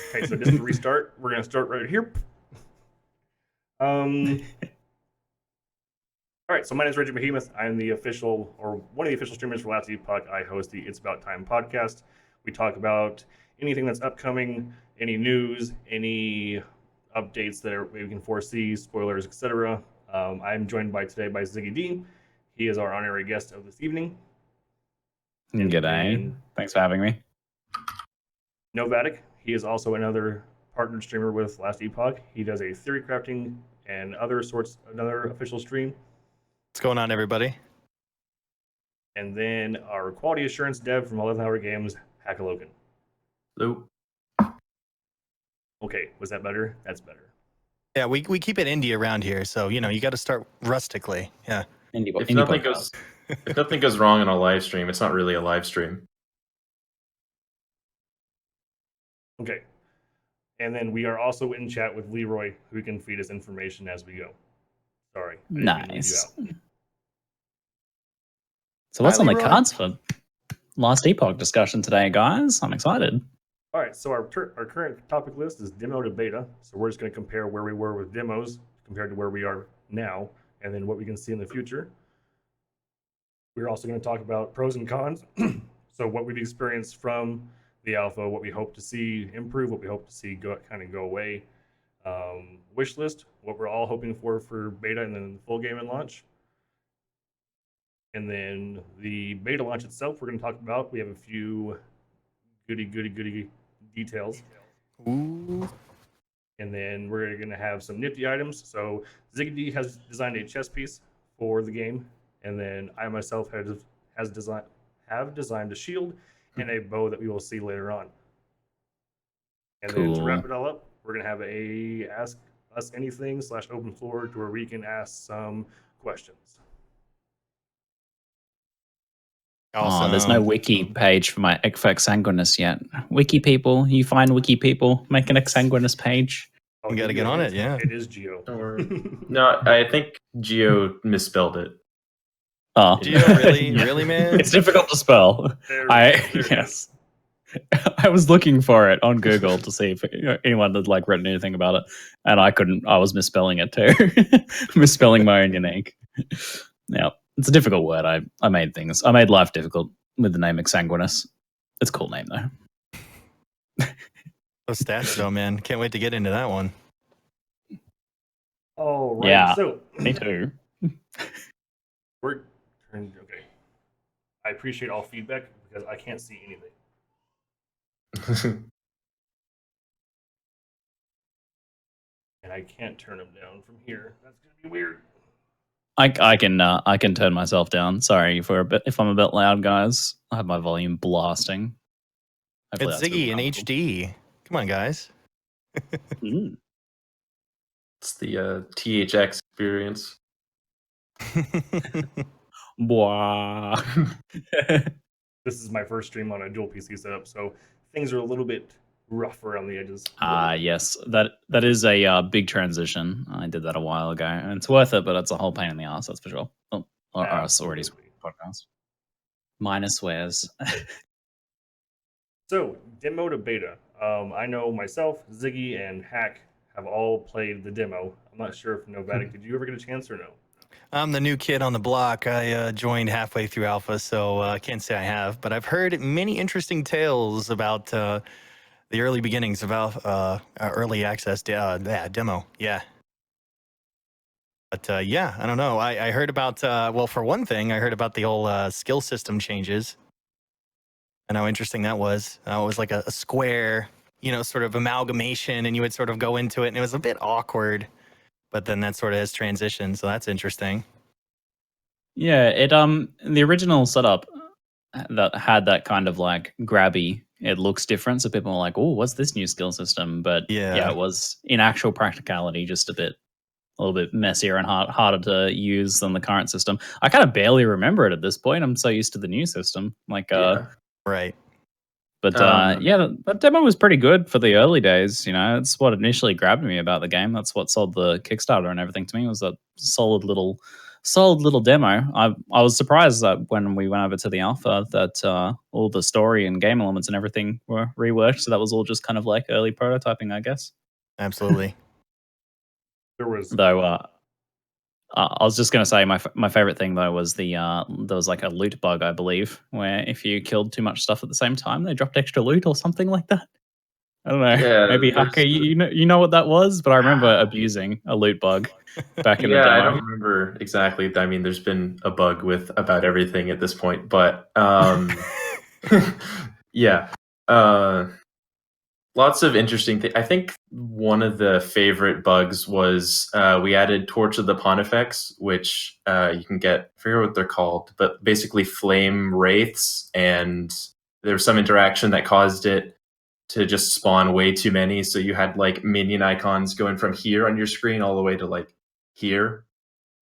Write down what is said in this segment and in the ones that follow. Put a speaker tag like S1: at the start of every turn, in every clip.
S1: Okay, so just to restart, we're going to start right here. All right, so my name is Reggie Behemoth. I'm the official, or one of the official streamers for Last Epoch. I host the It's About Time podcast. We talk about anything that's upcoming, any news, any updates that we can foresee, spoilers, etc. I'm joined today by ZiggyD. He is our honorary guest of this evening.
S2: G'day. Thanks for having me.
S1: Novatic. He is also another partnered streamer with Last Epoch. He does a theory crafting and another official stream.
S3: What's going on, everybody?
S1: And then our quality assurance dev from 11 Hour Games, Hackalogan.
S4: Hello.
S1: Okay, was that better? That's better.
S3: Yeah, we keep it indie around here, so you got to start rustically. Yeah.
S4: If nothing goes wrong on a live stream, it's not really a live stream.
S1: Okay. And then we are also in chat with Leroy, who can feed us information as we go. Sorry.
S2: Nice. So what's on the cards for Last Epoch discussion today, guys? I'm excited.
S1: All right, so our current topic list is demo to beta. So we're just going to compare where we were with demos compared to where we are now, and then what we can see in the future. We're also going to talk about pros and cons. So what we've experienced from the alpha, what we hope to see improve, what we hope to see go away. Wish list, what we're all hoping for beta and then the full game and launch. And then the beta launch itself, we're going to talk about. We have a few goody details.
S3: Ooh.
S1: And then we're going to have some nifty items. So ZiggyD has designed a chess piece for the game, and then I myself have designed a shield and a bow that we will see later on. And then to wrap it all up, we're going to have a Ask Us Anything / open floor to where we can ask some questions.
S2: Awesome. Oh, there's no wiki page for my Exsanguinous yet. Wiki people, you find wiki people, make an Exsanguinous page.
S3: You got to get on it, yeah.
S1: It is Geo.
S4: No, I think Geo misspelled it.
S2: Oh,
S3: Geo, really, man?
S2: It's difficult to spell. Yes. I was looking for it on Google to see if anyone had written anything about it, and I couldn't. I was misspelling it too, misspelling my own unique. Yeah, it's a difficult word. I made things. I made life difficult with the name Exsanguinous. It's a cool name though.
S3: Those stats though, man. Can't wait to get into that one.
S1: All right.
S2: Yeah,
S1: so
S2: me too.
S1: Okay. I appreciate all feedback because I can't see anything. And I can't turn them down from here. That's gonna be weird.
S2: I can turn myself down. Sorry if I'm a bit loud, guys. I have my volume blasting.
S3: Hopefully it's Ziggy in HD. Come on, guys.
S4: It's the THX experience.
S2: Wow.
S1: This is my first stream on a dual PC setup, so things are a little bit rough around the edges.
S2: Yes, that is a big transition. I did that a while ago, and it's worth it, but it's a whole pain in the ass, that's for sure. Oh, or us already podcast. Minus swears.
S1: So, demo to beta. I know myself, Ziggy, and Hack have all played the demo. I'm not sure if Novatic, did you ever get a chance or no?
S3: I'm the new kid on the block. I joined halfway through alpha, so I can't say I have, but I've heard many interesting tales about the early beginnings of early access demo. Yeah. But yeah, I don't know. I heard about, well, for one thing, I heard about the whole skill system changes and how interesting that was. It was like a square, sort of amalgamation, and you would sort of go into it, and it was a bit awkward. But then that sort of has transitioned, so that's interesting.
S2: Yeah, the original setup that had that kind of grabby, it looks different, so people are like, oh, what's this new skill system? But yeah, it was in actual practicality just a little bit messier and harder to use than the current system. I kind of barely remember it at this point. I'm so used to the new system.
S3: Right.
S2: But that demo was pretty good for the early days. It's what initially grabbed me about the game. That's what sold the Kickstarter and everything to me, was that solid little solid little demo. I was surprised that when we went over to the alpha that all the story and game elements and everything were reworked. So that was all just kind of like early prototyping, I guess.
S3: Absolutely.
S1: There was
S2: Though I was just gonna say my favorite thing though was the there was like a loot bug, I believe, where if you killed too much stuff at the same time, they dropped extra loot or something like that. I don't know.
S4: Yeah,
S2: Maybe
S4: there's
S2: Hacker, you know what that was, but I remember abusing a loot bug back in the
S4: Yeah, I
S2: demo.
S4: don't remember exactly. I mean, there's been a bug with about everything at this point, but yeah, lots of interesting things. I think one of the favorite bugs was we added Torch of the Pontifex, which you can get. I forget what they're called, but basically flame wraiths, and there was some interaction that caused it to just spawn way too many. So you had like minion icons going from here on your screen all the way to like here,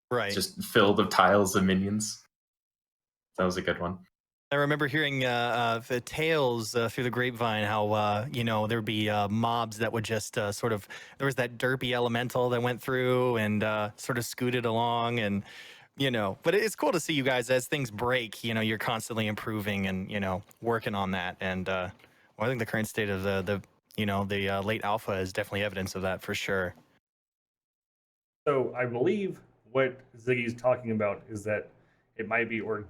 S3: Right.
S4: just filled with tiles of minions. That was a good one.
S3: I remember hearing the tales through the grapevine how there'd be mobs that would just sort of, there was that derpy elemental that went through and sort of scooted along, and but it's cool to see you guys as things break. You're constantly improving and working on that. And well, I think the current state of the late alpha is definitely evidence of that for sure.
S1: So I believe what Ziggy's talking about is that it might be, or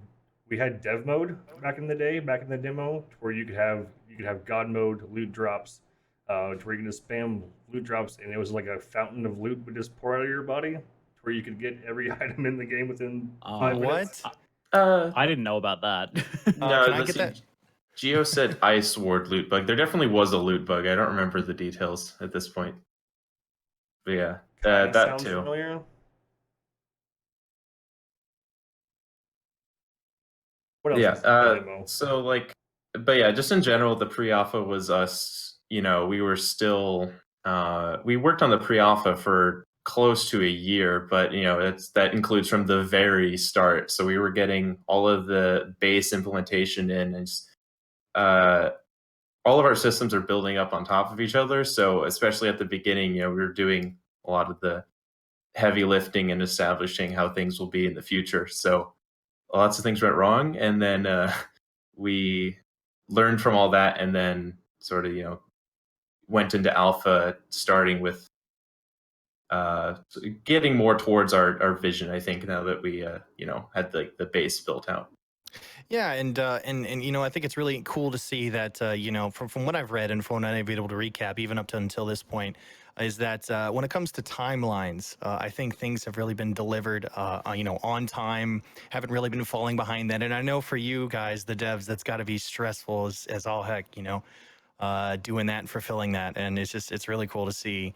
S1: we had dev mode back in the day, back in the demo, where you could have God mode loot drops, to where you can just spam loot drops, and it was like a fountain of loot would just pour out of your body, to where you could get every item in the game within 5 minutes.
S2: I didn't know about that.
S4: No,
S3: can I
S4: let's
S3: get
S4: see.
S3: that?
S4: Geo said Ice Ward loot bug. There definitely was a loot bug. I don't remember the details at this point. But yeah, that
S1: Sounds
S4: too.
S1: familiar. What else
S4: Yeah.
S1: was in the demo?
S4: So like, but yeah, just in general, the pre-alpha was us. We were still. We worked on the pre-alpha for close to a year, but that includes from the very start. So we were getting all of the base implementation in, and all of our systems are building up on top of each other. So especially at the beginning, we were doing a lot of the heavy lifting and establishing how things will be in the future. So lots of things went wrong, and then we learned from all that, and then sort of went into alpha, starting with getting more towards our vision. I think now that we had the base built out.
S3: Yeah, and I think it's really cool to see that from what I've read and from what I've been able to recap even up to until this point, is that when it comes to timelines, I think things have really been delivered on time, haven't really been falling behind that. And I know for you guys, the devs, that's got to be stressful as all heck, doing that and fulfilling that. And it's really cool to see,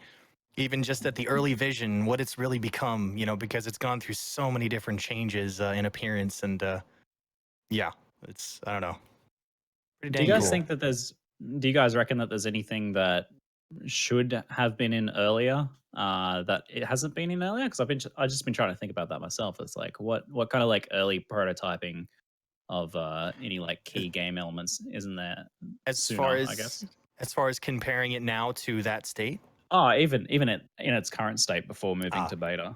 S3: even just at the early vision, what it's really become, because it's gone through so many different changes in appearance. And yeah, I don't know. Pretty
S2: Do
S3: dang
S2: you guys
S3: cool.
S2: think that do you guys reckon that there's anything that should have been in earlier that it hasn't been in earlier? Because I've just been trying to think about that myself. It's like what kind of like early prototyping of any like key game elements isn't there
S3: as
S2: sooner,
S3: far
S2: I guess?
S3: as far as comparing it now to that state?
S2: Oh, even in its current state before moving to beta.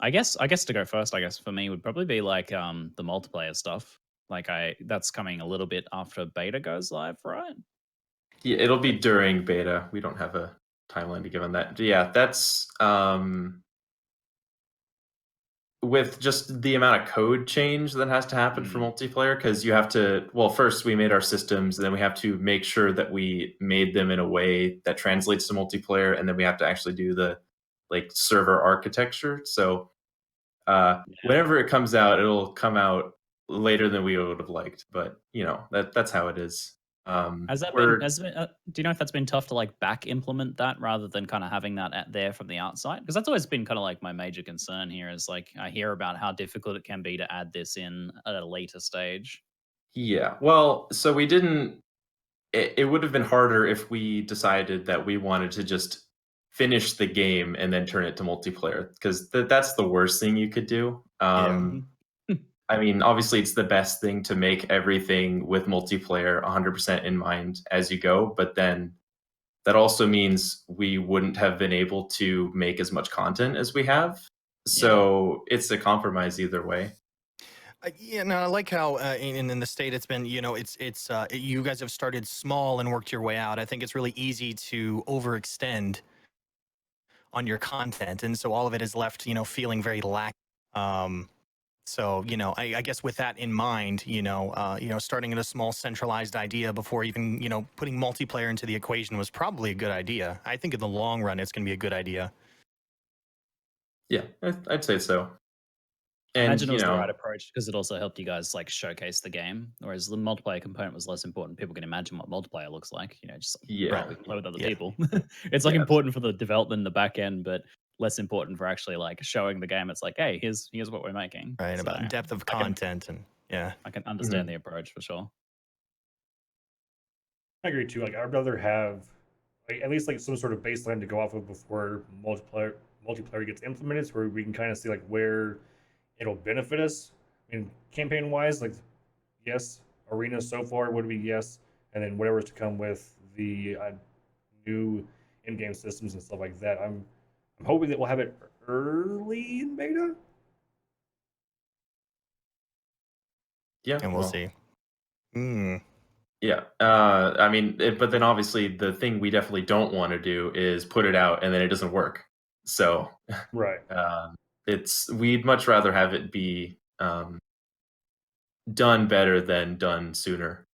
S2: I guess to go first, I guess for me would probably be like the multiplayer stuff. Like that's coming a little bit after beta goes live, right?
S4: Yeah, it'll be during beta. We don't have a timeline to give on that. Yeah, that's with just the amount of code change that has to happen for multiplayer, because you have to, well, first we made our systems, and then we have to make sure that we made them in a way that translates to multiplayer, and then we have to actually do the like server architecture. So whenever it comes out, it'll come out later than we would have liked, but that's how it is.
S2: Has that been? Do you know if that's been tough to like back implement that rather than kind of having that there from the outside? Because that's always been kind of like my major concern here. Is like I hear about how difficult it can be to add this in at a later stage.
S4: Yeah, well, so we didn't. It would have been harder if we decided that we wanted to just finish the game and then turn it to multiplayer, because that's the worst thing you could do. I mean, obviously, it's the best thing to make everything with multiplayer 100% in mind as you go, but then that also means we wouldn't have been able to make as much content as we have. So it's a compromise either way.
S3: Yeah, no, I like how in the state it's been. You guys have started small and worked your way out. I think it's really easy to overextend on your content, and so all of it is left, feeling very lack. So I guess with that in mind, starting at a small centralized idea before even putting multiplayer into the equation was probably a good idea. I think in the long run, it's going to be a good idea.
S4: Yeah, I'd say so.
S2: I
S4: And
S2: imagine it was the right approach because it also helped you guys like showcase the game, whereas the multiplayer component was less important. People can imagine what multiplayer looks like, just like,
S4: yeah,
S2: we can play with other
S3: Yeah.
S2: people. It's like
S4: Yeah.
S2: important for the development in the back end, but less important for actually like showing the game. It's like, hey, here's what we're making.
S3: Right,
S2: So
S3: about depth of content and yeah.
S2: I can understand the approach for sure.
S1: I agree too. Like I'd rather have at least like some sort of baseline to go off of before multiplayer gets implemented, so where we can kind of see like where it'll benefit us. I mean, campaign wise, like yes, arena so far would be yes, and then whatever's to come with the new in-game systems and stuff like that. I'm hoping that we'll have it early in beta.
S4: Yeah,
S3: And we'll see.
S4: Yeah, I mean, but then obviously the thing we definitely don't want to do is put it out and then it doesn't work. So
S1: Right.
S4: we'd much rather have it be done better than done sooner.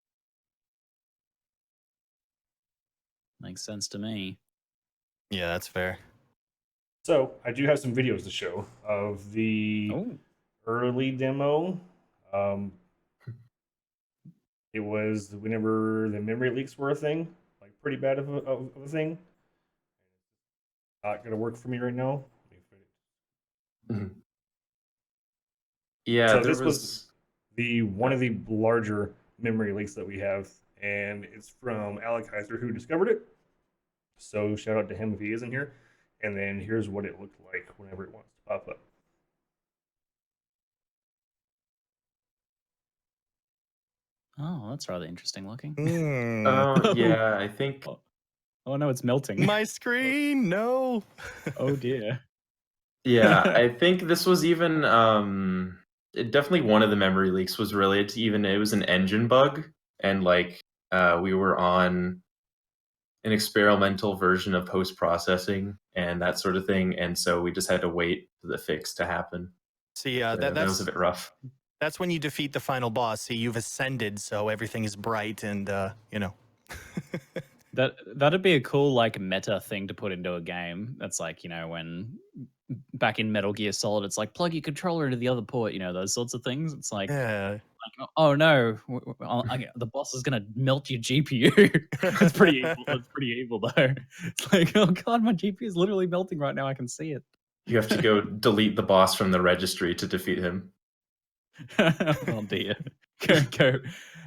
S2: Makes sense to me.
S3: Yeah, that's fair.
S1: So I do have some videos to show of the early demo. It was whenever the memory leaks were a thing, like pretty bad of a thing. Not gonna work for me right now.
S4: Yeah,
S1: So
S4: there
S1: this was one of the larger memory leaks that we have, and it's from Alec Heiser, who discovered it. So shout out to him if he isn't here. And then here's what it looked like whenever it wants to pop up.
S2: Oh, that's rather interesting looking.
S4: Oh yeah, I think.
S2: Oh no, it's melting.
S3: My screen, no.
S2: Oh dear.
S4: Yeah, I think this was even definitely one of the memory leaks was related to it was an engine bug, and like we were on an experimental version of post-processing and that sort of thing, and so we just had to wait for the fix to happen.
S3: See,
S4: that was a bit rough.
S3: That's when you defeat the final boss. See, you've ascended, so everything is bright and
S2: That'd be a cool like meta thing to put into a game. That's like, when back in Metal Gear Solid, it's like plug your controller into the other port, those sorts of things. It's like, oh no, the boss is gonna melt your GPU. It's pretty evil. It's pretty evil though. It's like, oh god, my GPU is literally melting right now. I can see it.
S4: You have to go delete the boss from the registry to defeat him.
S2: Oh dear. Go.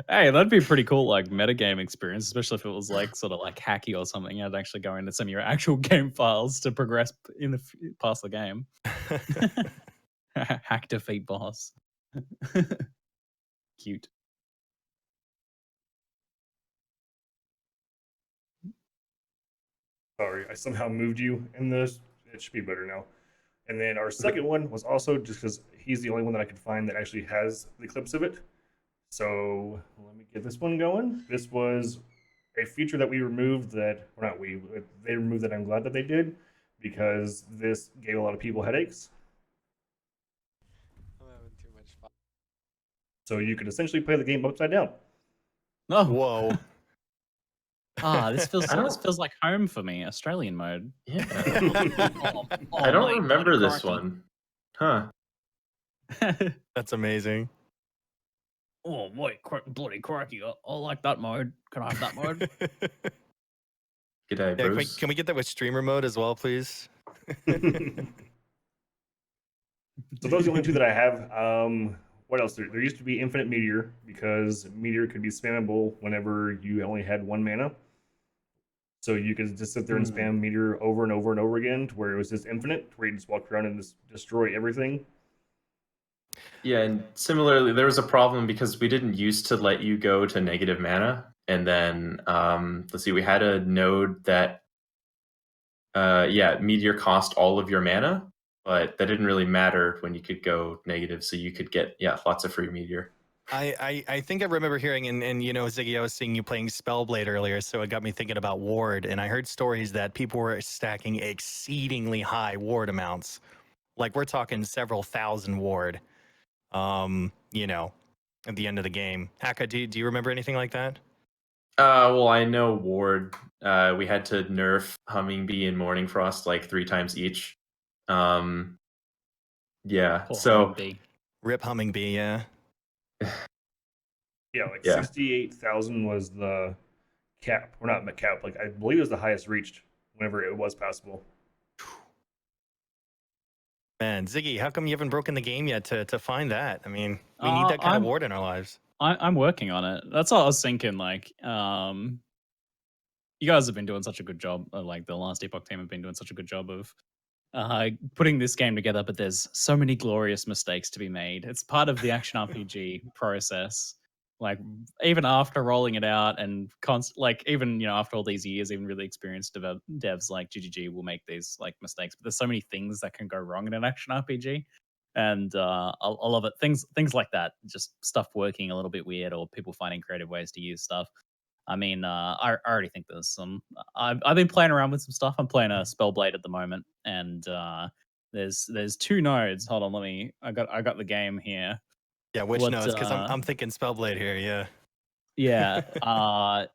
S2: Hey, that'd be a pretty cool like metagame experience, especially if it was like sort of like hacky or something. You'd actually go into some of your actual game files to progress past the game. Hack defeat boss. Cute.
S1: Sorry, I somehow moved you in this. It should be better now. And then our second one was also just because he's the only one that I could find that actually has the clips of it. So let me get this one going. This was a feature that we removed they removed that I'm glad that they did, because this gave a lot of people headaches.
S5: I'm having too much fun.
S1: So you could essentially play the game upside down.
S2: Oh,
S3: whoa.
S2: This feels like home for me. Australian mode.
S4: Yeah.
S2: I
S4: don't remember this one. Huh.
S3: That's amazing.
S2: Oh, wait, bloody crikey. I like that mode. Can I have that mode?
S4: G'day, Bruce.
S3: Can we get that with streamer mode as well, please?
S1: So those are the only two that I have. What else? There used to be Infinite Meteor, because Meteor could be spammable whenever you only had 1 mana. So you could just sit there and spam Meteor over and over and over again, to where it was just infinite, where you just walk around and just destroy everything.
S4: Yeah, and similarly, there was a problem because we didn't used to let you go to negative mana. And then, let's see, we had a node that, Meteor cost all of your mana, but that didn't really matter when you could go negative, so you could get lots of free meteor.
S3: I think I remember hearing, and you know, Ziggy, I was seeing you playing Spellblade earlier, so it got me thinking about ward, and I heard stories that people were stacking exceedingly high ward amounts. Like we're talking several thousand ward. You know, at the end of the game. Haka, do you remember anything like that?
S4: Well, I know Ward. We had to nerf Hummingbee and Morning Frost like 3 times each. Yeah.
S2: Poor
S4: So
S2: Hummingbee.
S3: Rip Hummingbee, yeah.
S1: Yeah, like
S4: Yeah.
S1: 68,000 was the cap. Or not cap, like I believe it was the highest reached whenever it was passable.
S3: Man, Ziggy, how come you haven't broken the game yet to find that? I mean, we need that kind of ward in our lives.
S2: I'm working on it. That's what I was thinking. Like, you guys have been doing such a good job. Like the last Epoch team have been doing such a good job of putting this game together. But there's so many glorious mistakes to be made. It's part of the action RPG process. Like even after rolling it out and like even after all these years, even really experienced devs like GGG will make these like mistakes. But there's so many things that can go wrong in an action RPG. And I love it. Things like that, just stuff working a little bit weird, or people finding creative ways to use stuff. I mean, I already think there's some. I've been playing around with some stuff. I'm playing a Spellblade at the moment, and there's 2 nodes. Hold on, I got the game here.
S3: Yeah, which nodes? Because I'm thinking Spellblade here. Yeah.
S2: Yeah.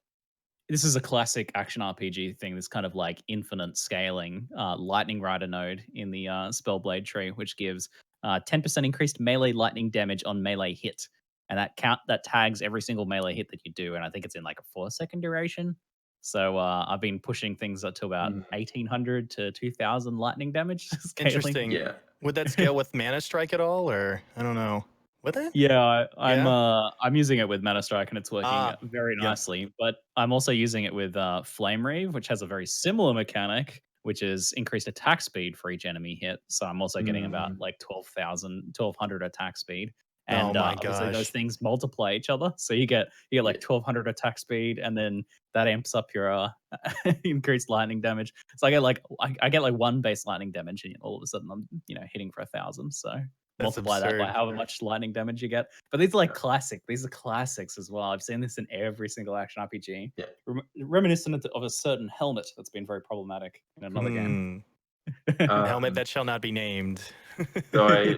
S2: This is a classic action RPG thing. This kind of like infinite scaling lightning rider node in the Spellblade tree, which gives 10% increased melee lightning damage on melee hit, and that tags every single melee hit that you do, and I think it's in like a 4-second duration. So I've been pushing things up to about 1,800 to 2,000 lightning damage scaling.
S3: Interesting.
S4: Yeah.
S3: Would that scale with Mana Strike at all, or I don't know? Would it?
S2: Yeah, I'm using it with Mana Strike and it's working very
S3: yeah.
S2: nicely. But I'm also using it with Flame Reave, which has a very similar mechanic, which is increased attack speed for each enemy hit. So I'm also getting about like 1,200 attack speed. And
S3: my
S2: obviously those
S3: gosh.
S2: things multiply each other. So you get like 1,200 attack speed, and then that amps up your increased lightning damage. So I get like 1 base lightning damage, and all of a sudden I'm hitting for 1,000. So
S3: That's
S2: multiply that by
S3: absurd.
S2: however much lightning damage you get. But these are like classic. These are classics as well. I've seen this in every single action RPG.
S4: Yeah.
S2: Reminiscent of a certain helmet that's been very problematic in another game.
S3: Helmet that shall not be named.
S4: So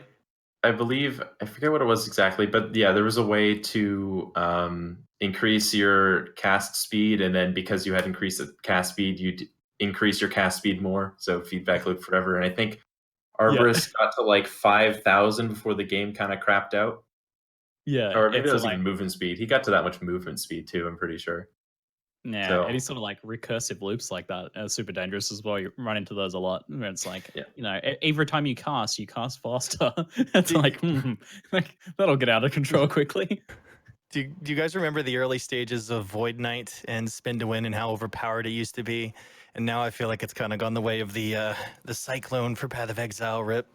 S4: I believe, I forget what it was exactly, but yeah, there was a way to increase your cast speed, and then because you had increased the cast speed, you'd increase your cast speed more. So feedback loop forever. And I think Arborist got to like 5,000 before the game kind of crapped out.
S2: Yeah.
S4: Or maybe it was even movement speed. He got to that much movement speed too, I'm pretty sure.
S2: Yeah, any sort of like recursive loops like that are super dangerous as well. You run into those a lot. Where it's like, every time you cast faster. It's like that'll get out of control quickly.
S3: Do you guys remember the early stages of Void Knight and Spin to Win and how overpowered it used to be? And now I feel like it's kind of gone the way of the Cyclone for Path of Exile, rip.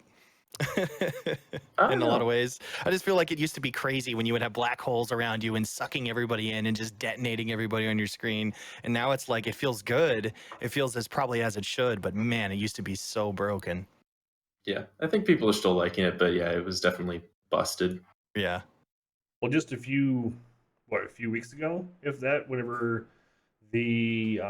S3: In a lot of ways. I just feel like it used to be crazy when you would have black holes around you and sucking everybody in and just detonating everybody on your screen. And now it's like, it feels good. It feels as probably as it should, but man, it used to be so broken.
S4: Yeah, I think people are still liking it, but yeah, it was definitely busted.
S3: Yeah.
S1: Well, just a few weeks ago, if that, whenever the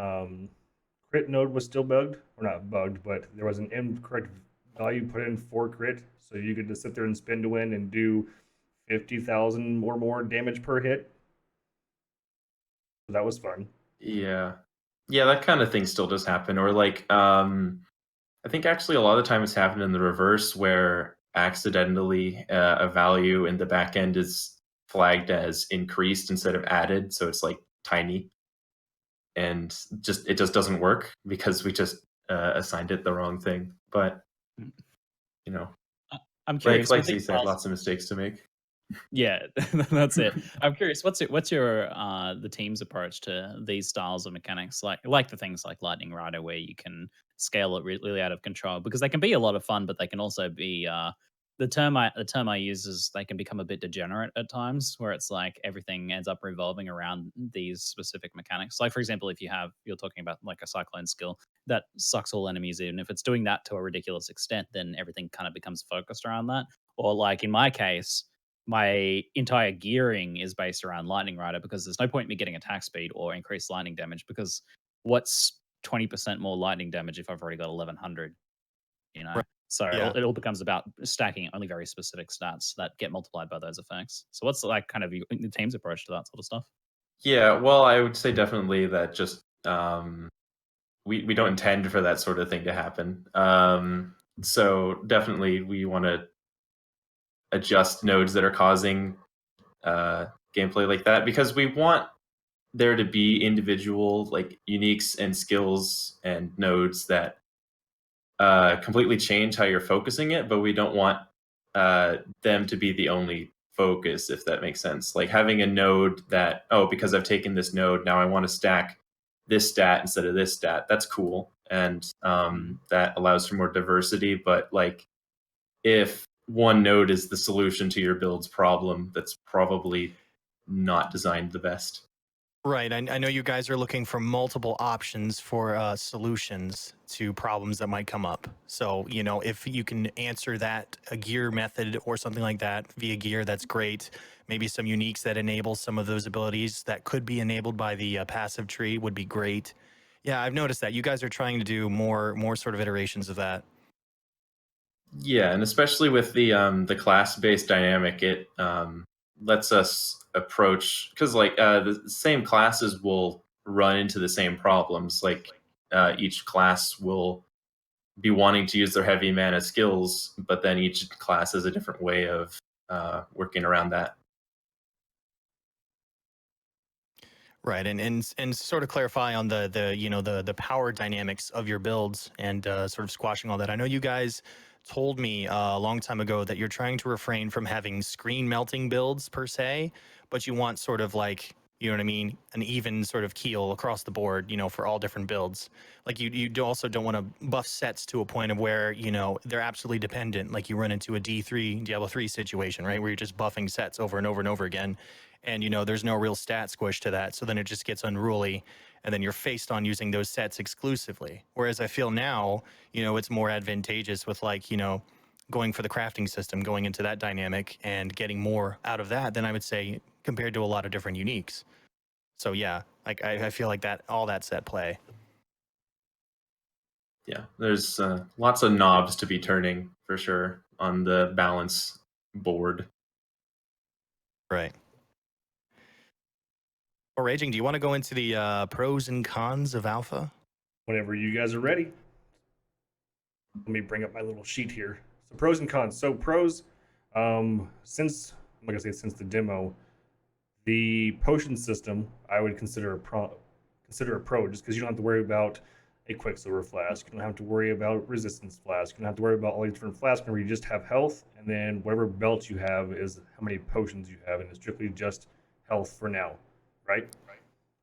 S1: crit node was still bugged, or not bugged, but there was an incorrect value put in for crit, so you could just sit there and spin to win and do 50,000 or more damage per hit. So that was fun.
S4: Yeah, that kind of thing still does happen. Or like, I think actually a lot of the time it's happened in the reverse, where accidentally a value in the back end is flagged as increased instead of added, so it's like tiny, and it just doesn't work because we just assigned it the wrong thing. But
S2: I'm curious.
S4: Like he said, lots of mistakes to make.
S2: Yeah, that's it. I'm curious. What's your the team's approach to these styles of mechanics, like the things like Lightning Rider, where you can scale it really out of control, because they can be a lot of fun, but they can also be the term I use is they can become a bit degenerate at times, where it's like everything ends up revolving around these specific mechanics. Like for example, if you're talking about like a cyclone skill that sucks all enemies in, if it's doing that to a ridiculous extent, then everything kind of becomes focused around that. Or like in my case, my entire gearing is based around Lightning Rider because there's no point in me getting attack speed or increased lightning damage because what's 20% more lightning damage if I've already got 1100, you know?
S3: Right.
S2: So
S3: Yeah.
S2: it all becomes about stacking only very specific stats that get multiplied by those effects. So what's like kind of the team's approach to that sort of stuff?
S4: Yeah, well, I would say definitely that just we don't intend for that sort of thing to happen. So definitely we want to adjust nodes that are causing gameplay like that because we want there to be individual like uniques and skills and nodes that completely change how you're focusing it, but we don't want them to be the only focus, if that makes sense. Like having a node that, oh, because I've taken this node, now I want to stack this stat instead of this stat. That's cool. And that allows for more diversity. But like if one node is the solution to your build's problem, that's probably not designed the best.
S3: Right. I know you guys are looking for multiple options for solutions to problems that might come up. So, you know, if you can answer that a gear method or something like that via gear, that's great. Maybe some uniques that enable some of those abilities that could be enabled by the passive tree would be great. Yeah, I've noticed that you guys are trying to do more sort of iterations of that.
S4: Yeah, and especially with the class-based dynamic, it lets us approach because like the same classes will run into the same problems. Like each class will be wanting to use their heavy mana skills, but then each class has a different way of working around that.
S3: Right, and sort of clarify on the you know the power dynamics of your builds and sort of squashing all that. I know you guys told me a long time ago that you're trying to refrain from having screen melting builds per se, but you want sort of like, you know what I mean, an even sort of keel across the board, you know, for all different builds. Like also don't want to buff sets to a point of where, you know, they're absolutely dependent. Like you run into a D3 Diablo 3 situation, right, where you're just buffing sets over and over and over again, and you know there's no real stat squish to that, so then it just gets unruly, and then you're faced on using those sets exclusively. Whereas I feel now, you know, it's more advantageous with like, you know, going for the crafting system, going into that dynamic and getting more out of that than I would say compared to a lot of different uniques. So yeah, like I feel like that all that's at play.
S4: Yeah, there's lots of knobs to be turning for sure on the balance board.
S3: Right. Well, Raging, do you want to go into the pros and cons of alpha?
S1: Whenever you guys are ready. Let me bring up my little sheet here. So pros and cons. So pros, since I'm not gonna say since the demo, the potion system I would consider a pro just because you don't have to worry about a Quicksilver flask. You don't have to worry about resistance flask. You don't have to worry about all these different flasks where you just have health, and then whatever belt you have is how many potions you have, and it's strictly just health for now, right?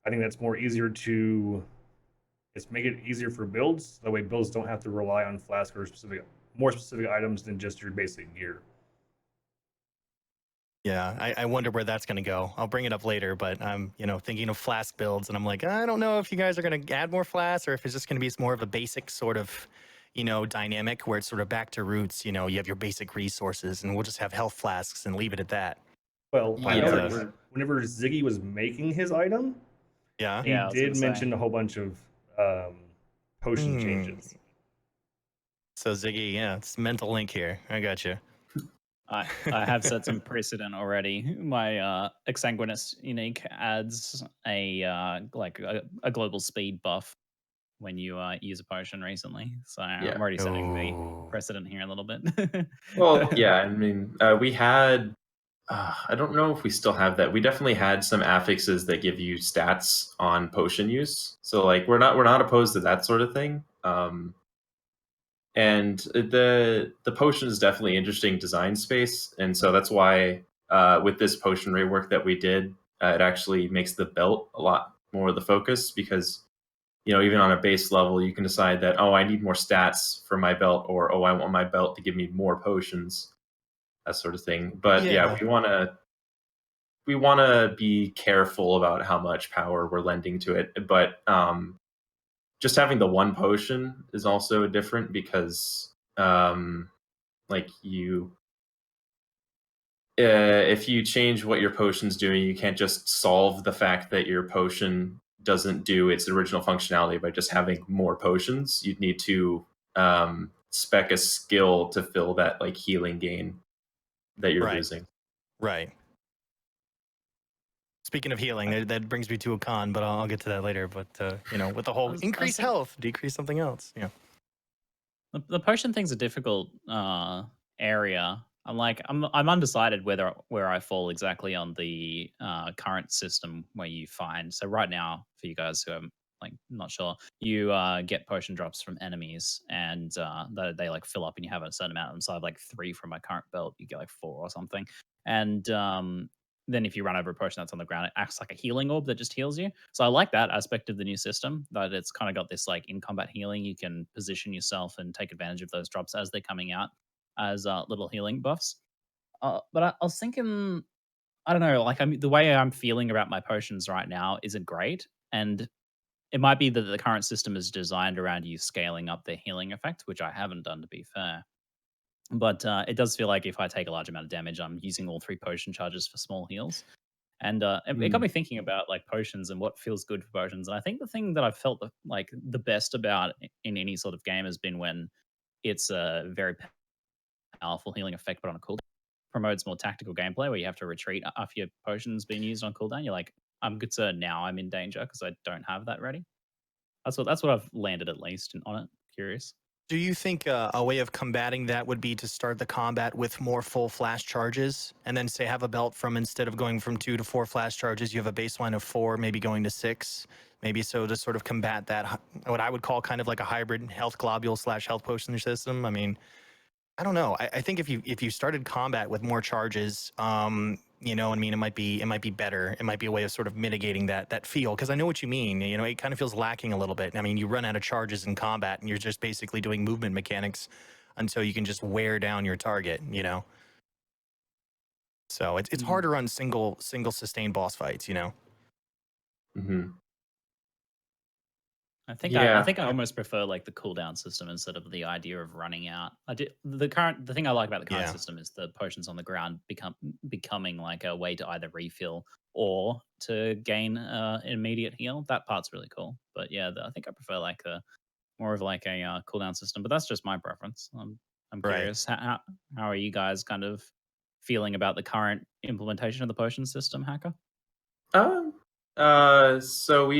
S1: I think that's more easier to make it easier for builds. That way builds don't have to rely on flask or more specific items than just your basic gear.
S3: Yeah, I wonder where that's going to go. I'll bring it up later, but I'm, you know, thinking of flask builds, and I'm like, I don't know if you guys are going to add more flasks or if it's just going to be more of a basic sort of, you know, dynamic where it's sort of back to roots. You know, you have your basic resources, and we'll just have health flasks and leave it at that.
S1: Well, I
S4: Yeah.
S1: know that whenever Ziggy was making his item,
S3: Yeah.
S1: he
S2: Yeah, I was
S1: did
S2: gonna say.
S1: mention a whole bunch of potion changes.
S3: So Ziggy, yeah, it's mental link here. I got you.
S2: I have set some precedent already. My Exsanguinous unique adds a like a global speed buff when you use a potion recently. So
S4: Yeah.
S2: I'm already setting the
S3: Oh.
S2: precedent here a little bit.
S4: Well, yeah, I mean, we had. I don't know if we still have that. We definitely had some affixes that give you stats on potion use. So like we're not opposed to that sort of thing. And the potion is definitely interesting design space, and so that's why with this potion rework that we did, it actually makes the belt a lot more of the focus because you know even on a base level you can decide that, oh, I need more stats for my belt, or oh, I want my belt to give me more potions. that sort of thing. But yeah,
S3: Yeah.
S4: we want to be careful about how much power we're lending to it. But just having the one potion is also different because like if you change what your potion's doing, you can't just solve the fact that your potion doesn't do its original functionality by just having more potions. You'd need to spec a skill to fill that like healing gain that you're
S3: Right.
S4: losing.
S3: Right. Speaking of healing, that brings me to a con, but I'll get to that later. But you know, with the
S2: I
S3: whole
S2: was
S3: increase
S2: thinking,
S3: health, decrease something else. Yeah.
S2: the potion thing's a difficult area. I'm undecided where I fall exactly on the current system where you find. So right now, for you guys who are like not sure, you get potion drops from enemies, and they like fill up, and you have a certain amount. And so I have like 3 from my current belt. You get like 4 or something, and then if you run over a potion that's on the ground, it acts like a healing orb that just heals you. So I like that aspect of the new system, that it's kind of got this like in combat healing. You can position yourself and take advantage of those drops as they're coming out as little healing buffs. But I was thinking, I don't know, like the way I'm feeling about my potions right now isn't great, and it might be that the current system is designed around you scaling up the healing effect, which I haven't done, to be fair. But it does feel like if I take a large amount of damage, I'm using all 3 potion charges for small heals. And it got
S4: Mm.
S2: me thinking about like potions and what feels good for potions. And I think the thing that I've felt like the best about in any sort of game has been when it's a very powerful healing effect, but on a cooldown. Promotes more tactical gameplay where you have to retreat after your potion's been used on cooldown. You're like, I'm concerned now I'm in danger because I don't have that ready. That's what I've landed at least on it. Curious.
S3: Do you think a way of combating that would be to start the combat with more full flash charges, and then say have a belt from, instead of going from 2 to 4 flash charges, you have a baseline of 4, maybe going to 6, maybe, so to sort of combat that, what I would call kind of like a hybrid health globule slash health potion system. I mean, I don't know. I think if you started combat with more charges, you know, I mean, it might be better. It might be a way of sort of mitigating that feel, because I know what you mean. You know, it kind of feels lacking a little bit. I mean, you run out of charges in combat, and you're just basically doing movement mechanics until you can just wear down your target. You know, so it's hard to run single sustained boss fights. You know.
S4: Hmm.
S2: I
S4: Yeah.
S2: think I almost prefer like the cooldown system instead of the idea of running out. The thing I like about the current
S3: Yeah.
S2: system is the potions on the ground becoming like a way to either refill or to gain immediate heal. That part's really cool. But yeah, I think I prefer like a more of like a cooldown system. But that's just my preference. I'm
S3: Right.
S2: curious, how are you guys kind of feeling about the current implementation of the potion system, Hacker?
S4: Um. So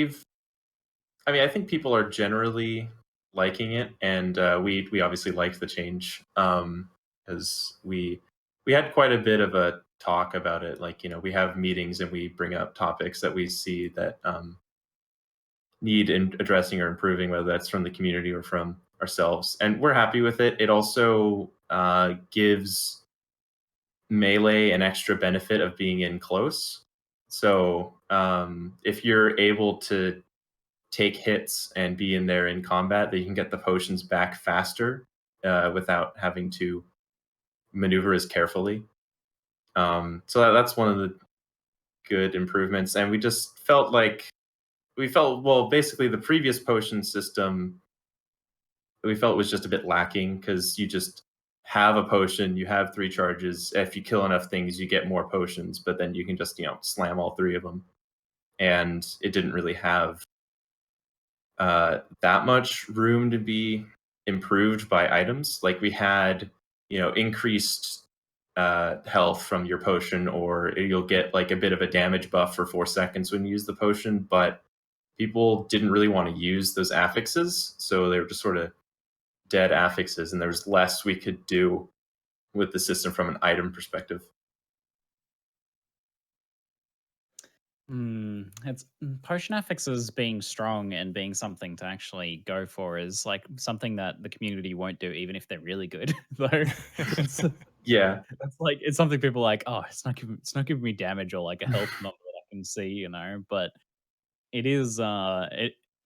S4: I mean, I think people are generally liking it, and we obviously liked the change because we had quite a bit of a talk about it. Like, you know, we have meetings and we bring up topics that we see that need in addressing or improving, whether that's from the community or from ourselves, and we're happy with it. It also gives melee an extra benefit of being in close. So if you're able to take hits and be in there in combat, that you can get the potions back faster without having to maneuver as carefully. So that's one of the good improvements. And we just felt like well, basically the previous potion system we felt was just a bit lacking because you just have a potion, you have 3 charges. If you kill enough things, you get more potions, but then you can just, you know, slam all 3 of them. And it didn't really have that much room to be improved by items. Like we had, you know, increased health from your potion, or you'll get like a bit of a damage buff for 4 seconds when you use the potion. But people didn't really want to use those affixes, so they were just sort of dead affixes, and there was less we could do with the system from an item perspective.
S2: It's potion affixes being strong and being something to actually go for is like something that the community won't do, even if they're really good. Though it's
S4: Yeah.
S2: it's like it's something people are like, oh, it's not giving me damage or like a health number that I can see, you know. But it is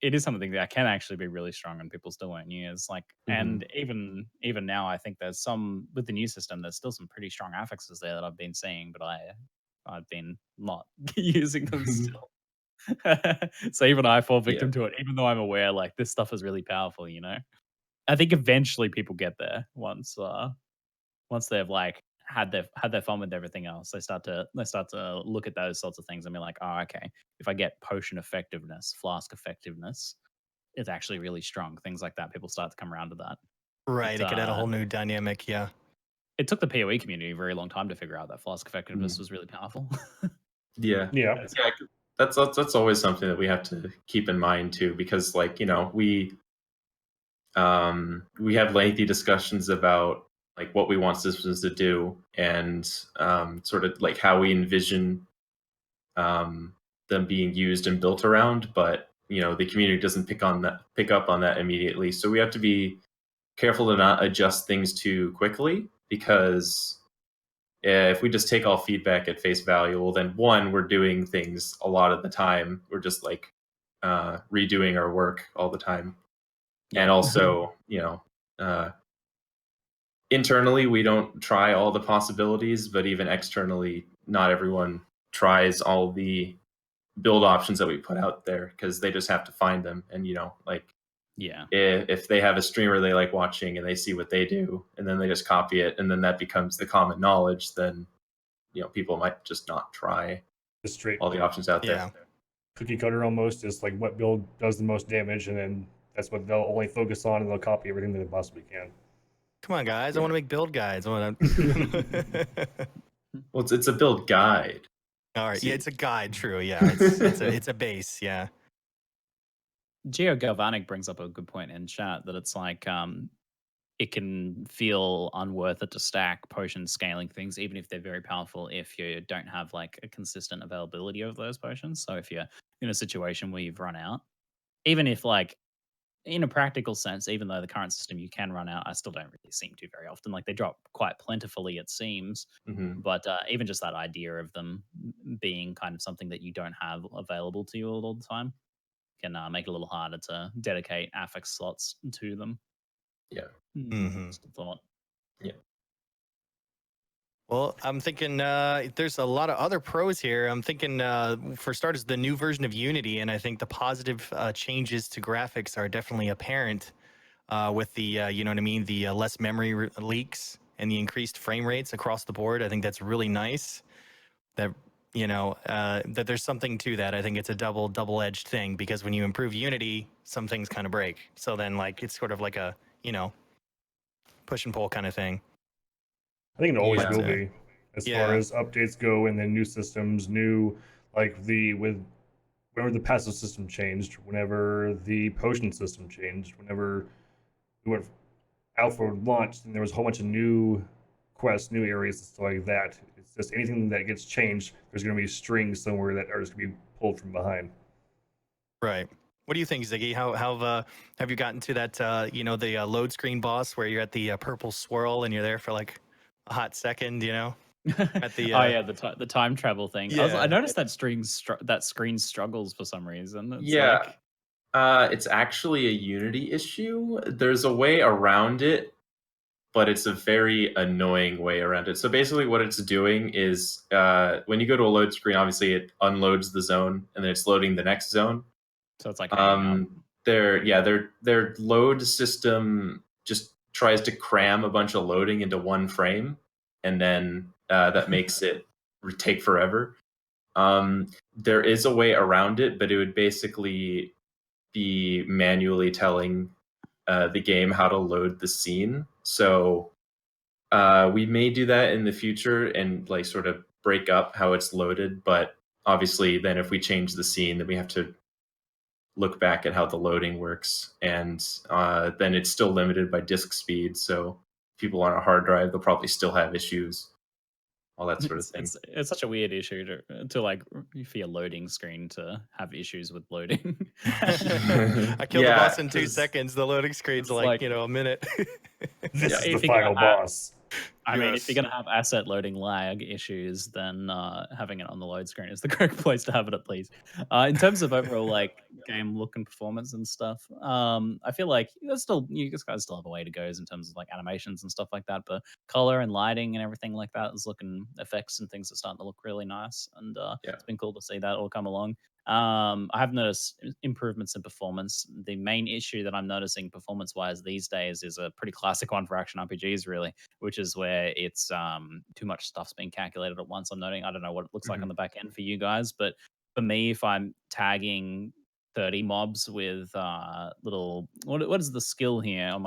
S2: it is something that can actually be really strong and people still won't use. Like, and even now, I think there's some with the new system. There's still some pretty strong affixes there that I've been seeing, but I've been not using them still. So even I fall victim to it, even though I'm aware like this stuff is really powerful. You know, I think eventually people get there once they've like had their fun with everything else. They start to look at those sorts of things and be like, oh, okay, if I get potion effectiveness, flask effectiveness, it's actually really strong. Things like that. People start to come around to that.
S3: Right. It could add a whole new dynamic. Yeah.
S2: It took the PoE community a very long time to figure out that flask effectiveness was really powerful.
S4: Yeah.
S1: Yeah.
S4: That's always something that we have to keep in mind too, because like, you know, we have lengthy discussions about like what we want systems to do and sort of like how we envision them being used and built around, but you know, the community doesn't pick up on that immediately. So we have to be careful to not adjust things too quickly, because if we just take all feedback at face value, well, then one, we're doing things a lot of the time. We're just like redoing our work all the time. And also, you know, internally, we don't try all the possibilities, but even externally, not everyone tries all the build options that we put out there, because they just have to find them. And, you know, like, if they have a streamer they like watching and they see what they do and then they just copy it and then that becomes the common knowledge, then, you know, people might just not try all the options out there.
S1: Cookie cutter almost is like what build does the most damage, and then that's what they'll only focus on, and they'll copy everything that they possibly can.
S3: Come on, guys! I want to make build guides.
S4: Well, it's a build guide.
S3: All right, yeah, it's a guide. True, yeah, it's a base. Yeah.
S2: Geo Galvanic brings up a good point in chat that it's like it can feel unworth it to stack potion scaling things, even if they're very powerful, if you don't have like a consistent availability of those potions. So if you're in a situation where you've run out, even if like in a practical sense, even though the current system you can run out, I still don't really seem to very often. Like they drop quite plentifully, it seems. But even just that idea of them being kind of something that you don't have available to you all the time can make it a little harder to dedicate affix slots to them.
S4: Yeah.
S2: Just a thought.
S4: Yeah.
S3: Well, I'm thinking there's a lot of other pros here. I'm thinking, for starters, the new version of Unity, and I think the positive changes to graphics are definitely apparent with the, you know what I mean, the less memory leaks and the increased frame rates across the board. I think that's really nice. That, you know, that there's something to that. I think it's a double-edged thing, because when you improve Unity, some things kind of break. So then, like, it's sort of like a, you know, push and pull kind of thing.
S1: I think it always will be, as far as updates go, and then new systems, like whenever the passive system changed, whenever the potion system changed, whenever we went alpha launched, and there was a whole bunch of new quests, new areas, and stuff like that. It's just anything that gets changed, there's going to be strings somewhere that are just going to be pulled from behind.
S3: Right. What do you think, Ziggy? How have you gotten to that? You know, the load screen boss where you're at the purple swirl and you're there for like a hot second, you know? At the
S2: the time travel thing.
S3: Yeah.
S2: I noticed that screen struggles for some reason.
S4: It's it's actually a Unity issue. There's a way around it, but it's a very annoying way around it. So basically what it's doing is when you go to a load screen, obviously it unloads the zone and then it's loading the next zone.
S2: So it's like
S4: their load system just tries to cram a bunch of loading into one frame, and then that makes it take forever. There is a way around it, but it would basically be manually telling the game how to load the scene. So we may do that in the future and like sort of break up how it's loaded, but obviously then if we change the scene, then we have to look back at how the loading works, and then it's still limited by disk speed. So people on a hard drive, they'll probably still have issues, all that sort of thing.
S2: It's such a weird issue to like for your loading screen to have issues with loading.
S3: I killed the boss in 2 seconds. The loading screen's like, you know, a minute.
S1: This is the final boss.
S2: I mean, if you're
S3: Yes.
S2: going to have asset loading lag issues, then having it on the load screen is the correct place to have it, at least. In terms of overall like game look and performance and stuff, I feel like you guys still have a way to go in terms of like animations and stuff like that. But color and lighting and everything like that is looking effects and things are starting to look really nice, and
S4: Yeah.
S2: it's been cool to see that all come along. I have noticed improvements in performance. The main issue that I'm noticing performance wise these days is a pretty classic one for action RPGs, really, which is where it's too much stuff's being calculated at once. I'm noting, I don't know what it looks like on the back end for you guys, but for me, if I'm tagging 30 mobs with little what is the skill here on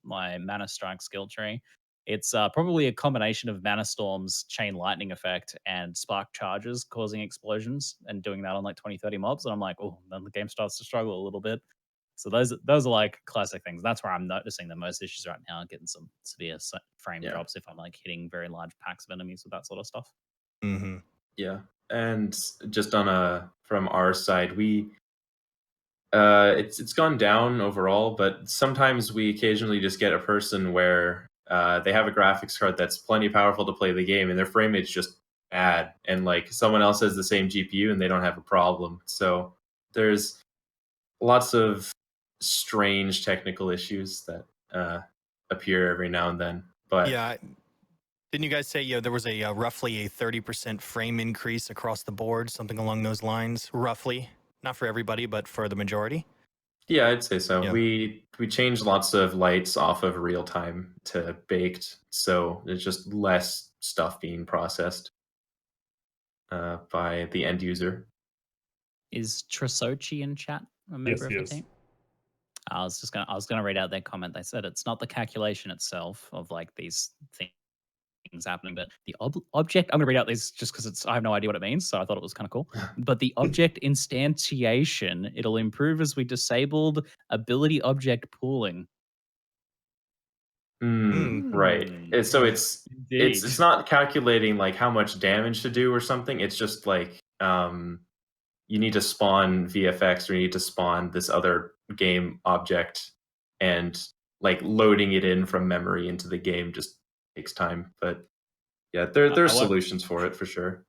S2: my mana strike skill tree? It's probably a combination of mana storms, chain lightning effect, and spark charges causing explosions, and doing that on like 20, 30 mobs. And I'm like, oh, then the game starts to struggle a little bit. So those are like classic things. That's where I'm noticing the most issues right now, getting some severe frame
S4: Yeah.
S2: drops if I'm like hitting very large packs of enemies with that sort of stuff.
S3: Mm-hmm.
S4: Yeah. And just from our side, we it's gone down overall, but sometimes we occasionally just get a person where they have a graphics card that's plenty powerful to play the game, and their frame rate's just bad, and like someone else has the same GPU and they don't have a problem. So there's lots of strange technical issues that appear every now and then. But
S3: Yeah. Didn't you guys say there was a roughly a 30% frame increase across the board, something along those lines, roughly? Not for everybody, but for the majority.
S4: yeah, I'd say so.
S3: Yeah.
S4: We changed lots of lights off of real time to baked, so there's just less stuff being processed by the end user.
S2: Is Tresochi in chat a member
S1: Yes,
S2: of
S1: he
S2: the
S1: is.
S2: team? I was gonna read out their comment. They said it's not the calculation itself of like these things happening, but the object. I'm gonna read out these just because I have no idea what it means, so I thought it was kind of cool. But the object instantiation, it'll improve as we disabled ability object pooling.
S4: Right. So it's
S2: Indeed.
S4: not calculating like how much damage to do or something. It's just like you need to spawn VFX or you need to spawn this other game object, and like loading it in from memory into the game just takes time. But yeah, there's
S2: I want
S4: solutions for it for sure.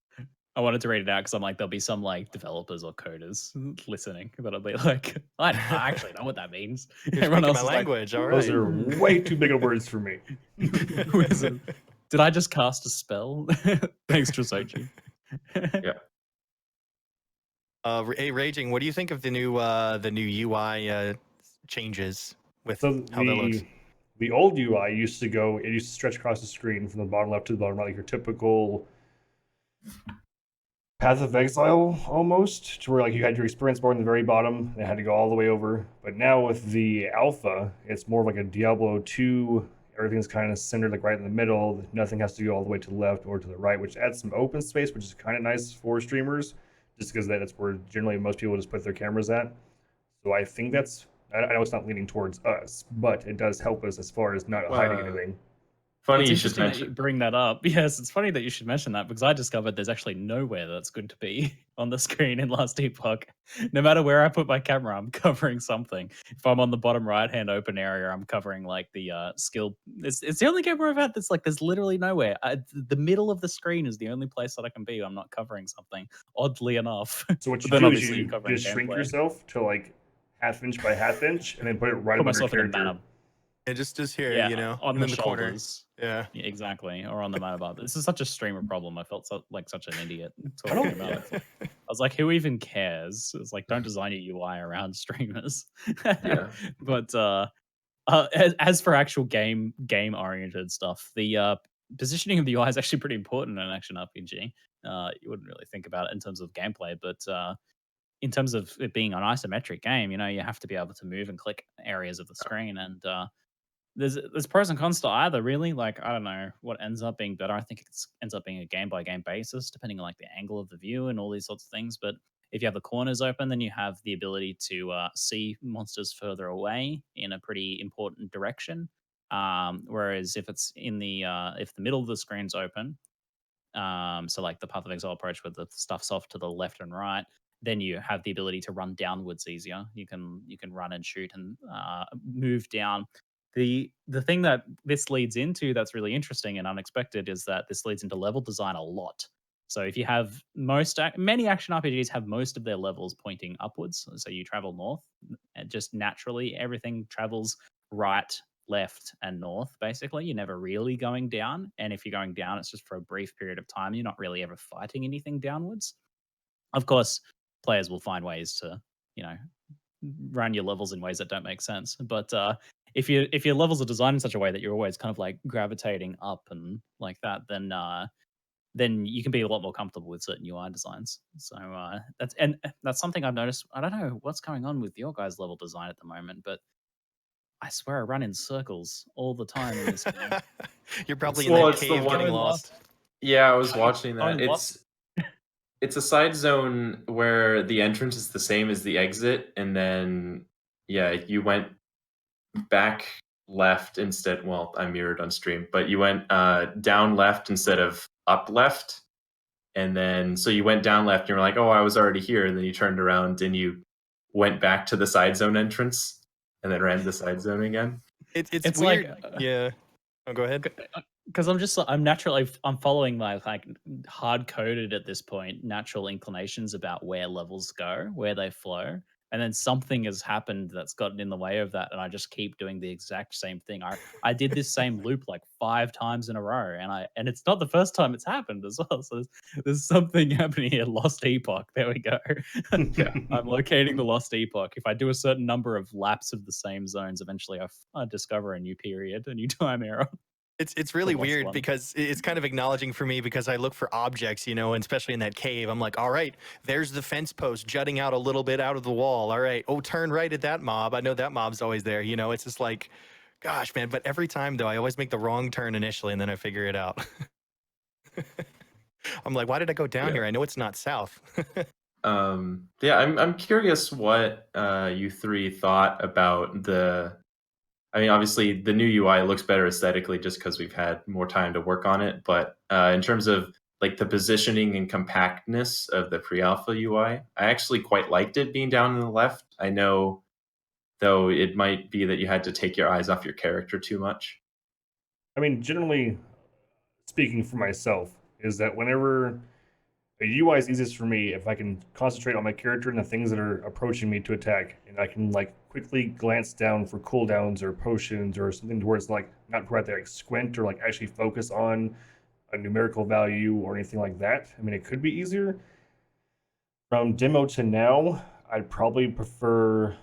S2: I wanted to read it out because I'm like, there'll be some like developers or coders listening that'll be like, I actually know what that means.
S3: You're
S2: Everyone
S3: speaking
S2: else
S3: my
S2: is like,
S3: language. All
S1: Those
S3: right.
S1: are way too big of words for me.
S2: Wizard. Did I just cast a spell? Thanks, Tresochi.
S4: Yeah.
S3: Hey, Raging, what do you think of the new UI changes with
S1: So
S3: how that looks?
S1: the old UI used to stretch across the screen from the bottom left to the bottom right, like your typical Path of Exile almost, to where like you had your experience bar in the very bottom and it had to go all the way over. But now with the alpha, it's more of like a Diablo 2. Everything's kind of centered like right in the middle. Nothing has to go all the way to the left or to the right, which adds some open space, which is kind of nice for streamers, just because that's where generally most people just put their cameras at. So I think I know it's not leaning towards us, but it does help us as far as not hiding anything.
S4: Funny
S2: It's
S4: you should
S2: interesting that you
S4: mention.
S2: bring that up. Yes, it's funny that you should mention that because I discovered there's actually nowhere that's good to be on the screen in Last Epoch. No matter where I put my camera, I'm covering something. If I'm on the bottom right hand open area, I'm covering like the skill. It's the only game where I've had that's like there's literally nowhere. The middle of the screen is the only place that I can be. I'm not covering something. Oddly enough.
S1: So what
S2: But
S1: you
S2: then
S1: do is
S2: obviously you're
S1: you
S2: covering
S1: just shrink
S2: gameplay.
S1: yourself to like half inch by half inch, and then put it right
S2: Put
S1: above your
S2: myself in a
S1: character.
S2: mana.
S3: Yeah, just here,
S2: Yeah, on
S3: and
S2: the
S3: in the corner.
S2: shoulders.
S3: Yeah.
S2: Yeah, exactly, or on the mana bar. This is such a streamer problem. I felt like such an idiot
S1: I
S2: talking
S1: don't-
S2: about it. I was like, who even cares? It's like, don't design your UI around streamers.
S4: Yeah.
S2: But as for actual game oriented stuff, the positioning of the UI is actually pretty important in an action RPG. You wouldn't really think about it in terms of gameplay, but in terms of it being an isometric game, you have to be able to move and click areas of the screen, and there's pros and cons to either, really. Like, I don't know what ends up being better. I think it ends up being a game by game basis, depending on like the angle of the view and all these sorts of things. But if you have the corners open, then you have the ability to see monsters further away in a pretty important direction. Whereas if it's if the middle of the screen's open, so like the Path of Exile approach where the stuff's off to the left and right, then you have the ability to run downwards easier. You can run and shoot and move down the thing that this leads into that's really interesting and unexpected is that this leads into level design a lot. So if you have many action RPGs have most of their levels pointing upwards, so you travel north, and just naturally everything travels right, left, and north. Basically, you're never really going down, and if you're going down, it's just for a brief period of time. You're not really ever fighting anything downwards. Of course, players will find ways to, you know, run your levels in ways that don't make sense. But if your levels are designed in such a way that you're always kind of like gravitating up and like that, then you can be a lot more comfortable with certain UI designs. So that's something I've noticed. I don't know what's going on with your guys' level design at the moment, but I swear I run in circles all the time in this game.
S3: You're probably
S4: Well,
S3: in that
S4: it's the
S3: cave
S4: one-
S3: getting lost.
S4: Yeah, I was watching that.
S2: I'm lost.
S4: It's a side zone where the entrance is the same as the exit, and then yeah, you went back left instead. Well, I mirrored on stream, but you went down left instead of up left, and then so you went down left, and you're like, oh, I was already here, and then you turned around and you went back to the side zone entrance, and then ran the side zone again.
S3: It's
S2: like,
S3: weird. Yeah. Oh, go ahead.
S2: Because I'm following my like hard coded at this point natural inclinations about where levels go, where they flow, and then something has happened that's gotten in the way of that, and I just keep doing the exact same thing. I did this same loop like 5 times in a row, and it's not the first time it's happened as well. So there's something happening here. Lost Epoch. There we go.
S4: Yeah.
S2: I'm locating the Lost Epoch. If I do a certain number of laps of the same zones, eventually I discover a new period, a new time era.
S3: It's really
S2: lost
S3: weird
S2: one.
S3: because it's kind of acknowledging for me because I look for objects, and especially in that cave, I'm like, all right, there's the fence post jutting out a little bit out of the wall. All right, oh, turn right at that mob. I know that mob's always there. It's just like, gosh, man. But every time though, I always make the wrong turn initially, and then I figure it out. I'm like, why did I go down here? I know it's not south.
S4: Yeah, I'm curious what you three thought about the. I mean, obviously, the new UI looks better aesthetically just because we've had more time to work on it. But in terms of like the positioning and compactness of the pre-alpha UI, I actually quite liked it being down on the left. I know, though, it might be that you had to take your eyes off your character too much.
S1: I mean, generally speaking for myself, is that whenever a UI is easiest for me if I can concentrate on my character and the things that are approaching me to attack, and I can like quickly glance down for cooldowns or potions or something to where it's like not quite there, like squint or like actually focus on a numerical value or anything like that. I mean, it could be easier. From demo to now, I'd probably prefer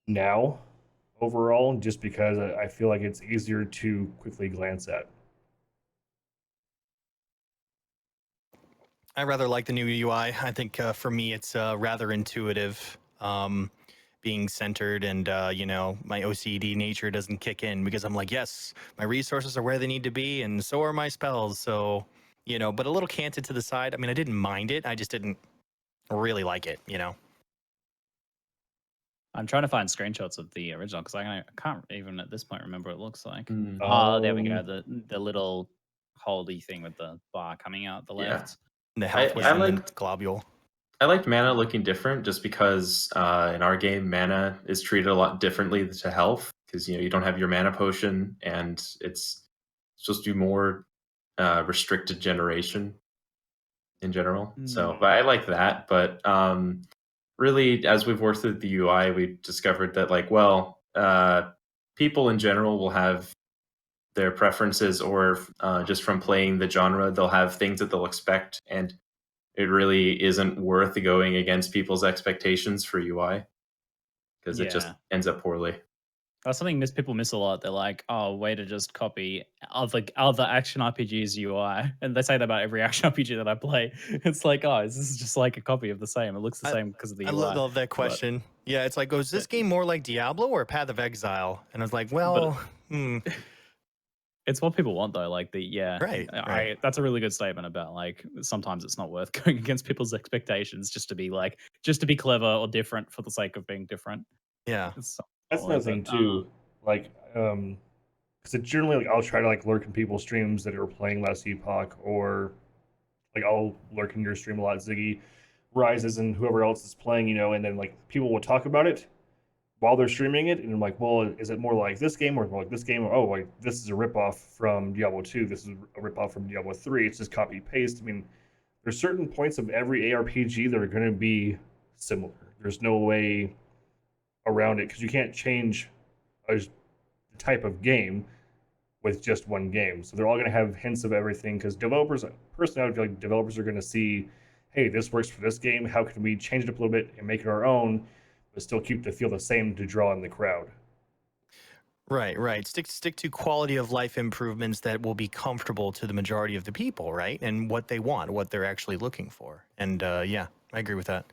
S1: now overall, just because I feel like it's easier to quickly glance at.
S3: I rather like the new UI. I think for me, it's rather intuitive, being centered, and my OCD nature doesn't kick in because I'm like, yes, my resources are where they need to be, and so are my spells. So, but a little canted to the side. I mean, I didn't mind it. I just didn't really like it.
S2: I'm trying to find screenshots of the original because I can't even at this point remember what it looks like.
S4: Mm.
S2: Oh, there we go. The little holdy thing with the bar coming out the
S4: Yeah.
S2: left.
S3: And the health
S4: I
S3: was in the
S4: like-
S3: globule.
S4: I liked mana looking different just because in our game, mana is treated a lot differently to health because you don't have your mana potion and it's supposed to do more restricted generation in general. So, but I like that. But really, as we've worked through the UI, we discovered that people in general will have their preferences, or just from playing the genre, they'll have things that they'll expect, and it really isn't worth going against people's expectations for UI because it just
S2: Yeah.
S4: ends up poorly.
S2: That's something people miss a lot. They're like, oh, way to just copy other action RPGs UI. And they say that about every action RPG that I play. It's like, oh, this is just like a copy of the same. It looks the same because of the
S3: I
S2: UI.
S3: love that question. Yeah, it's like, is this game more like Diablo or Path of Exile? And I was like, well,
S2: It's what people want though. Like
S3: Right.
S2: That's a really good statement about like sometimes it's not worth going against people's expectations just to be clever or different for the sake of being different.
S3: Yeah.
S1: That's another thing too. Like, because generally, like, I'll try to like lurk in people's streams that are playing less Epoch, or like I'll lurk in your stream a lot, Ziggy, Rises, and whoever else is playing, and then like people will talk about it, while they're streaming it, and I'm like, well, is it more like this game or more like this game? Or, oh, like this is a ripoff from Diablo 2. This is a ripoff from Diablo 3. It's just copy paste. I mean, there's certain points of every ARPG that are going to be similar. There's no way around it because you can't change a type of game with just one game. So they're all going to have hints of everything because developers, personally, I feel like developers are going to see, hey, this works for this game. How can we change it up a little bit and make it our own, but still keep the feel the same to draw in the crowd?
S3: Right. Stick to quality of life improvements that will be comfortable to the majority of the people, right? And what they want, what they're actually looking for. And yeah, I agree with that.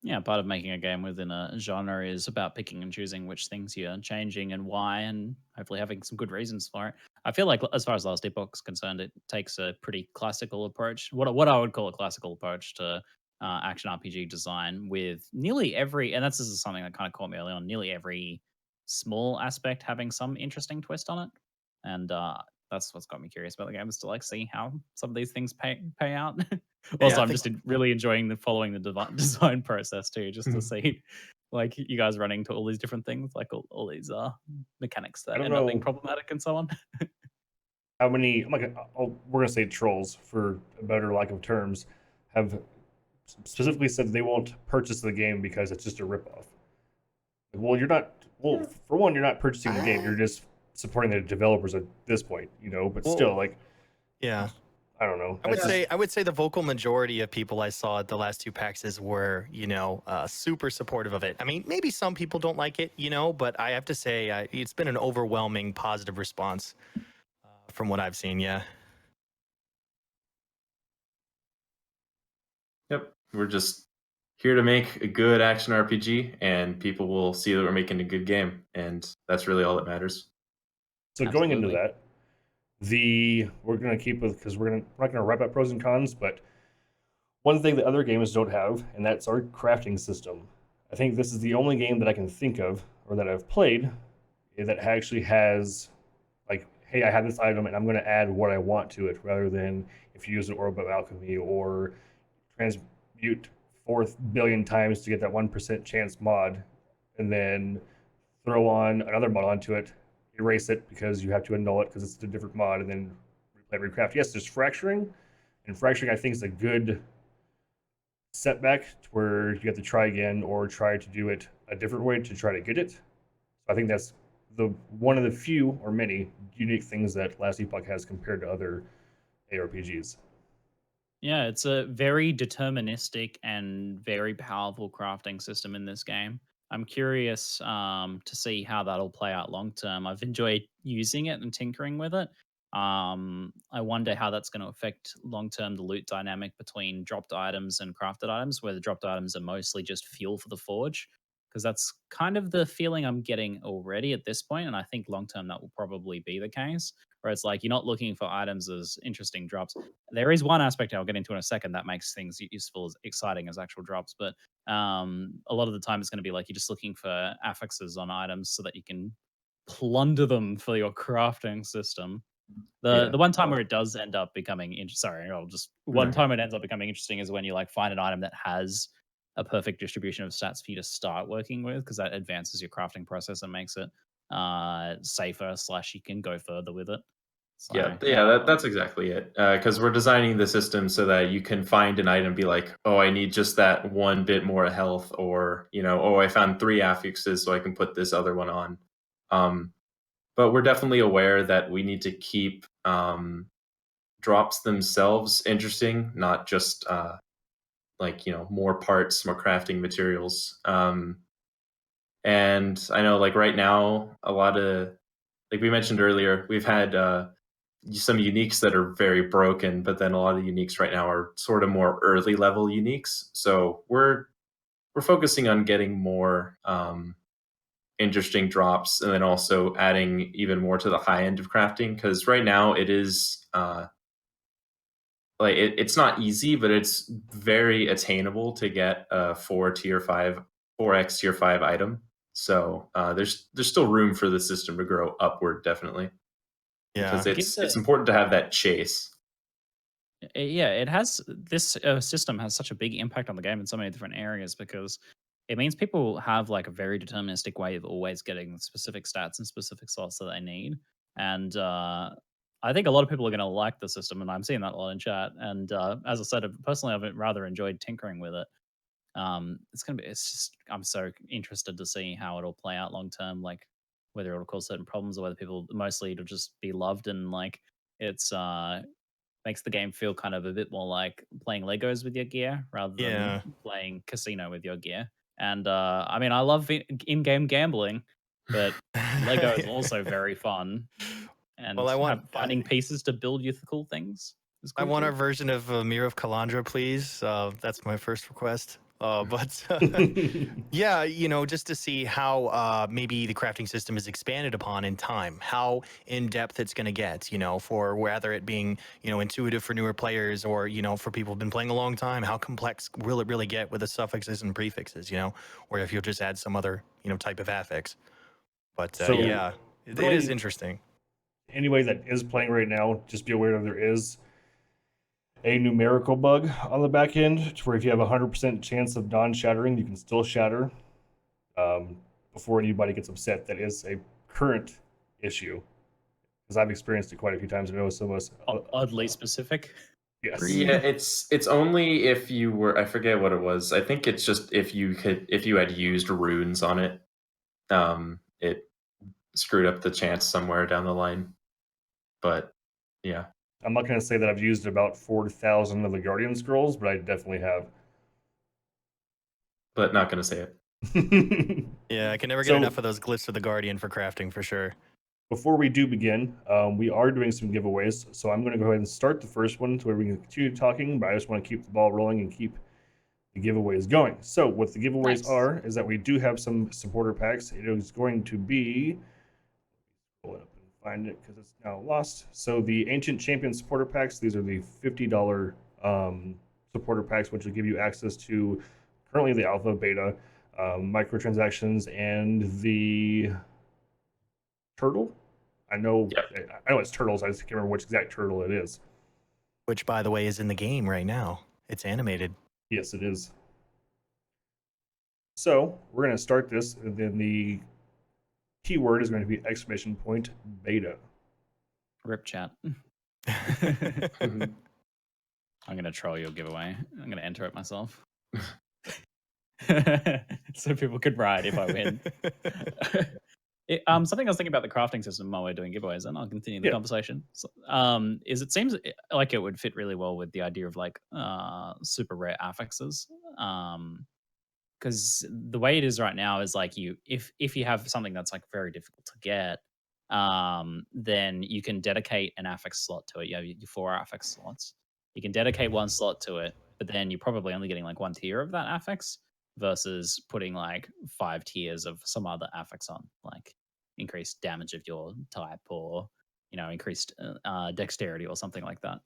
S2: Yeah, part of making a game within a genre is about picking and choosing which things you're changing and why, and hopefully having some good reasons for it. I feel like, as far as Last Epoch's concerned, it takes a pretty classical approach, what I would call a classical approach to action RPG design, with nearly every, and this is something that kind of caught me early on, nearly every small aspect having some interesting twist on it, and that's what's got me curious about the game, is to like see how some of these things pay out. Also,
S3: Yeah, I
S2: I'm
S3: think
S2: just really enjoying following the design process too, just to see like you guys running to all these different things, like all these mechanics
S1: I
S2: that
S1: don't
S2: end up being
S1: know
S2: problematic and so on.
S1: how many, I'm like, we're going to say trolls for a better lack of terms, have specifically said they won't purchase the game because it's just a ripoff. Well, you're not, well, for one, you're not purchasing the game. You're just supporting the developers at this point, but
S3: Well,
S1: still, like,
S3: yeah.
S1: I don't know.
S3: I would say the vocal majority of people I saw at the last two PAXs were, super supportive of it. I mean, maybe some people don't like it, but I have to say it's been an overwhelming positive response from what I've seen. Yeah.
S4: Yep. We're just here to make a good action RPG, and people will see that we're making a good game, and that's really all that matters.
S1: So going into
S2: Absolutely.
S1: that, we're gonna keep with because we're not gonna wrap up pros and cons, but one thing that other games don't have, and that's our crafting system. I think this is the only game that I can think of or that I've played that actually has like, hey, I have this item and I'm going to add what I want to it, rather than if you use an orb of alchemy or transmute 4 billion times to get that 1% chance mod, and then throw on another mod onto it, erase it because you have to annul it because it's a different mod, and then replay recraft. Yes, there's fracturing, and fracturing I think is a good setback to where you have to try again or try to do it a different way to try to get it. So I think that's the one of the few or many unique things that Last Epoch has compared to other ARPGs.
S2: Yeah, it's a very deterministic and very powerful crafting system in this game. I'm curious to see how that'll play out long term. I've enjoyed using it and tinkering with it. I wonder how that's going to affect long term the loot dynamic between dropped items and crafted items, where the dropped items are mostly just fuel for the forge. Because that's kind of the feeling I'm getting already at this point, and I think long term that will probably be the case. Where it's like you're not looking for items as interesting drops. There is one aspect I'll get into in a second that makes things useful, as exciting as actual drops, but a lot of the time it's going to be like you're just looking for affixes on items so that you can plunder them for your crafting system. The one time where it does end up becoming one time it ends up becoming interesting is when you like find an item that has a perfect distribution of stats for you to start working with, because that advances your crafting process and makes it safer / you can go further with it. So,
S4: That's exactly it. Because we're designing the system so that you can find an item, and be like, oh, I need just that one bit more health, or oh, I found 3 affixes, so I can put this other one on. But we're definitely aware that we need to keep drops themselves interesting, not just more parts, more crafting materials. And I know, like right now, a lot of, like we mentioned earlier, we've had some uniques that are very broken, but then a lot of uniques right now are sort of more early level uniques. So we're focusing on getting more interesting drops, and then also adding even more to the high end of crafting, because right now it is it's not easy, but it's very attainable to get a 4x tier 5 item. So there's still room for the system to grow upward, definitely,
S3: Yeah.
S4: because
S2: It gives
S4: it's important to have that chase.
S2: Yeah, it has this system has such a big impact on the game in so many different areas, because it means people have like a very deterministic way of always getting specific stats and specific slots that they need. And I think a lot of people are going to like the system, and I'm seeing that a lot in chat. And as I said, personally, I've rather enjoyed tinkering with it. It's just, I'm so interested to see how it'll play out long term, like whether it'll cause certain problems or whether people mostly it'll just be loved, and like it's makes the game feel kind of a bit more like playing Legos with your gear rather
S3: Yeah.
S2: than playing casino with your gear. And I mean, I love in-game gambling, but Lego is also very fun,
S3: Well,
S2: and finding pieces to build useful things is
S3: I
S2: cool
S3: want
S2: too.
S3: our version of Mirror of Kalandra, please. That's my first request. But yeah, just to see how maybe the crafting system is expanded upon in time, how in depth it's going to get, for whether it being, intuitive for newer players or, for people who've been playing a long time, how complex will it really get with the suffixes and prefixes, or if you'll just add some other, type of affix. But
S1: So,
S3: yeah, it
S1: really-
S3: is interesting.
S1: Anybody that is playing right now, just be aware that there is a numerical bug on the back end to where if you have a 100% chance of non-shattering, you can still shatter before anybody gets upset. That is a current issue because I've experienced it quite a few times. I know some of us.
S2: Oddly specific.
S1: Yes.
S4: Yeah, it's only if you were, I forget what it was. I think it's just if you had used runes on it, it screwed up the chance somewhere down the line. But yeah.
S1: I'm not going to say that I've used about 4,000 of the Guardian Scrolls, but I definitely have.
S4: But not going to say it.
S3: Yeah, I can never get enough of those glyphs of the Guardian for crafting for sure.
S1: Before we do begin, we are doing some giveaways, so I'm going to go ahead and start the first one to where we can continue talking, but I just want to keep the ball rolling and keep the giveaways going. So what the giveaways are is that we do have some supporter packs. It is going to be, pull it up and find it because it's now lost. So the Ancient Champion supporter packs, these are the $50 supporter packs, which will give you access to currently the alpha, beta, microtransactions, and the turtle. I know it's turtles. I just can't remember which exact turtle it is.
S3: Which, by the way, is in the game right now. It's animated.
S1: Yes, it is. So we're going to start this, and then the keyword is going to be !beta.
S2: Rip chat.
S4: Mhm.
S2: I'm going to troll your giveaway. I'm going to enter it myself. So people could ride if I win. Something I was thinking about the crafting system while we're doing giveaways, and I'll continue the conversation. So, is it seems like it would fit really well with the idea of like super rare affixes. Because the way it is right now is like if you have something that's like very difficult to get, then you can dedicate an affix slot to it. You have your 4 affix slots. You can dedicate 1 slot to it, but then you're probably only getting like 1 tier of that affix versus putting like 5 tiers of some other affix on, like increased damage of your type or increased dexterity or something like that.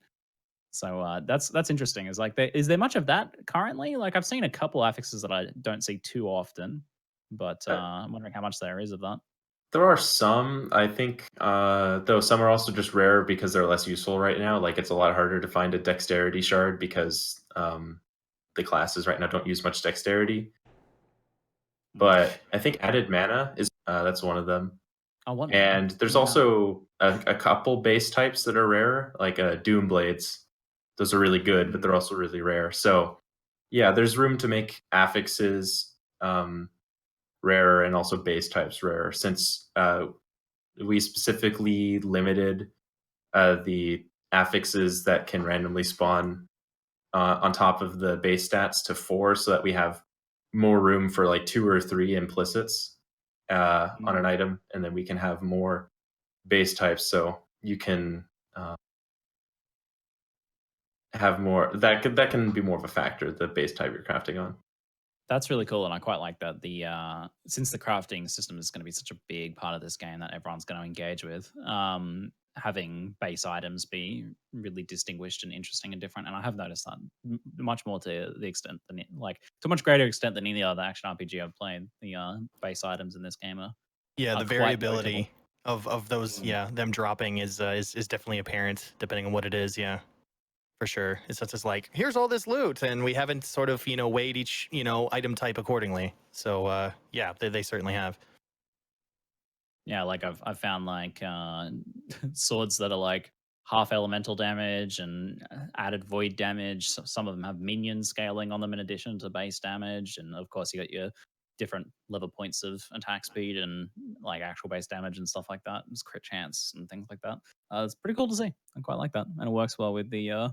S2: So that's interesting. Is like is there much of that currently? Like I've seen a couple affixes that I don't see too often, but I'm wondering how much there is of that.
S4: There are some, I think, though some are also just rare because they're less useful right now. Like it's a lot harder to find a dexterity shard because the classes right now don't use much dexterity. But I think added mana is that's one of them. And there's also a couple base types that are rare, like Doom Blades. Those are really good, but they're also really rare. So yeah, there's room to make affixes rarer and also base types rarer, since we specifically limited the affixes that can randomly spawn on top of the base stats to 4, so that we have more room for like 2 or 3 implicits on an item, and then we can have more base types, so you can have more that can be more of a factor, the base type you're crafting on.
S2: That's really cool, and I quite like that. Since the crafting system is going to be such a big part of this game that everyone's going to engage with, having base items be really distinguished and interesting and different. And I have noticed that much more to the extent than to a much greater extent than any other action RPG I've played. The base items in this game are
S3: the variability of those them dropping is definitely apparent depending on what it is. Yeah, for sure. It's just like, here's all this loot, and we haven't sort of, weighed each, item type accordingly. So, yeah, they certainly have.
S2: Yeah, like I've found like swords that are like half elemental damage and added void damage. Some of them have minion scaling on them in addition to base damage, and of course you got your different level points of attack speed and like actual base damage and stuff like that. It's crit chance and things like that. It's pretty cool to see. I quite like that, and it works well with the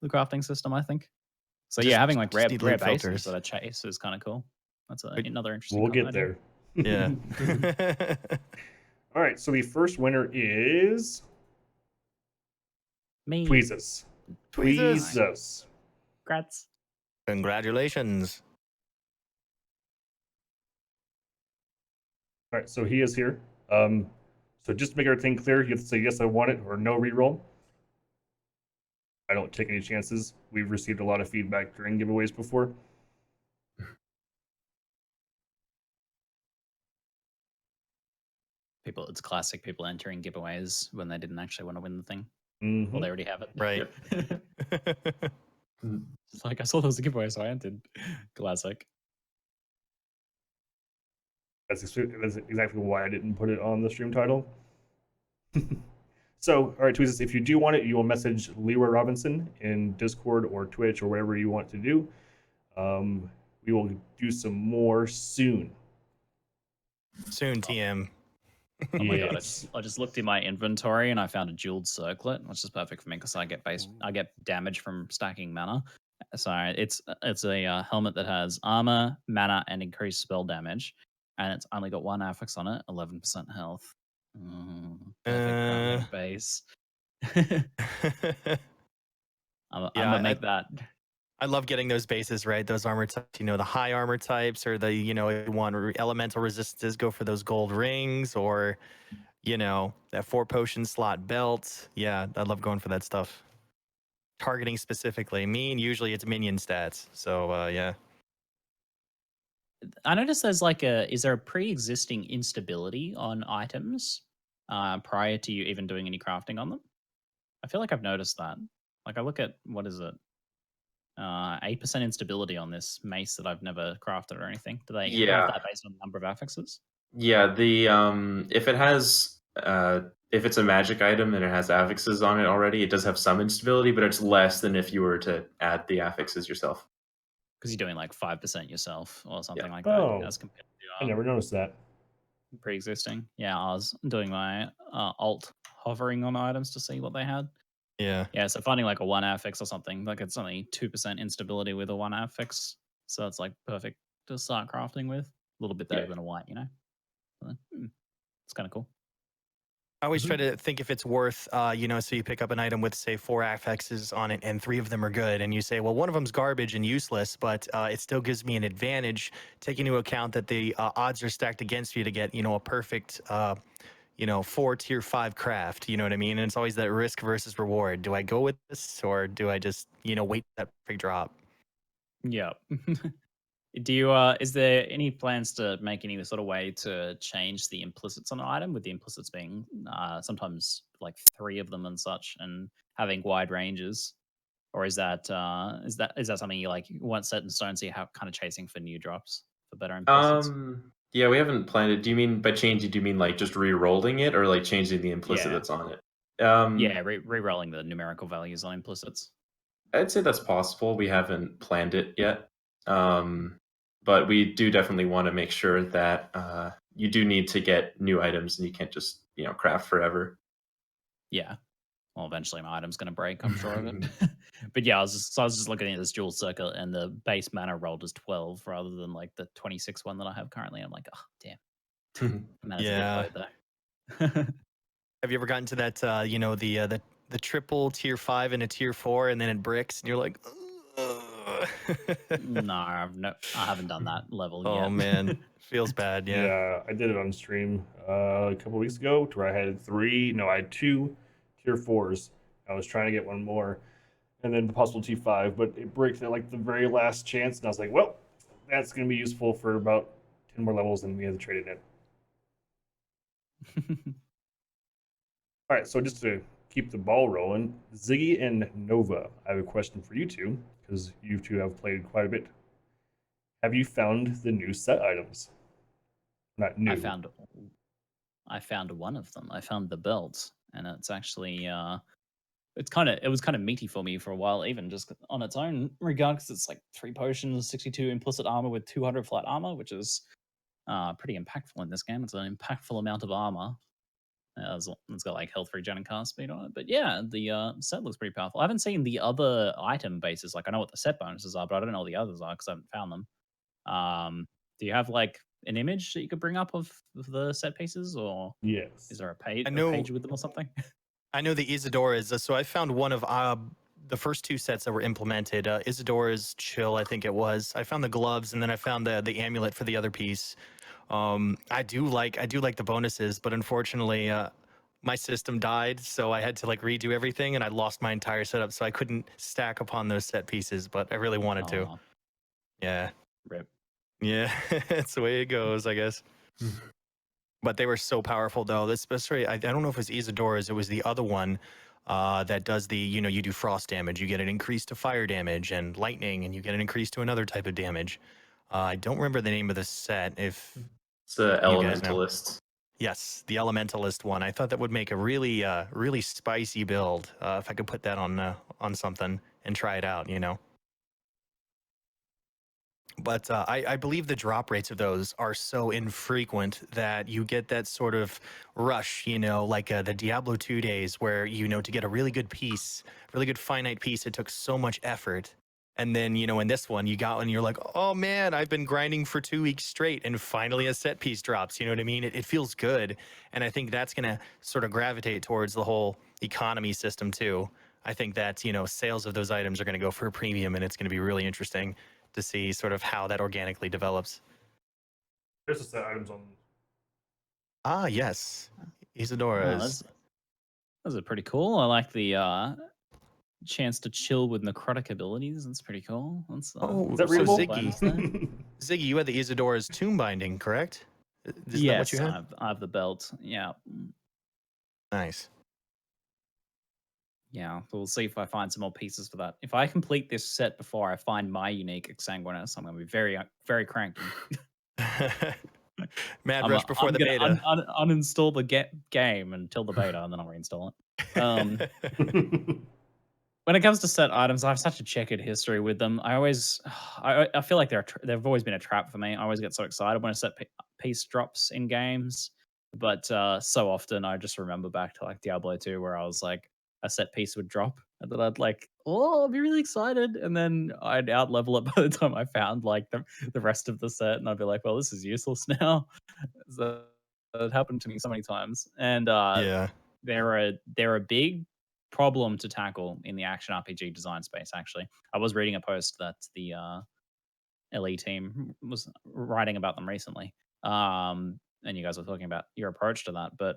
S2: crafting system, I think. So yeah, having like rare
S3: need
S2: rare
S3: loot
S2: bases
S3: filters.
S2: that are chase is kind of cool. That's another interesting.
S1: We'll get
S2: idea.
S1: there.
S3: Yeah.
S1: All right, so the first winner is
S2: Me.
S1: Tweezus.
S3: Tweezus.
S1: Tweezus.
S2: Congrats.
S3: Congratulations.
S1: All right, so he is here. So just to make everything clear, you have to say yes, I want it, or no reroll. I don't take any chances. We've received a lot of feedback during giveaways before.
S2: It's classic people entering giveaways when they didn't actually want to win the thing.
S1: Mhm.
S2: Well, they already have it.
S3: Right.
S2: It's like, I saw there was a giveaway, so I entered. Classic.
S1: That's exactly why I didn't put it on the stream title. So, all right, Tweezus, if you do want it, you will message Leroy Robinson in Discord or Twitch or whatever you want to do. We will do some more soon.
S3: Soon, TM.
S2: Oh my god!
S1: Yes.
S2: I just looked in my inventory and I found a jeweled circlet, which is perfect for me because I get damage from stacking mana. So it's a helmet that has armor, mana, and increased spell damage, and it's only got one affix on it, 11% health. Perfect base. I'm gonna make that.
S3: I love getting those bases, right? Those armor types, the high armor types, or the, if you want elemental resistances, go for those gold rings, or, that 4 potion slot belt. Yeah, I love going for that stuff. Targeting specifically. Usually it's minion stats. So, yeah.
S2: I noticed there's is there a pre-existing instability on items prior to you even doing any crafting on them? I feel like I've noticed that. Like I look at, what is it? 8% instability on this mace that I've never crafted or anything. Do they have that based on the number of affixes?
S4: Yeah, the if it has if it's a magic item and it has affixes on it already, it does have some instability, but it's less than if you were to add the affixes yourself.
S2: Because you're doing like 5% yourself or something like
S1: Oh,
S2: that as compared
S1: I
S2: to
S1: never noticed that.
S2: pre-existing. Yeah, I was doing my alt hovering on items to see what they had.
S3: Yeah.
S2: Yeah, so finding like a 1 affix or something, like it's only 2% instability with a 1 affix. So it's like perfect to start crafting with. A little bit better than a white, So, it's kind of cool.
S3: I always try to think if it's worth, so you pick up an item with, say, 4 affixes on it and 3 of them are good. And you say, well, one of them's garbage and useless, but it still gives me an advantage, taking into account that the odds are stacked against you to get, a perfect, 4 tier 5 craft. You know what I mean? And it's always that risk versus reward. Do I go with this or do I just, wait for that perfect drop?
S2: Yeah. Do you is there any plans to make any sort of way to change the implicits on an item, with the implicits being sometimes like 3 of them and such, and having wide ranges? Or is that something you want set in stone, so you're kind of chasing for new drops for better implicits?
S4: Yeah, we haven't planned it. Do you mean by changing, do you mean like just re-rolling it, or like changing the implicit
S2: Yeah.
S4: that's on it?
S2: Yeah, re-rolling the numerical values on implicits.
S4: I'd say that's possible. We haven't planned it yet. But we do definitely want to make sure that you do need to get new items and you can't just, craft forever.
S2: Yeah. Well, eventually my item's going to break, I'm sure of it. But yeah, I was just looking at this dual circle, and the base mana rolled is 12 rather than like the 26 one that I have currently. I'm like, oh, damn. Mana's
S3: Yeah.
S2: a bit low, though.
S3: Have you ever gotten to that, the triple tier 5 and a tier 4, and then it bricks, and you're like,
S2: No, I haven't done that level yet.
S3: Oh man, feels bad. Yeah.
S1: Yeah, I did it on stream a couple weeks ago, to where I had 2 tier 4s. I was trying to get one more, and then possible T5, but it bricked at like the very last chance, and I was like, well, that's going to be useful for about 10 more levels, and we had to trade it in. All right, so just to keep the ball rolling, Ziggy and Nova, I have a question for you two, because you two have played quite a bit. Have you found the new set items? Not new.
S2: I found one of them. I found the belt, and it's actually it was kind of meaty for me for a while, even just on its own regard, because it's like 3 potions, 62 implicit armor with 200 flat armor, which is pretty impactful in this game. It's an impactful amount of armor. It's got like health regen and cast speed on it. But yeah, the set looks pretty powerful. I haven't seen the other item bases. Like I know what the set bonuses are, but I don't know what the others are because I haven't found them. Do you have like an image that you could bring up of the set pieces, or
S1: Yes.
S2: is there a page with them or something?
S3: I know the Isadora's. So I found one of the first 2 sets that were implemented. Isadora's Chill, I think it was. I found the gloves, and then I found the amulet for the other piece. I do like the bonuses, but unfortunately, my system died, so I had to like redo everything, and I lost my entire setup, so I couldn't stack upon those set pieces. But I really wanted to.
S2: Aw,
S3: Yeah,
S2: rip.
S3: yeah, it's the way it goes, I guess. But they were so powerful, though. Especially, I don't know if it was Isadora's. It was the other one that does the, you do frost damage. You get an increase to fire damage and lightning, and you get an increase to another type of damage. I don't remember the name of the set. If
S4: It's the
S3: you guys know.
S4: Elementalist.
S3: Yes, the Elementalist one. I thought that would make a really, really spicy build if I could put that on something and try it out. But I believe the drop rates of those are so infrequent that you get that sort of rush, like the Diablo 2 days where, to get a really good piece, really good finite piece, it took so much effort. And then, in this one, you got one, you're like, oh man, I've been grinding for 2 weeks straight, and finally a set piece drops. You know what I mean? It feels good. And I think that's going to sort of gravitate towards the whole economy system too. I think that, sales of those items are going to go for a premium, and it's going to be really interesting to see sort of how that organically develops.
S1: There's a set items on.
S3: Ah, yes. Isadora's.
S2: Those are pretty cool. I like the chance to chill with necrotic abilities. That's pretty cool. That's,
S1: Is that
S3: so
S1: readable?
S3: Ziggy, you had the Isadora's tomb binding, correct? Is that what
S2: yes,
S3: you had?
S2: I have the belt. Yeah.
S3: Nice.
S2: Yeah, so we'll see if I find some more pieces for that. If I complete this set before I find my unique exsanguinous, I'm going to be very, very cranky.
S3: Mad rush before the beta.
S2: Uninstall the game until the beta, and then I'll reinstall it. When it comes to set items, I have such a checkered history with them. I feel like they've always been a trap for me. I always get so excited when a set piece drops in games, but so often I just remember back to like Diablo 2, where I was like, a set piece would drop, and then I'd like, I'd be really excited, and then I'd out level it by the time I found like the rest of the set, and I'd be like, well, this is useless now. So it happened to me so many times, and
S3: Yeah.
S2: they're a big problem to tackle in the action RPG design space. Actually, I was reading a post that the LE team was writing about them recently, and you guys were talking about your approach to that, but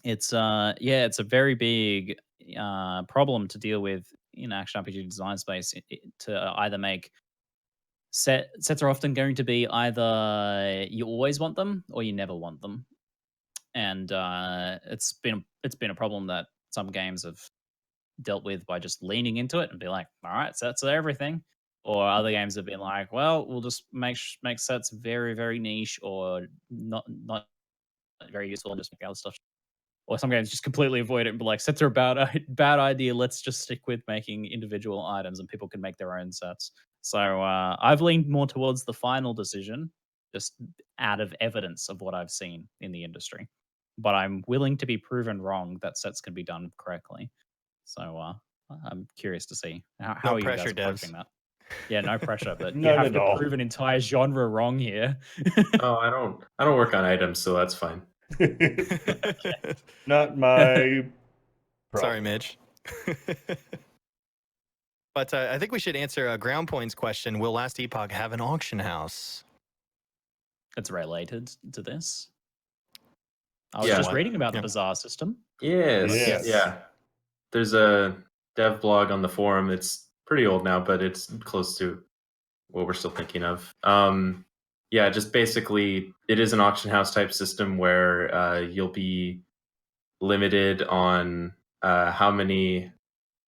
S2: it's it's a very big problem to deal with in action RPG design space. To either make sets are often going to be either you always want them or you never want them, and it's been a problem that some games have dealt with by just leaning into it and be like, all right, sets are everything. Or other games have been like, well, we'll just make sets very, very niche or not very useful and just make other stuff. Or some games just completely avoid it and be like, sets are a bad idea. Let's just stick with making individual items and people can make their own sets. So I've leaned more towards the final decision, just out of evidence of what I've seen in the industry. But I'm willing to be proven wrong that sets can be done correctly. So I'm curious to see how are you guys approaching that. Yeah, no pressure, but you have to prove an entire genre wrong here.
S4: Oh, I don't work on items, so that's fine.
S1: Not my problem.
S3: Sorry, Mitch. But I think we should answer Ground Point's question. Will Last Epoch have an auction house?
S2: It's related to this. I was just reading about the bazaar system.
S4: Yes. Yeah. There's a dev blog on the forum. It's pretty old now, but it's close to what we're still thinking of. Just basically, it is an auction house type system where you'll be limited on how many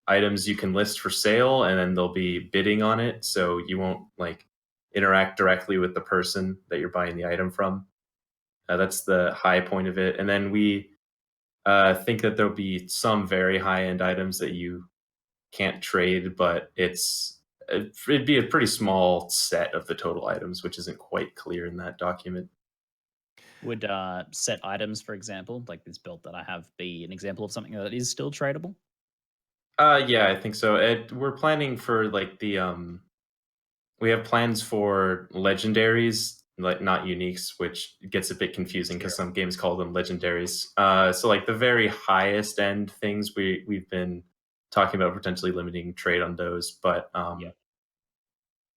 S4: items you can list for sale, and then they'll be bidding on it, so you won't like interact directly with the person that you're buying the item from. That's the high point of it. And then we think that there'll be some very high end items that you can't trade, but it'd be a pretty small set of the total items, which isn't quite clear in that document.
S2: Would set items, for example, like this build that I have, be an example of something that is still tradable?
S4: Yeah, I think so. We're planning for like we have plans for legendaries, like not uniques, which gets a bit confusing because some games call them legendaries. So like the very highest end things, we've been talking about potentially limiting trade on those, but
S2: Yeah.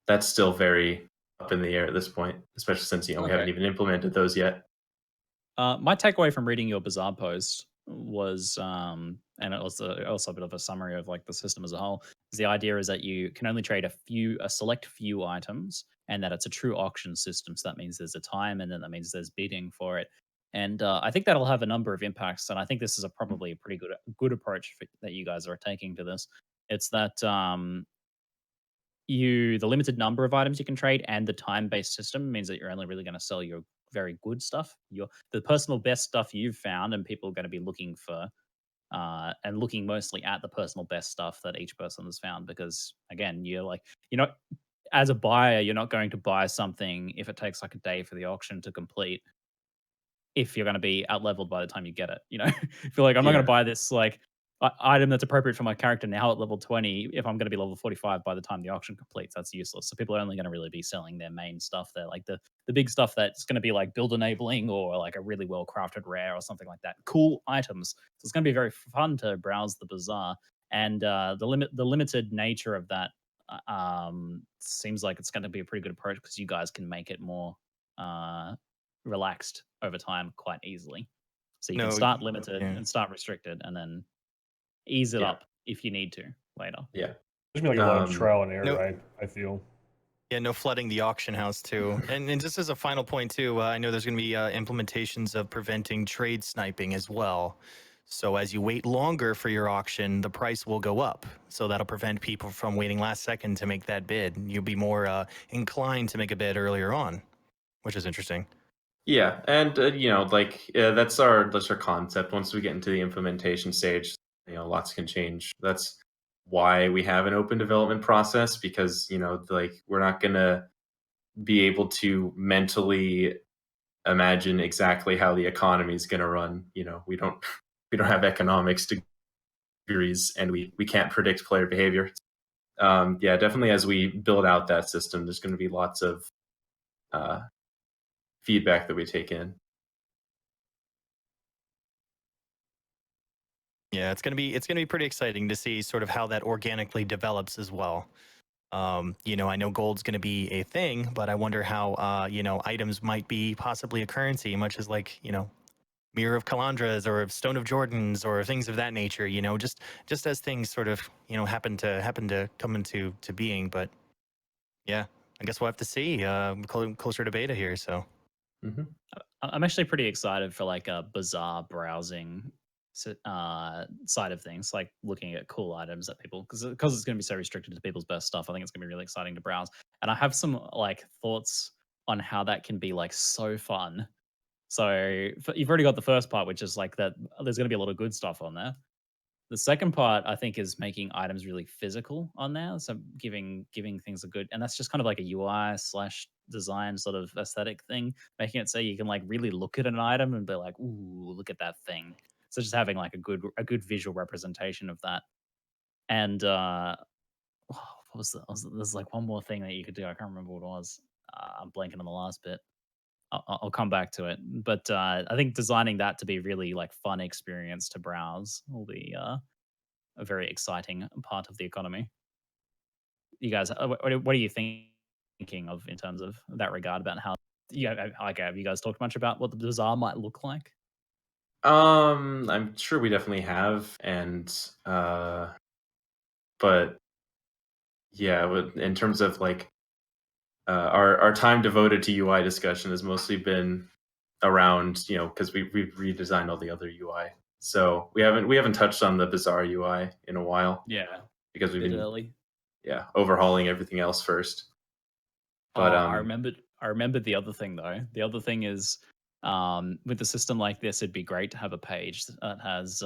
S4: that's still very up in the air at this point, especially since we haven't
S2: Okay.
S4: even implemented those yet.
S2: My takeaway from reading your Bazaar post was, and it was also a bit of a summary of like the system as a whole. Is the idea is that you can only trade a select few items, and that it's a true auction system. So that means there's a time, and then that means there's bidding for it. And I think that'll have a number of impacts. And I think this is probably a pretty good approach that you guys are taking to this. It's that the limited number of items you can trade and the time-based system means that you're only really going to sell your very good stuff, the personal best stuff you've found, and people are going to be looking for and looking mostly at the personal best stuff that each person has found. Because again, you're not, as a buyer, you're not going to buy something if it takes like a day for the auction to complete, if you're going to be out leveled by the time you get it. If you're like, I'm not going
S4: Yeah.
S2: to buy this like item that's appropriate for my character now at level 20, if I'm going to be level 45 by the time the auction completes, that's useless. So people are only going to really be selling their main stuff there, like the big stuff that's going to be like build enabling or like a really well crafted rare or something like that. Cool items. So it's going to be very fun to browse the bazaar, and the limited nature of that seems like it's going to be a pretty good approach because you guys can make it more uh, relaxed over time quite easily. So you can
S3: No,
S2: start limited
S3: yeah.
S2: and start restricted, and then ease it
S4: Yeah.
S2: up if you need to later.
S4: Yeah.
S1: There's gonna be like a lot of
S4: Um,
S1: trial and error,
S3: No,
S1: I feel.
S3: yeah, no flooding the auction house too. And just as a final point too, I know there's going to be implementations of preventing trade sniping as well. So as you wait longer for your auction, the price will go up. So that'll prevent people from waiting last second to make that bid. You'll be more inclined to make a bid earlier on, which is interesting.
S4: Yeah, and that's our concept. Once we get into the implementation stage, lots can change. That's why we have an open development process, because like we're not gonna be able to mentally imagine exactly how the economy is gonna run. We don't we don't have economics degrees, and we can't predict player behavior. Yeah, definitely as we build out that system, there's going to be lots of uh, feedback that we take in.
S3: Yeah, it's gonna be pretty exciting to see sort of how that organically develops as well. I know gold's going to be a thing, but I wonder how items might be possibly a currency, much as like Mirror of Calandras or Stone of Jordans or things of that nature. Just as things sort of happen to come into being. But yeah, I guess we'll have to see closer to beta here. So
S4: Hmm.
S2: I'm actually pretty excited for like a bazaar browsing side of things, like looking at cool items that people, because it's going to be so restricted to people's best stuff. I think it's going to be really exciting to browse, and I have some like thoughts on how that can be like so fun. So you've already got the first part, which is like that there's going to be a lot of good stuff on there. The second part, I think, is making items really physical on there. So giving things a good, and that's just kind of like a UI slash design sort of aesthetic thing, making it so you can like really look at an item and be like, ooh, look at that thing. So just having like a good visual representation of that. And what was that? There's like one more thing that you could do. I can't remember what it was. I'm blanking on the last bit. I'll come back to it. But I think designing that to be really like fun experience to browse will be a very exciting part of the economy. You guys, what are you thinking of in terms of that regard about how? Yeah, like have you guys talked much about what the bazaar might look like?
S4: I'm sure we definitely have, and but yeah, in terms of like our time devoted to UI discussion has mostly been around because we've redesigned all the other UI So we haven't touched on the Bazaar UI in a while
S2: Yeah,
S4: because
S2: a
S4: we've
S2: bit
S4: been
S2: early.
S4: overhauling everything else first.
S2: Oh,
S4: But
S2: I remembered the other thing though. The other thing is, with a system like this, it'd be great to have a page that has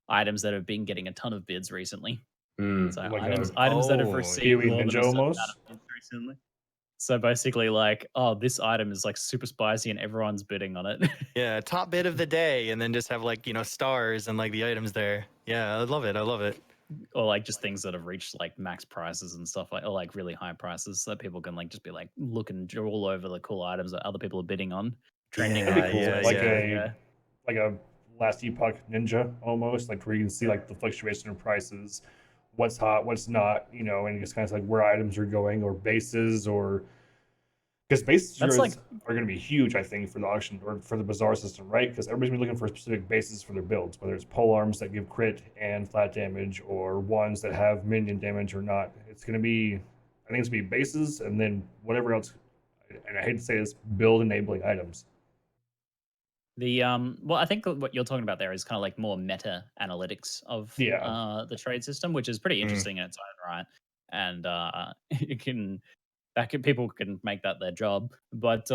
S2: items that have been getting a ton of bids recently. So
S1: Like
S2: items that have
S3: Oh,
S2: received
S1: PoE
S2: more than
S1: Ninja
S2: a certain amount
S1: almost.
S2: of bids recently. So basically, like, oh, this item is like super spicy and everyone's bidding on it.
S3: yeah, top bid of the day, and then just have like stars and like the items there. Yeah, I love it. I love it.
S2: Or like just things that have reached like max prices and stuff like, or like really high prices, so that people can like just be like looking all over the cool items that other people are bidding on, trending
S1: That'd be
S2: items.
S1: cool.
S3: Yeah,
S1: Like
S3: yeah.
S1: a last Epoch Ninja almost, like where you can see like the fluctuation in prices, what's hot, what's not, and just kind of like where items are going or bases or because bases
S2: That's like,
S1: are going to be huge, I think, for the auction or for the bazaar system, right? Because everybody's been looking for specific bases for their builds, whether it's pole arms that give crit and flat damage or ones that have minion damage or not. It's going to be, I think it's going to be bases and then whatever else. And I hate to say this, build enabling items.
S2: the well, I think what you're talking about there is kind of like more meta analytics of
S1: Yeah.
S2: the trade system, which is pretty
S3: Mm.
S2: interesting in its own right, and it can people can make that their job. But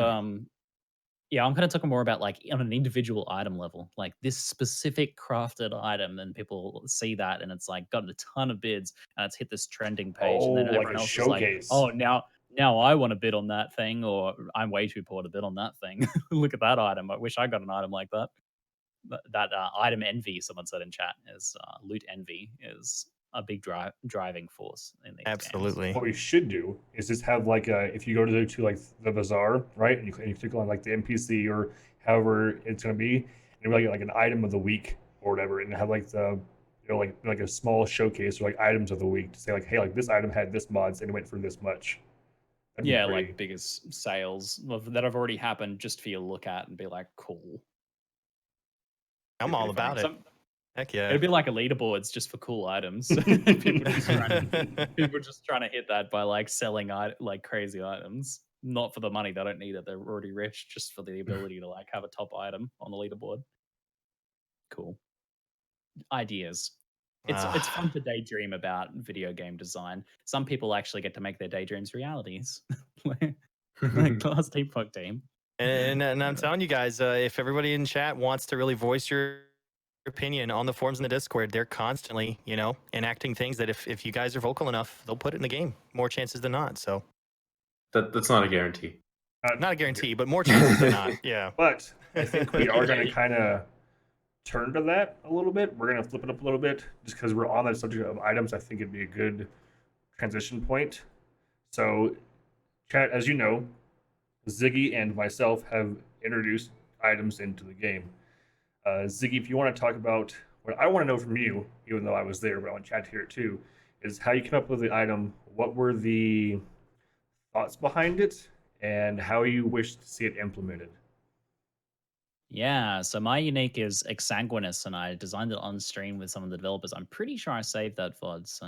S2: yeah, I'm kind of talking more about like on an individual item level, like this specific crafted item, and people see that and it's like got a ton of bids and it's hit this trending page,
S1: Oh,
S2: and then
S1: like
S2: everyone
S1: a
S2: else is like,
S1: showcase.
S2: oh, now I want to bid on that thing, or I'm way too poor to bid on that thing. Look at that item. I wish I got an item like that. That item envy, someone said in chat, is loot envy is a big driving force in these games.
S3: Absolutely.
S1: What we should do is just have like if you go to like the bazaar, right, and you click on like the NPC or however it's gonna be, and you like an item of the week or whatever, and have like the like a small showcase or like items of the week to say like, hey, like this item had this mods and it went for this much. That'd be
S2: Yeah,
S1: pretty.
S2: like biggest sales that have already happened just for you to look at and be like, cool.
S3: I'm
S2: It'd be
S3: all
S2: funny.
S3: about it. Heck yeah.
S2: It'd be like a leaderboards just for cool items. people just trying to hit that by like selling like crazy items, not for the money. They don't need it. They're already rich, just for the ability to like have a top item on the leaderboard. Cool ideas. It's fun to daydream about video game design. Some people actually get to make their daydreams realities, like the last Epoch team.
S3: And I'm telling you guys, if everybody in chat wants to really voice your opinion on the forums in the Discord, they're constantly, enacting things that if you guys are vocal enough, they'll put it in the game. More chances than not. So
S4: that's not a guarantee.
S3: not a guarantee, but more chances than not. Yeah.
S1: But I think we are going to kind of turn to that a little bit. We're going to flip it up a little bit just because we're on that subject of items. I think it'd be a good transition point. So, chat, as you know, Ziggy and myself have introduced items into the game. Ziggy, if you want to talk about what I want to know from you, even though I was there, but I want chat to hear it too, is how you came up with the item, what were the thoughts behind it, and how you wish to see it implemented.
S2: Yeah, so my unique is Exsanguinous, and I designed it on stream with some of the developers. I'm pretty sure I saved that VOD, so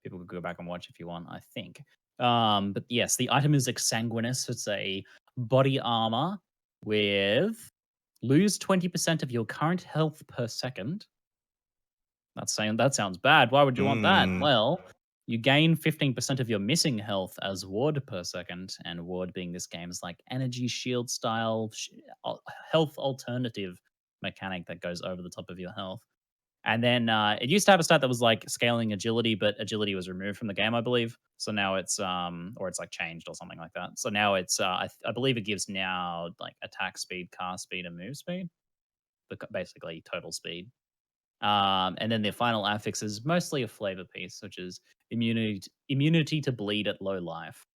S2: people could go back and watch if you want, I think. But yes, the item is Exsanguinous. It's a body armor with lose 20% of your current health per second. That's saying that sounds bad. Why would you want that? Well, you gain 15% of your missing health as ward per second, and ward being this game's like energy shield style health alternative mechanic that goes over the top of your health. And then it used to have a stat that was like scaling agility, but agility was removed from the game, I believe. So now it's or it's like changed or something like that. So now it's I believe it gives now like attack speed, cast speed, and move speed, basically total speed. And then the final affix is mostly a flavor piece, which is immunity to bleed at low life.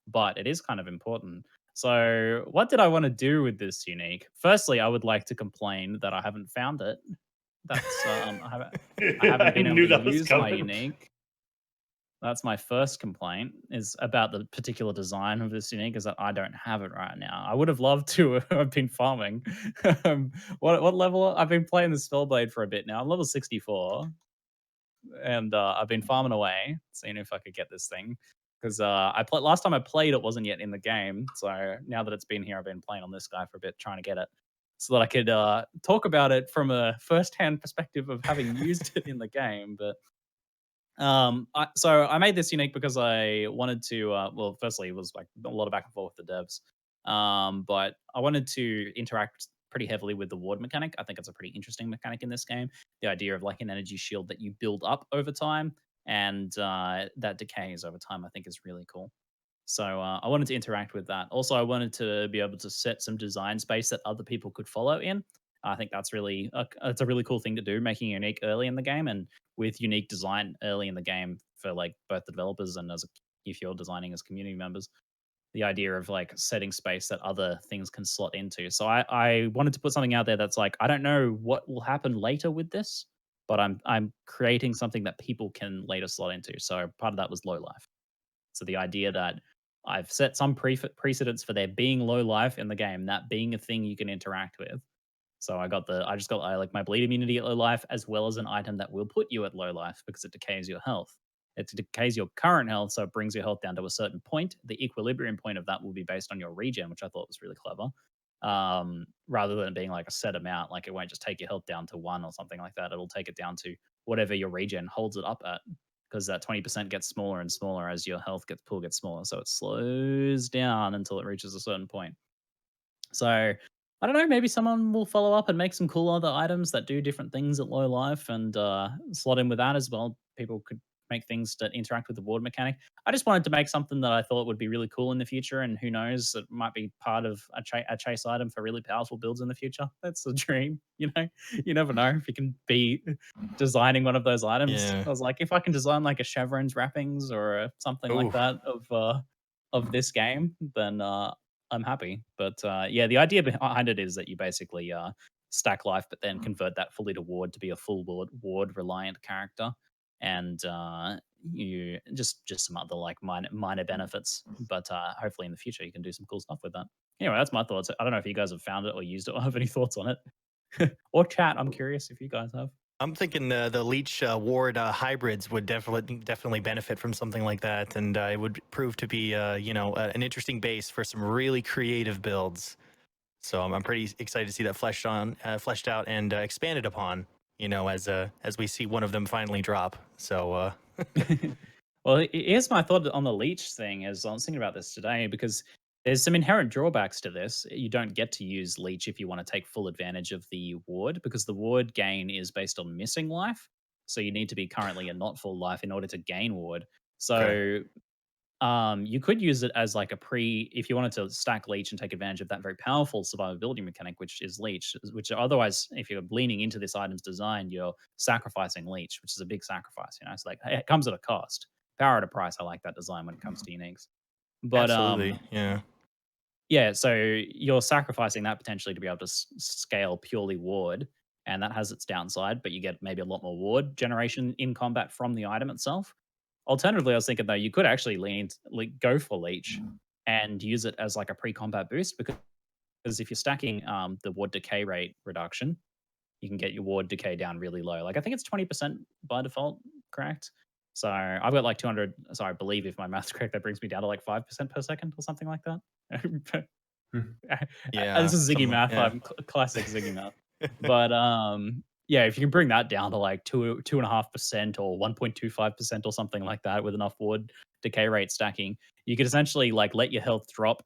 S2: But it is kind of important. So what did I want to do with this unique? Firstly, I would like to complain that I haven't found it. That's I haven't been able to use my unique. That's my first complaint is about the particular design of this unique, is that I don't have it right now. I would have loved to have been farming. What level? I've been playing the Spellblade for a bit now. I'm level 64. And I've been farming away, seeing if I could get this thing. Because last time I played, it wasn't yet in the game. So now that it's been here, I've been playing on this guy for a bit, trying to get it. so that I could talk about it from a first-hand perspective of having used it in the game. But so I made this unique because I wanted to. Well, firstly, it was like a lot of back and forth with the devs, but I wanted to interact pretty heavily with the ward mechanic. I think it's a pretty interesting mechanic in this game. The idea of like an energy shield that you build up over time and that decays over time, I think is really cool. So I wanted to interact with that. Also, I wanted to be able to set some design space that other people could follow in. I think that's really it's a really cool thing to do, making it unique early in the game, and with unique design early in the game for like both the developers and if you're designing as community members, the idea of like setting space that other things can slot into. So I wanted to put something out there that's like, I don't know what will happen later with this, but I'm creating something that people can later slot into. So part of that was low life. So the idea that I've set some precedents for there being low life in the game, that being a thing you can interact with. So I just got like my bleed immunity at low life, as well as an item that will put you at low life because it decays your health. It decays your current health, so it brings your health down to a certain point. The equilibrium point of that will be based on your regen, which I thought was really clever. Rather than it being like a set amount, like it won't just take your health down to 1 or something like that. It'll take it down to whatever your regen holds it up at, because that 20% gets smaller and smaller as your health pool gets smaller. So it slows down until it reaches a certain point. So I don't know, maybe someone will follow up and make some cool other items that do different things at low life and slot in with that as well. People could make things that interact with the ward mechanic. I just wanted to make something that I thought would be really cool in the future, and who knows, it might be part of a chase item for really powerful builds in the future. That's a dream, you know? You never know if you can be designing one of those items.
S3: Yeah.
S2: I was like, if I can design like a Chevron's wrappings or something like
S3: Ooh.
S2: that of this game, then I'm happy. But yeah, the idea behind it is that you basically stack life, but then convert that fully to ward to be a full ward reliant character, and you just some other like minor benefits. But hopefully in the future you can do some cool stuff with that. Anyway, that's my thoughts. I don't know if you guys have found it or used it or have any thoughts on it, or chat. I'm curious if you guys have.
S3: I'm thinking the leech ward hybrids would definitely benefit from something like that, and it would prove to be an interesting base for some really creative builds. So I'm pretty excited to see that fleshed out and expanded upon. As we see one of them finally drop. So
S2: Well, here's my thought on the leech thing. As I was thinking about this today, because there's some inherent drawbacks to this. You don't get to use leech if you want to take full advantage of the ward, because the ward gain is based on missing life. So you need to be currently a not full life in order to gain ward. So
S3: Okay.
S2: you could use it as like if you wanted to stack leech and take advantage of that very powerful survivability mechanic, which is leech, which otherwise, if you're leaning into this item's design, you're sacrificing leech, which is a big sacrifice. It's like it comes at a cost. Power at a price. I like that design when it comes to uniques. But
S3: Absolutely. Yeah.
S2: yeah, so you're sacrificing that potentially to be able to scale purely ward, and that has its downside, but you get maybe a lot more ward generation in combat from the item itself. Alternatively, I was thinking though, you could actually go for leech and use it as like a pre-combat boost, because if you're stacking the ward decay rate reduction, you can get your ward decay down really low. Like I think it's 20% by default, correct? So I've got like 200. So I believe if my math's correct, that brings me down to like 5% per second or something like that.
S3: Yeah.
S2: This is Ziggy math.
S3: Yeah.
S2: I'm classic Ziggy math. But yeah, if you can bring that down to like 2.5% or 1.25% or something like that with enough ward decay rate stacking, you could essentially like let your health drop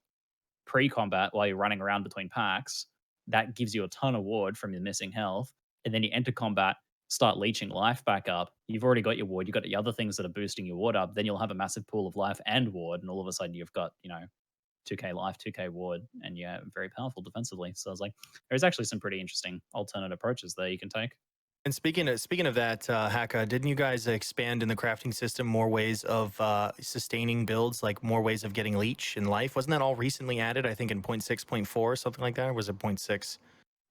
S2: pre-combat while you're running around between packs. That gives you a ton of ward from your missing health, and then you enter combat, start leeching life back up. You've already got your ward. You've got the other things that are boosting your ward up. Then you'll have a massive pool of life and ward, and all of a sudden you've got 2k life, 2k ward, and you're very powerful defensively. So I was like, there's actually some pretty interesting alternate approaches there you can take.
S3: And speaking of that, Haka, didn't you guys expand in the crafting system more ways of sustaining builds, like more ways of getting leech in life? Wasn't that all recently added? I think in 0.6, 0.4, something like that. Or was it 0.6?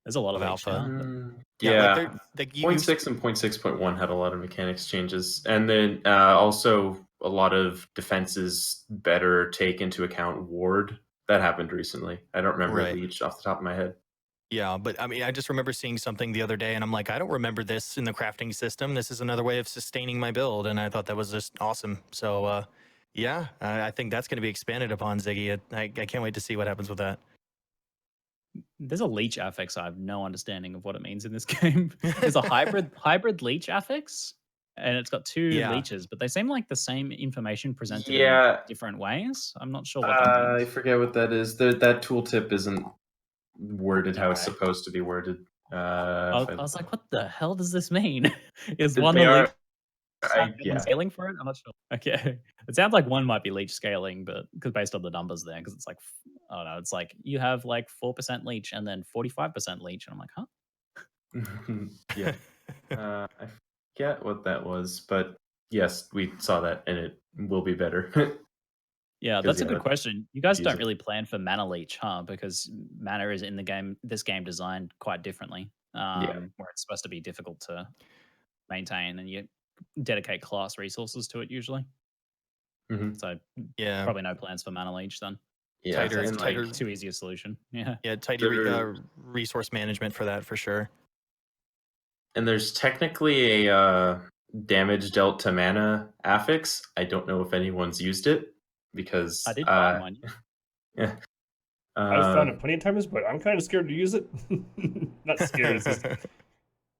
S2: There's a lot of
S3: Leech
S2: alpha.
S4: Yeah,
S3: like you
S4: 0.6 and 0.6.1 had a lot of mechanics changes, and then also a lot of defenses better take into account ward. That happened recently. I don't remember
S3: Right.
S4: leech off the top of my head.
S3: Yeah, but I mean, I just remember seeing something the other day, and I'm like, I don't remember this in the crafting system. This is another way of sustaining my build, and I thought that was just awesome. So, yeah, I think that's going to be expanded upon, Ziggy. I can't wait to see what happens with that.
S2: There's a leech affix. I have no understanding of what it means in this game. There's a hybrid leech affix, and it's got two
S3: Yeah.
S2: leeches, but they seem like the same information presented in
S4: Yeah,
S2: different ways. I'm not sure what that
S4: I
S2: means.
S4: forget what that is. That tooltip isn't worded how it's
S2: Okay.
S4: supposed to be worded.
S2: I was like, what the hell does this mean? Is one
S4: They
S2: the leech
S4: are.
S2: stack and one
S4: Yeah.
S2: scaling for it? I'm not sure. Okay. It sounds like one might be leech scaling, but because based on the numbers there, because it's like, I don't know, it's like you have like 4% leech and then 45% leech. And I'm like, huh?
S4: Yeah. I forget what that was, but yes, we saw that, and it will be better.
S2: Yeah,
S4: 'Cause,
S2: that's a
S4: yeah,
S2: good
S4: that's
S2: question. You guys don't
S4: confusing.
S2: really plan for mana leech, huh? Because mana is in this game designed quite differently,
S4: Yeah.
S2: where it's supposed to be difficult to maintain, and you dedicate class resources to it usually.
S4: Hmm.
S2: So
S3: Yeah.
S2: probably no plans for mana leech then.
S4: Yeah,
S3: Tighter,
S2: Sounds
S4: and
S2: like
S3: tighter.
S2: too easy a solution. Yeah.
S3: Yeah, tighter
S4: there,
S3: resource management for that for sure.
S4: and there's technically a damage dealt to mana affix. I don't know if anyone's used it because
S2: I did find one.
S4: yeah.
S1: I've found it plenty of times, but I'm kind of scared to use it. Not scared. It's just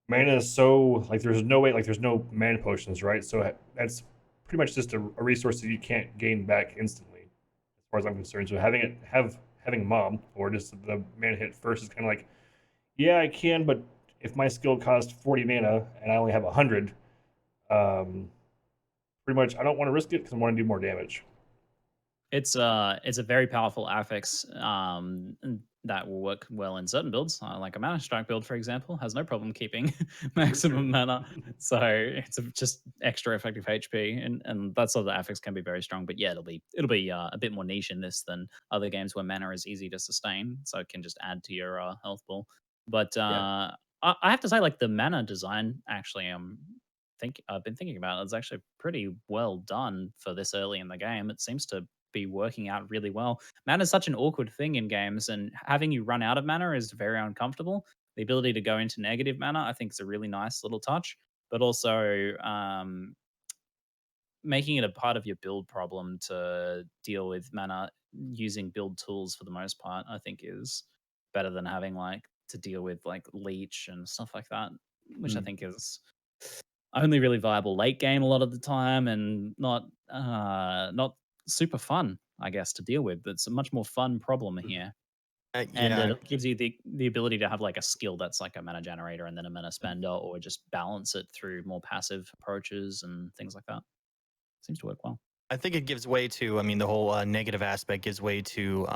S1: mana is so like there's no way like there's no mana potions, right? So that's pretty much just a resource that you can't gain back instantly, as far as I'm concerned. So having mom or just the mana hit first is kind of like, yeah, I can, but if my skill costs 40 mana and I only have 100, pretty much I don't want to risk it because I want to do more damage.
S2: It's a very powerful affix that will work well in certain builds. Like a mana strike build, for example, has no problem keeping maximum mana. So it's just extra effective HP, and that sort of affix can be very strong. But yeah, it'll be a bit more niche in this than other games where mana is easy to sustain, so it can just add to your health pool. But
S4: Yeah.
S2: I have to say, like the mana design, actually, I've been thinking about it. It's actually pretty well done for this early in the game. It seems to be working out really well. Mana is such an awkward thing in games, and having you run out of mana is very uncomfortable. The ability to go into negative mana, I think, is a really nice little touch, but also making it a part of your build problem to deal with mana using build tools for the most part, I think is better than having like to deal with like leech and stuff like that, which I
S4: Mm.
S2: think is only really viable late game a lot of the time and not super fun, I guess, to deal with. It's a much more fun problem here. And
S3: Yeah,
S2: it gives you the ability to have like a skill that's like a mana generator and then a mana spender, or just balance it through more passive approaches and things like that. Seems to work well.
S3: I think it gives way to, I mean, the whole negative aspect gives way to,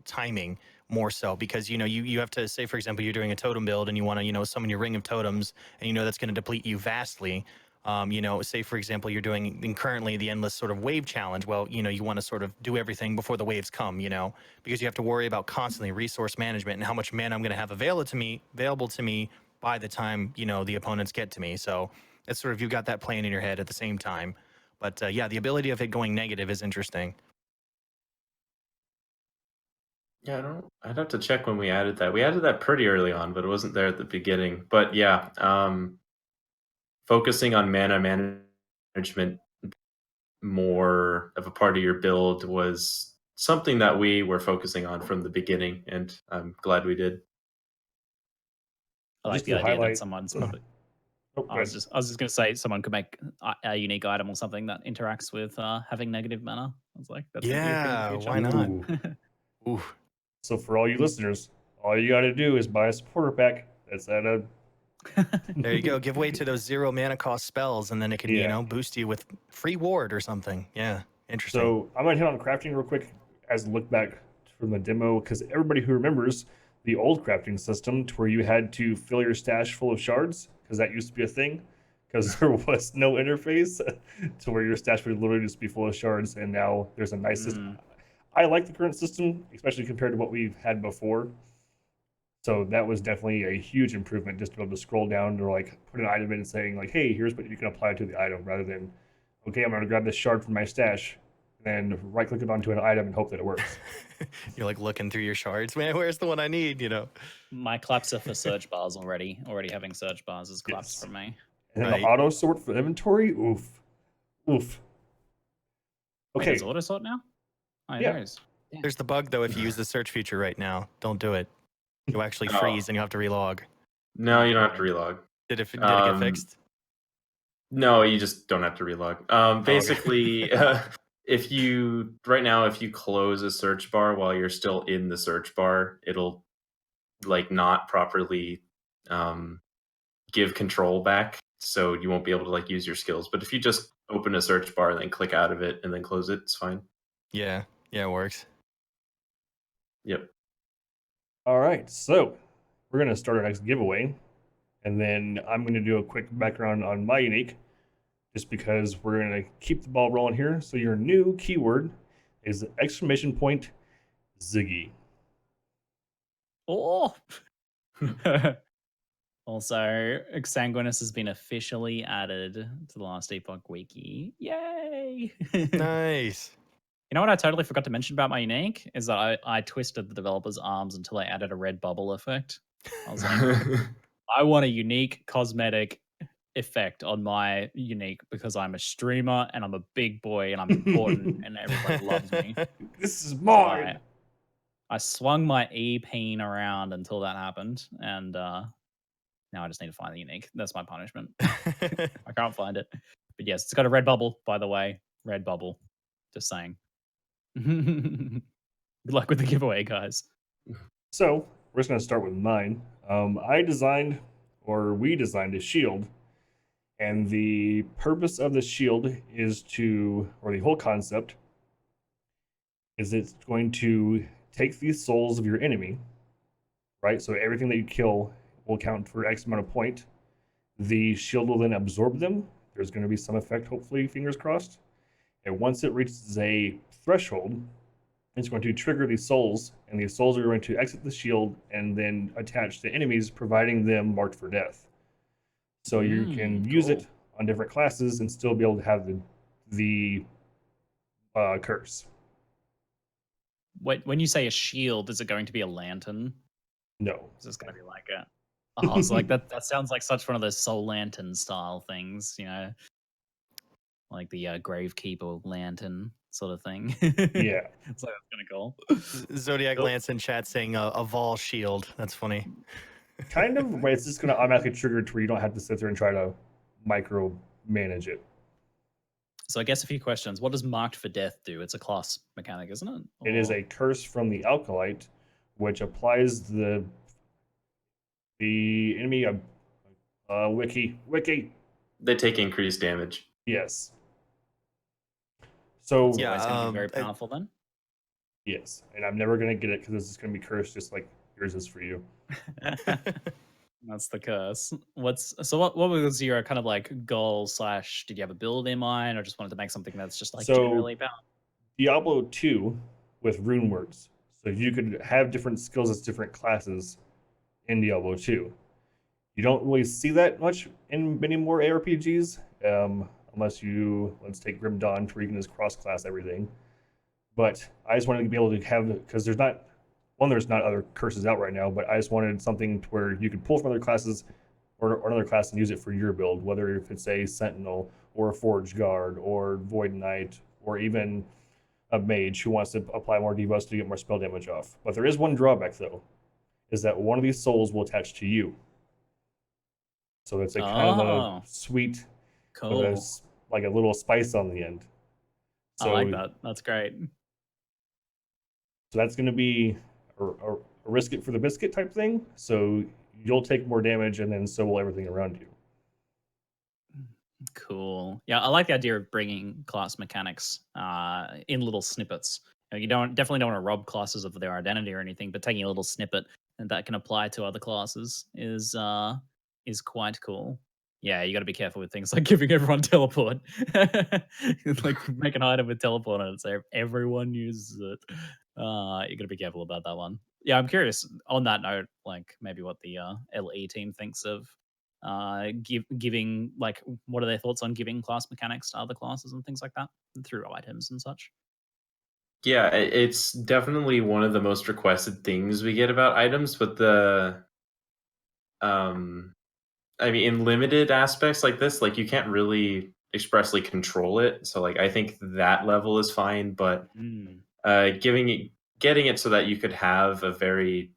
S3: timing more so because, you have to say, for example, you're doing a totem build and you want to, summon your ring of totems and that's going to deplete you vastly. Say, for example, you're doing currently the endless sort of wave challenge. Well, you want to sort of do everything before the waves come, because you have to worry about constantly resource management and how much mana I'm going to have available to me by the time, the opponents get to me. So it's sort of, you've got that playing in your head at the same time. But yeah, the ability of it going negative is interesting.
S4: Yeah, I'd have to check when we added that. We added that pretty early on, but it wasn't there at the beginning. But yeah, focusing on mana management more of a part of your build was something that we were focusing on from the beginning, and I'm glad we did.
S2: I like
S1: Just
S2: the
S1: to
S2: idea that
S1: highlight.
S2: someone's probably.
S1: Oh,
S2: I was just gonna say someone could make a unique item or something that interacts with having negative mana. I was like, that's gonna be a thing in the
S3: Yeah,
S2: future.
S3: why not?
S1: Ooh.
S3: Ooh.
S1: So for all you listeners, all you got to do is buy a supporter pack. That's at a
S3: There you go. Give way to those 0 mana cost spells, and then it can,
S1: Yeah.
S3: boost you with free ward or something. Yeah, interesting.
S1: So I'm gonna hit on crafting real quick as a look back from the demo, because everybody who remembers the old crafting system to where you had to fill your stash full of shards, because that used to be a thing, because there was no interface to where your stash would literally just be full of shards, and now there's a nice system. I like the current system, especially compared to what we've had before. So that was definitely a huge improvement, just to be able to scroll down or like put an item in and saying like, hey, here's what you can apply to the item, rather than, okay, I'm gonna grab this shard from my stash and then right click it onto an item and hope that it works.
S3: You're like looking through your shards, man. Where's the one I need?
S2: My claps are for search bars already. Already having search bars as claps
S1: Yes.
S2: from me.
S1: And then
S3: Right.
S1: the auto sort for inventory, oof.
S2: Wait,
S1: Okay,
S2: there's auto sort now? Oh,
S1: Yeah.
S2: there is.
S3: There's the bug though. If you use the search feature right now, don't do it. You'll actually freeze and you have to relog.
S4: No, you don't have to relog.
S3: Did it get fixed?
S4: No, you just don't have to relog. Basically, if you close a search bar while you're still in the search bar, it'll like not properly give control back, so you won't be able to like use your skills. But if you just open a search bar and then click out of it and then close it, it's fine.
S3: Yeah, it works.
S4: Yep.
S1: All right, so we're going to start our next giveaway, and then I'm going to do a quick background on my unique, just because we're going to keep the ball rolling here. So your new keyword is !Ziggy.
S2: Oh. Also, Exsanguinous has been officially added to the last Epoch wiki. Yay!
S3: Nice.
S2: You know what I totally forgot to mention about my unique is that I twisted the developer's arms until I added a red bubble effect. I was like, I want a unique cosmetic effect on my unique because I'm a streamer and I'm a big boy and I'm important and everybody loves me.
S1: This is mine.
S2: So I swung my E-peen around until that happened, and now I just need to find the unique. That's my punishment. I can't find it. But yes, it's got a red bubble, by the way. Red bubble. Just saying. Good luck with the giveaway, guys.
S1: So we're just going to start with mine. We designed a shield, and the purpose of the shield is the whole concept is it's going to take the souls of your enemy, right? So everything that you kill will count for X amount of point. The shield will then absorb them. There's going to be some effect, hopefully, fingers crossed. And once it reaches a threshold, it's going to trigger these souls, and these souls are going to exit the shield and then attach to enemies, providing them marked for death. So you can use it on different classes and still be able to have the curse.
S2: When you say a shield, is it going to be a lantern?
S1: No.
S2: Is this going to be like a... Oh, it's like that sounds like such one of those Soul Lantern style things, you know? Like the Gravekeeper lantern sort of thing.
S1: Yeah.
S2: It's like, that's kind of cool.
S3: Zodiac Lance in chat saying a Vol shield. That's funny.
S1: Kind of, but it's just going to automatically trigger to where you don't have to sit there and try to micro manage it.
S2: So I guess a few questions. What does Marked for Death do? It's a class mechanic, isn't it?
S1: It is a curse from the Alkalite, which applies the enemy wiki.
S4: They take increased damage.
S1: Yes. So
S2: yeah, it's going to be very powerful then.
S1: Yes, and I'm never going to get it because it's going to be cursed just like yours is for you.
S2: That's the curse. What was your kind of like goal / did you have a build in mind, or just wanted to make something that's just like generally powerful?
S1: Diablo 2 with rune words. So you could have different skills as different classes in Diablo 2. You don't really see that much in many more ARPGs, unless let's take Grim Dawn, where you can just cross-class everything. But I just wanted to be able to have, because there's not other curses out right now, but I just wanted something to where you could pull from other classes or another class and use it for your build, whether if it's a Sentinel or a Forge Guard or Void Knight or even a Mage who wants to apply more debuffs to get more spell damage off. But there is one drawback, though, is that one of these souls will attach to you. So it's a kind of a sweet,
S2: cool,
S1: like a little spice on the end. So,
S2: I like that. That's great.
S1: So that's going to be a risk it for the biscuit type thing. So you'll take more damage, and then so will everything around you.
S2: Cool. Yeah, I like the idea of bringing class mechanics in little snippets. You definitely don't want to rob classes of their identity or anything, but taking a little snippet and that can apply to other classes is quite cool. Yeah, you got to be careful with things like giving everyone teleport. Like make an item with teleport and say everyone uses it. You got to be careful about that one. Yeah, I'm curious on that note, like maybe what the LE team thinks of giving, like, what are their thoughts on giving class mechanics to other classes and things like that through items and such?
S4: Yeah, it's definitely one of the most requested things we get about items, but I mean, in limited aspects like this, like you can't really expressly control it. So like I think that level is fine, but giving getting it so that you could have a very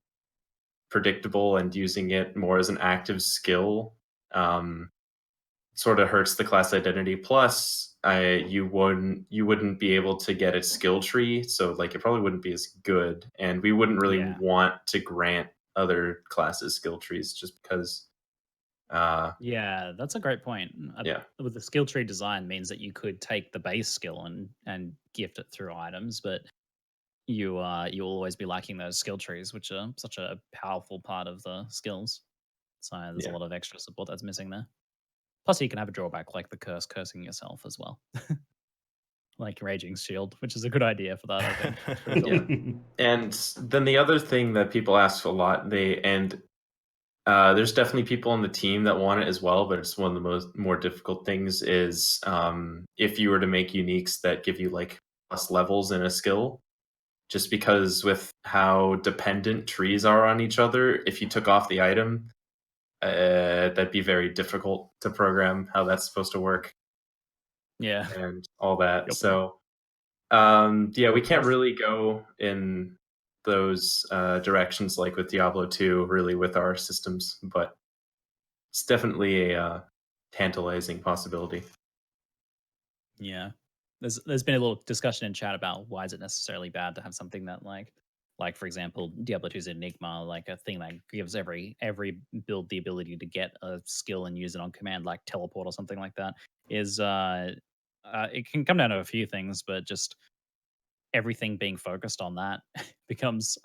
S4: predictable and using it more as an active skill sort of hurts the class identity. Plus, you wouldn't be able to get a skill tree, so like it probably wouldn't be as good, and we wouldn't really
S2: Yeah.
S4: want to grant other classes skill trees just because.
S2: Yeah, that's a great point.
S4: Yeah,
S2: With the skill tree design means that you could take the base skill and gift it through items, but you'll always be lacking those skill trees, which are such a powerful part of the skills. So there's a
S4: yeah,
S2: lot of extra support that's missing there. Plus, you can have a drawback like the cursing yourself as well, like Raging Shield, which is a good idea for that. I think. It's pretty cool.
S4: yeah. And then the other thing that people ask a lot, there's definitely people on the team that want it as well, but it's one of the more difficult things is if you were to make uniques that give you like plus levels in a skill, just because with how dependent trees are on each other, if you took off the item, that'd be very difficult to program how that's supposed to work
S2: Yeah.
S4: and all that.
S2: Yep.
S4: So yeah, we can't really go in those directions like with Diablo 2 really with our systems, but it's definitely a tantalizing possibility.
S2: Yeah. There's been a little discussion in chat about why is it necessarily bad to have something that like for example, Diablo 2's Enigma, like a thing that gives every build the ability to get a skill and use it on command, like teleport or something like that, is it can come down to a few things, but just everything being focused on that becomes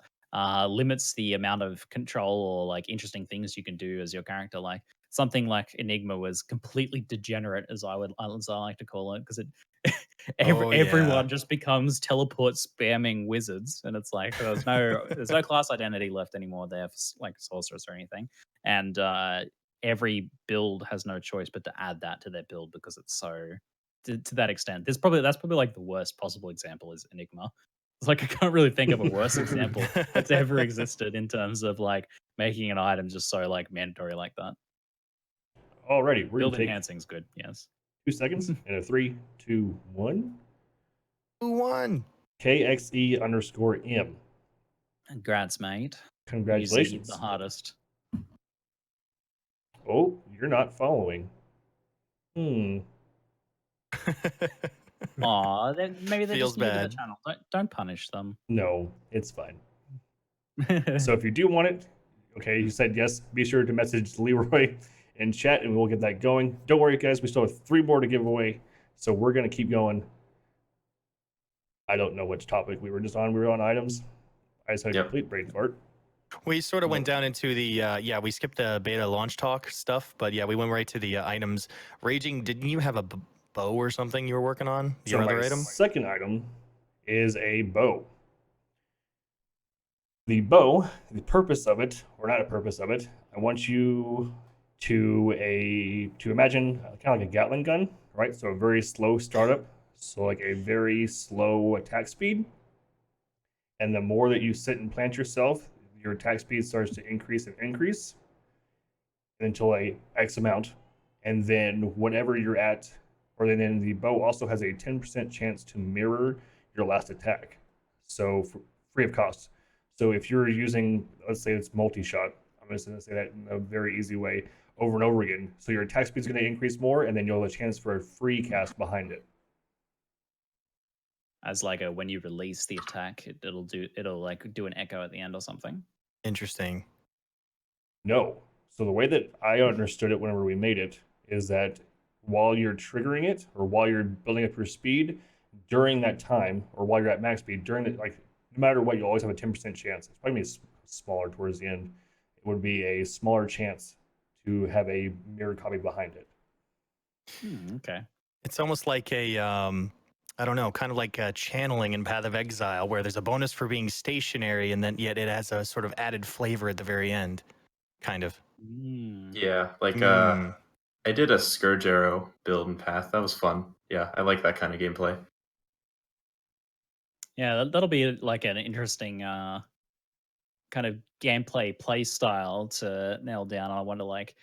S2: limits the amount of control or like interesting things you can do as your character. Like something like Enigma was completely degenerate, as I like to call it, because it
S3: Oh, yeah.
S2: everyone just becomes teleport spamming wizards, and it's like there's no class identity left anymore there for like sorceress or anything, and every build has no choice but to add that to their build because it's so to that extent. That's probably like the worst possible example is Enigma. It's like I can't really think of a worse example that's ever existed in terms of like making an item just so like mandatory like that.
S1: Alrighty, we're
S2: Build
S1: gonna take
S2: enhancing's good, yes.
S1: 2 seconds and a 3, 2, 1.
S3: Who won?
S1: KXE_M.
S2: Congrats, mate. Easy,
S1: Congratulations.
S2: the hardest.
S1: Oh, you're not following.
S2: Aw, then maybe they're
S3: Feels
S2: just new to the
S3: bad.
S2: channel. Don't punish them.
S1: No, it's fine. So if you do want it, okay, you said yes, be sure to message Leroy in chat and we'll get that going. Don't worry, guys, we still have 3 more to give away. So we're going to keep going. I don't know which topic we were just on. We were on items. I just had a
S4: Yep.
S1: complete brain fart.
S3: We sort of went down into the we skipped the beta launch talk stuff, but yeah, we went right to the items. Raging, didn't you have a bow or something you were working on? Your
S1: So
S3: other
S1: my
S3: item?
S1: second item is a bow. The bow, the purpose of it, or not a purpose of it, I want you to imagine kind of like a Gatling gun, right? So a very slow startup, so like a very slow attack speed. And the more that you sit and plant yourself, your attack speed starts to increase and increase until a X amount. And then whatever you're at, or then the bow also has a 10% chance to mirror your last attack. So free of cost. So if you're using, let's say it's multi-shot, I'm just going to say that in a very easy way, over and over again. So your attack speed is going to increase more, and then you'll have a chance for a free cast behind it.
S2: As like when you release the attack, it'll like do an echo at the end or something.
S3: Interesting.
S1: No. So the way that I understood it whenever we made it is that while you're triggering it, or while you're building up your speed, during that time, or while you're at max speed, during it, like no matter what, you always have a 10% chance. It's probably smaller towards the end. It would be a smaller chance to have a mirror copy behind it.
S2: Okay.
S3: It's almost like a I don't know, kind of like a channeling in Path of Exile, where there's a bonus for being stationary, and then yet it has a sort of added flavor at the very end, kind of.
S4: Yeah, like I did a Scourge Arrow build in Path. That was fun. Yeah, I like that kind of gameplay.
S2: Yeah, that'll be like an interesting kind of gameplay play style to nail down. I wonder, like,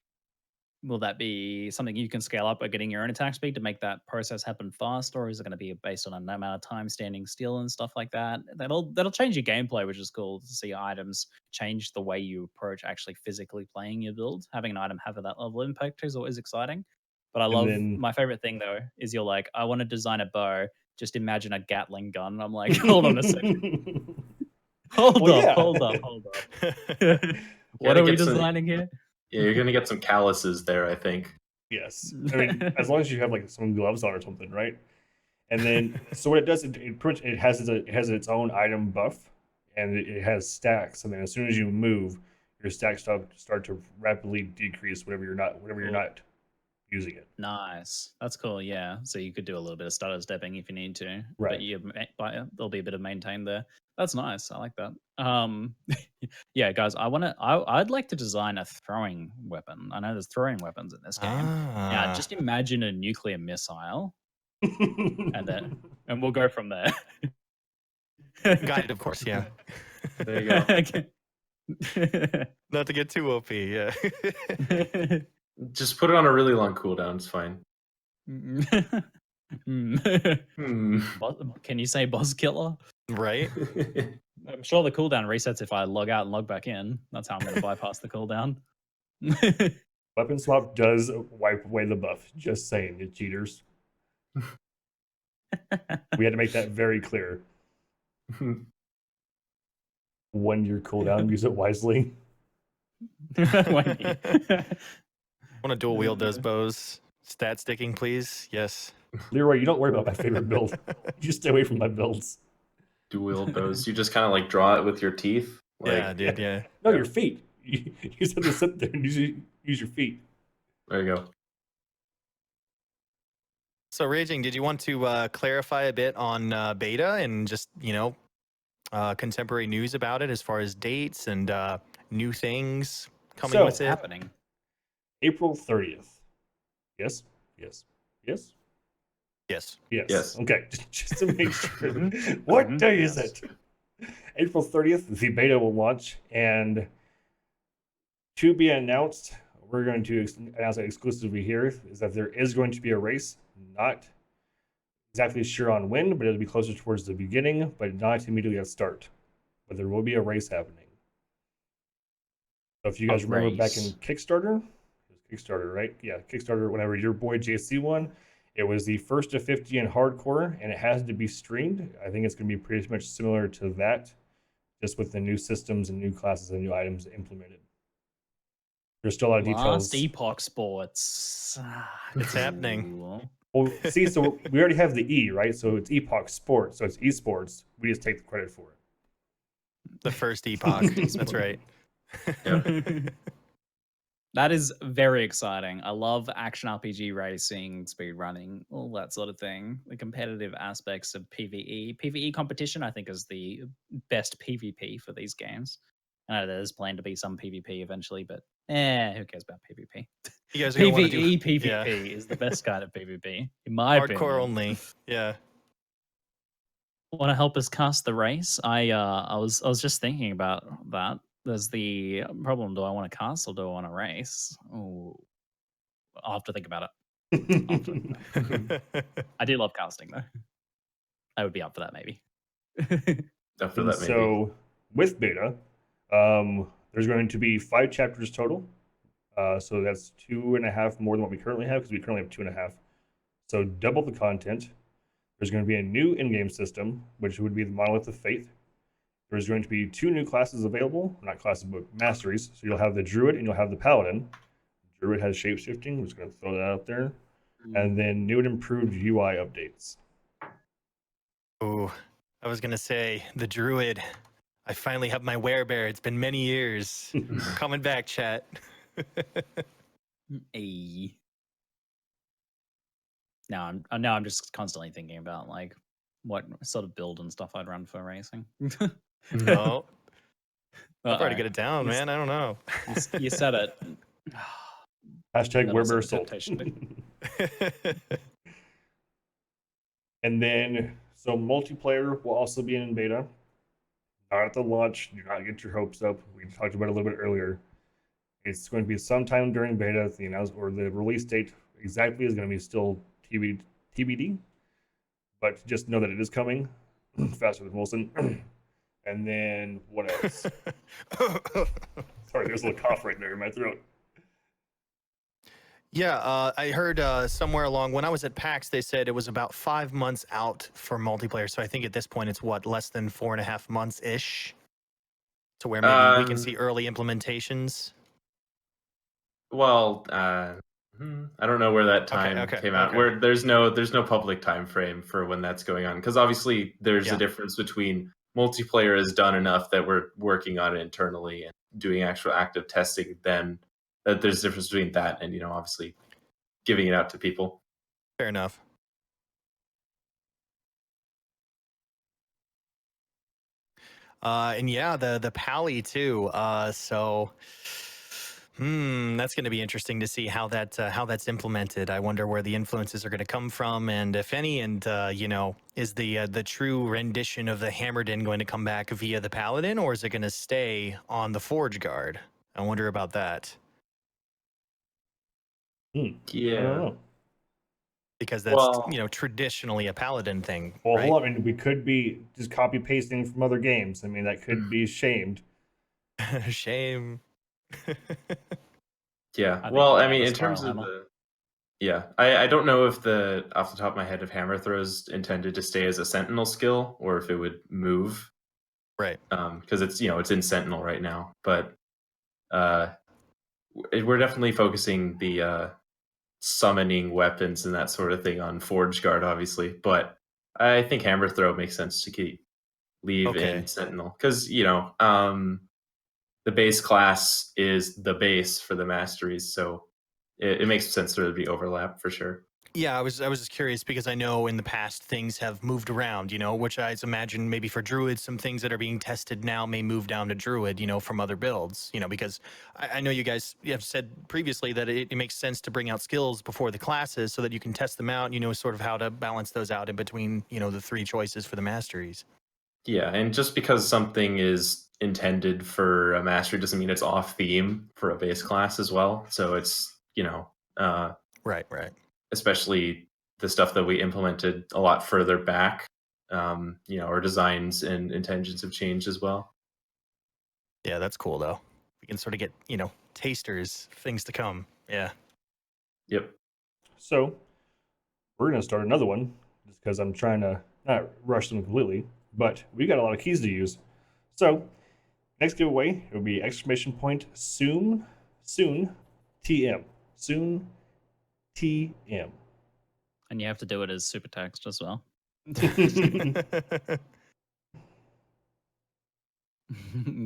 S2: will that be something you can scale up by getting your own attack speed to make that process happen fast, or is it going to be based on an amount of time standing still and stuff like that? That'll change your gameplay, which is cool to see items change the way you approach actually physically playing your build. Having an item have that level of impact is always exciting. But I
S1: And
S2: love
S1: then
S2: my favorite thing though is you're like, I want to design a bow. Just imagine a Gatling gun. And I'm like, hold on a second. Hold
S1: Well,
S2: up,
S1: yeah.
S2: hold up, hold up. What
S4: gotta
S2: are we
S4: get some-
S2: designing here?
S4: Yeah, you're gonna get some calluses there, I think.
S1: Yes. I mean, as long as you have like some gloves on or something, right? And then, so what it does, it has its own item buff, and it has stacks. And then as soon as you move, your stacks start to rapidly decrease whenever you're not using it.
S2: Nice. That's cool. Yeah. So you could do a little bit of stutter stepping if you need to,
S1: Right.
S2: but there'll be a bit of maintain there. That's nice. I like that. Yeah, guys, I'd like to design a throwing weapon. I know there's throwing weapons in this game. Yeah, just imagine a nuclear missile, and we'll go from there.
S3: Guided, of course. Yeah.
S4: There you go.
S3: Not to get too OP. Yeah.
S4: Just put it on a really long cooldown. It's fine.
S2: Can you say boss killer?
S3: Right.
S2: I'm sure the cooldown resets if I log out and log back in. That's how I'm going to bypass the cooldown.
S1: Weapon swap does wipe away the buff. Just saying, you cheaters. We had to make that very clear. 1 year cooldown, use it wisely.
S3: Want to dual wield those bows? Stat sticking, please. Yes.
S1: Leroy, you don't worry about my favorite build. You stay away from my builds.
S4: Dual bows. You just kind of like draw it with your teeth.
S3: Yeah, dude. Yeah.
S1: No, your feet. You just have to sit there and use your feet.
S4: There you go.
S3: So, Raging, did you want to clarify a bit on beta and just, contemporary news about it as far as dates and new things coming with it?
S2: Happening.
S1: April 30th. Yes? Yes. Yes?
S3: Yes.
S1: Yes.
S4: Yes.
S1: Okay, just to make sure. What day is it? April 30th, the beta will launch, and to be announced, we're going to announce it exclusively here, is that there is going to be a race. Not exactly sure on when, but it'll be closer towards the beginning, but not immediately at start. But there will be a race happening. So if you guys remember back in Kickstarter, right? Yeah, Kickstarter, whenever your boy JC won, it was the first to 50 in hardcore, and it has to be streamed. I think it's going to be pretty much similar to that, just with the new systems and new classes and new items implemented. There's still a lot of details.
S2: Last Epoch Sports.
S3: It's happening.
S1: Well, see, so we already have the E, right? So it's Epoch Sports, so it's esports. We just take the credit for it.
S3: The first Epoch. That's right.
S2: That is very exciting. I love action RPG racing, speed running, all that sort of thing. The competitive aspects of PvE. PvE competition, I think, is the best PvP for these games. I know there's planned to be some PvP eventually, but who cares about PvP?
S3: You guys are gonna wanna
S2: PvE
S3: do-
S2: PvP
S3: yeah.
S2: is the best kind of PvP, in my opinion.
S3: Hardcore only. Yeah.
S2: Want to help us cast the race? I was just thinking about that. There's the problem: do I want to cast or do I want to race? Oh, I'll have to think about it. I do love casting though. I would be up for that maybe.
S4: After
S1: And
S4: that, maybe.
S1: so with beta, there's going to be 5 chapters total. So that's 2.5 more than what we currently have, because we currently have 2.5. So double the content. There's going to be a new in-game system, which would be the Monolith of Fate. There's going to be 2 new classes available, not classes, but masteries. So you'll have the Druid and you'll have the Paladin. Druid has shape-shifting. We're just going to throw that out there. And then new and improved UI updates.
S3: Ooh, I was gonna say the Druid. I finally have my werebear. It's been many years. Coming back, chat.
S2: Hey. Now I'm just constantly thinking about like what sort of build and stuff I'd run for racing.
S3: No. I've already
S2: Uh-oh.
S3: got it down,
S2: You s-
S3: man. I don't know.
S2: You said it.
S1: Hashtag
S2: That was
S1: Weber
S2: a
S1: sold.
S2: temptation.
S1: And then, so multiplayer will also be in beta. Not at the launch. Do not get your hopes up. We talked about it a little bit earlier. It's going to be sometime during beta, or the release date exactly is going to be still TBD. But just know that it is coming faster than Wilson. And then what else? Sorry, there's a little cough right there in my throat.
S3: Yeah, I heard somewhere along when I was at PAX, they said it was about 5 months out for multiplayer. So I think at this point it's what, less than 4.5 months ish, to where maybe we can see early implementations.
S4: Well, I don't know where that time came out.
S3: okay.
S4: Where there's no public time frame for when that's going on, because obviously there's
S3: Yeah.
S4: a difference between multiplayer is done enough that we're working on it internally and doing actual active testing. Then that there's a difference between that and obviously giving it out to people.
S3: Fair enough. And yeah, the Pally too. So that's going to be interesting to see how that's implemented. I wonder where the influences are going to come from, and if any. And is the true rendition of the Hammerden going to come back via the Paladin, or is it going to stay on the Forge Guard? I wonder about that.
S1: I
S4: Yeah.
S1: don't know.
S3: Because that's traditionally a Paladin thing.
S1: Well,
S3: right?
S1: hold on. I mean, we could be just copy pasting from other games. I mean, that could be shamed.
S3: Shame.
S4: Yeah.
S2: I
S4: Well,
S2: think
S4: I mean,
S2: the
S4: in terms
S2: Spiral
S4: of
S2: Hammer.
S4: I don't know if off the top of my head, if Hammer Throw's intended to stay as a Sentinel skill or if it would move.
S3: Right.
S4: Because it's it's in Sentinel right now, but we're definitely focusing the summoning weapons and that sort of thing on Forge Guard, obviously. But I think Hammer Throw makes sense to leave in Sentinel because the base class is the base for the masteries, so it makes sense for there to be overlap for sure.
S3: Yeah, I was just curious because I know in the past things have moved around, which I imagine maybe for Druid, some things that are being tested now may move down to Druid, from other builds, because I know you guys have said previously that it makes sense to bring out skills before the classes so that you can test them out, sort of how to balance those out in between, the three choices for the masteries.
S4: Yeah, and just because something is intended for a mastery doesn't mean it's off theme for a base class as well. So it's,
S3: Right.
S4: Especially the stuff that we implemented a lot further back, our designs and intentions have changed as well.
S3: Yeah, that's cool though. We can sort of get, tasters, things to come. Yeah.
S4: Yep.
S1: So we're going to start another one just because I'm trying to not rush them completely, but we got a lot of keys to use. So next giveaway, it will be exclamation point soon TM. Soon TM.
S2: And you have to do it as super text as well.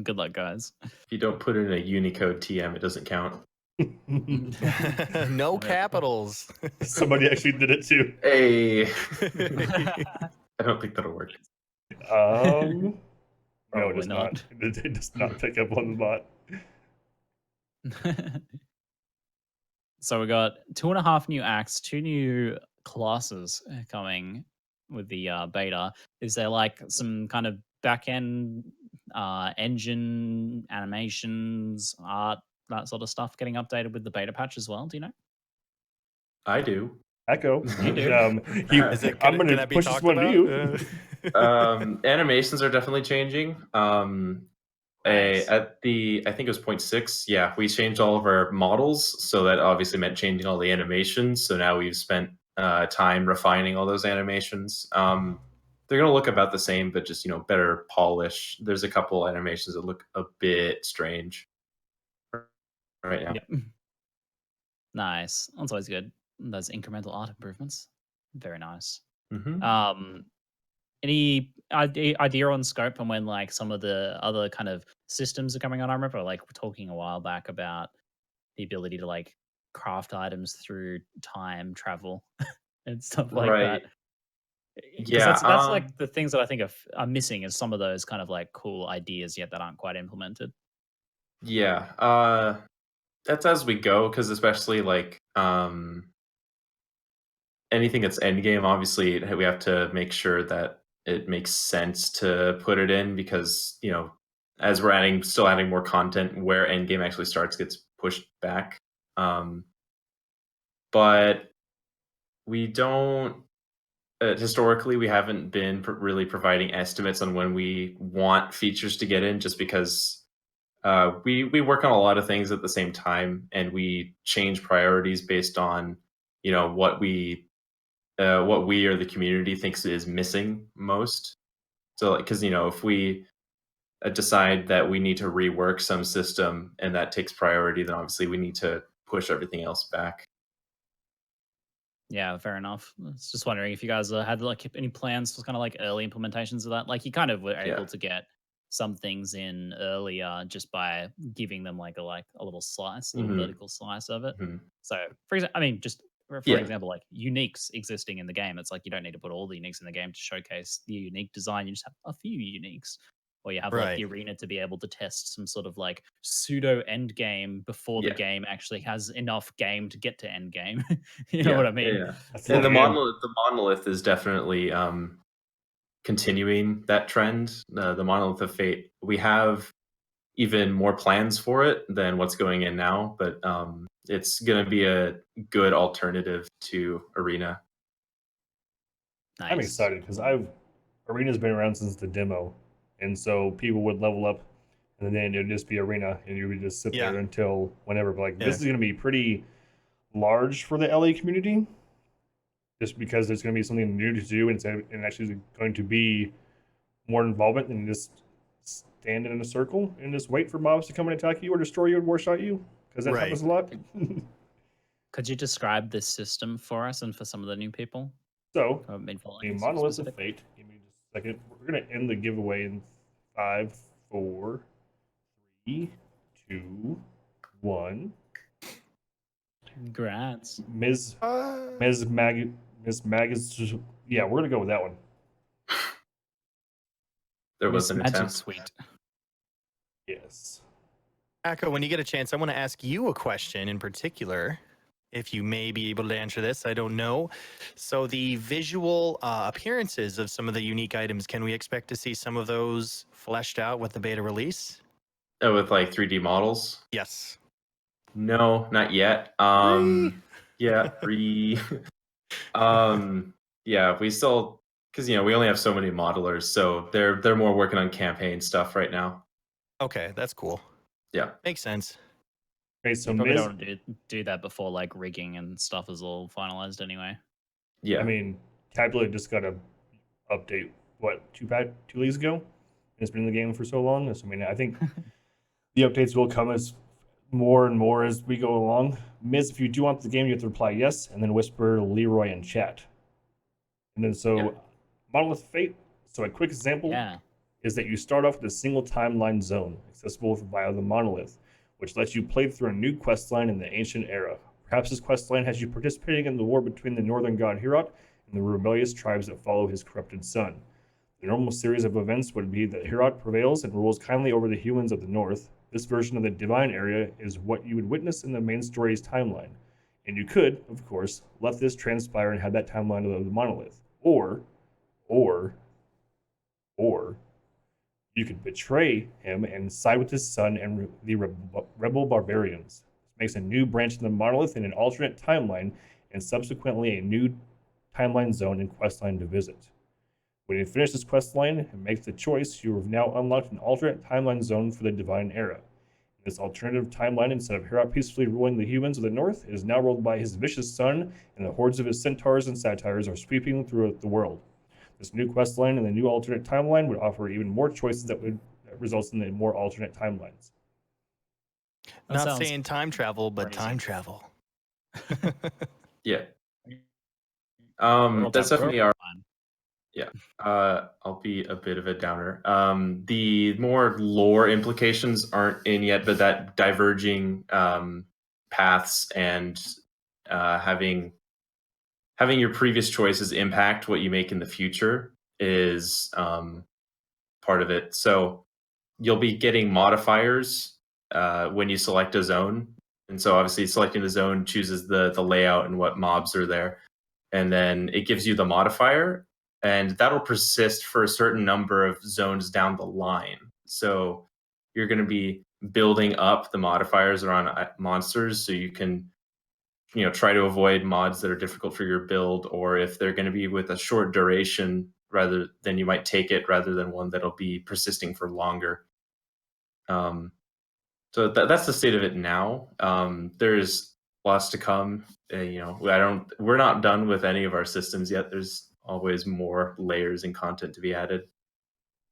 S2: Good luck, guys.
S4: If you don't put in a Unicode TM, it doesn't count.
S3: No capitals.
S1: Somebody actually did it too.
S4: Hey. I don't think that'll work.
S1: No, it does
S2: not.
S1: not. It does not pick up on the bot.
S2: So we got 2.5 new acts, 2 new classes coming with the beta. Is there like some kind of back-end engine, animations, art, that sort of stuff getting updated with the beta patch as well? Do you know?
S4: I do.
S1: Echo.
S2: You do.
S1: I'm going to push this one to you.
S4: Animations are definitely changing.
S2: Nice.
S4: I think it was 0.6. Yeah, we changed all of our models, so that obviously meant changing all the animations. So now we've spent time refining all those animations. They're gonna look about the same, but just better polish. There's a couple animations that look a bit strange right now.
S2: Yep. Nice. That's always good. Those incremental art improvements. Very nice.
S4: Mm-hmm.
S2: Any idea on scope and when like some of the other kind of systems are coming on? I remember like talking a while back about the ability to like craft items through time travel and stuff like that. Because
S4: Yeah,
S2: that's like the things that I think are missing is some of those kind of like cool ideas yet that aren't quite implemented.
S4: Yeah, that's as we go, because especially like anything that's endgame, obviously we have to make sure that it makes sense to put it in, because as we're still adding more content, where endgame actually starts gets pushed back. But we don't. Historically, we haven't been really providing estimates on when we want features to get in, just because we work on a lot of things at the same time, and we change priorities based on what we or the community thinks is missing most. So, because if we decide that we need to rework some system and that takes priority, then obviously we need to push everything else back.
S2: Yeah, fair enough. I was just wondering if you guys had like any plans for kind of like early implementations of that. Like you kind of were
S4: Yeah.
S2: able to get some things in earlier just by giving them like a little slice, a little
S4: Mhm.
S2: vertical slice of it.
S4: Mhm.
S2: So, for example, I mean, just for
S4: Yeah.
S2: example, like uniques existing in the game, it's like you don't need to put all the uniques in the game to showcase the unique design. You just have a few uniques, or you have like the
S3: Right.
S2: arena to be able to test some sort of like pseudo end game before the
S4: Yeah.
S2: game actually has enough game to get to end game. You know what I mean?
S4: Yeah.
S1: That's
S4: And
S1: the
S4: the
S1: game.
S4: monolith is definitely continuing that trend. The monolith of fate. We have even more plans for it than what's going in now, but it's going to be a good alternative to arena.
S2: Nice.
S1: I'm excited because Arena's been around since the demo, and so people would level up, and then it'd just be Arena, and you would just sit
S3: Yeah.
S1: there until whenever. But like
S3: Yeah.
S1: this is going to be pretty large for the LA community, just because there's going to be something new to do, and actually going to be more involvement than just stand in a circle and just wait for mobs to come and attack you or destroy you and one shot you, because that
S3: Right.
S1: happens a lot.
S2: Could you describe this system for us and for some of the new people?
S1: So
S2: Who haven't been following
S1: the
S2: this
S1: Monolith of
S2: specific?
S1: Fate. Give me just a second. We're gonna end the giveaway in 5, 4, 3, 2, 1.
S2: Congrats.
S1: Ms. Mag is yeah. We're gonna go with that one.
S4: There was
S2: Miss
S4: an
S2: Magic
S4: attempt.
S2: Suite.
S1: Yes.
S3: Akko, when you get a chance, I want to ask you a question in particular. If you may be able to answer this, I don't know. So the visual appearances of some of the unique items, can we expect to see some of those fleshed out with the beta release?
S4: With like 3D models.
S3: Yes.
S4: No, not yet. Yeah, yeah, we still, because we only have so many modelers, so they're more working on campaign stuff right now.
S3: Okay, that's cool.
S4: Yeah.
S3: Makes sense.
S1: Okay, so
S2: You probably
S1: Ms.
S2: don't want to do that before like rigging and stuff is all finalized anyway.
S4: Yeah.
S1: I mean, Tablet just got a update. What 2 weeks ago? And it's been in the game for so long. So I mean, I think the updates will come as more and more as we go along. Miz, if you do want the game, you have to reply yes, and then whisper Leroy in chat. And then
S4: Yeah.
S1: Monolith of Fate. So a quick example
S2: Yeah.
S1: is that you start off with a single timeline zone accessible via the Monolith, which lets you play through a new quest line in the ancient era. Perhaps this quest line has you participating in the war between the northern god Herod and the rebellious tribes that follow his corrupted son. The normal series of events would be that Herod prevails and rules kindly over the humans of the north. This version of the divine area is what you would witness in the main story's timeline. And you could, of course, let this transpire and have that timeline of the monolith. Or you could betray him and side with his son and the rebel barbarians. This makes a new branch in the monolith in an alternate timeline and subsequently a new timeline zone and questline to visit. When you finish this quest line and make the choice, you have now unlocked an alternate timeline zone for the Divine Era. In this alternative timeline, instead of Herod peacefully ruling the humans of the north, it is now ruled by his vicious son, and the hordes of his centaurs and satyrs are sweeping through the world. This new quest line and the new alternate timeline would offer even more choices that result in more alternate timelines.
S2: That
S3: Not
S2: sounds
S3: saying time travel, but
S2: crazy.
S3: time travel.
S4: Yeah.
S2: Well
S4: That's
S2: done,
S4: definitely
S2: bro.
S4: our.
S2: Fine.
S4: Yeah. I'll be a bit of a downer. The more lore implications aren't in yet, but that diverging paths and having your previous choices impact what you make in the future is part of it. So you'll be getting modifiers when you select a zone. And so obviously selecting the zone chooses the layout and what mobs are there. And then it gives you the modifier, and that'll persist for a certain number of zones down the line. So you're going to be building up the modifiers around monsters, so you can try to avoid mods that are difficult for your build, or if they're going to be with a short duration, rather than you might take it rather than one that'll be persisting for longer. So that's the state of it now. There's lots to come. We're not done with any of our systems yet. There's always more layers and content to be added.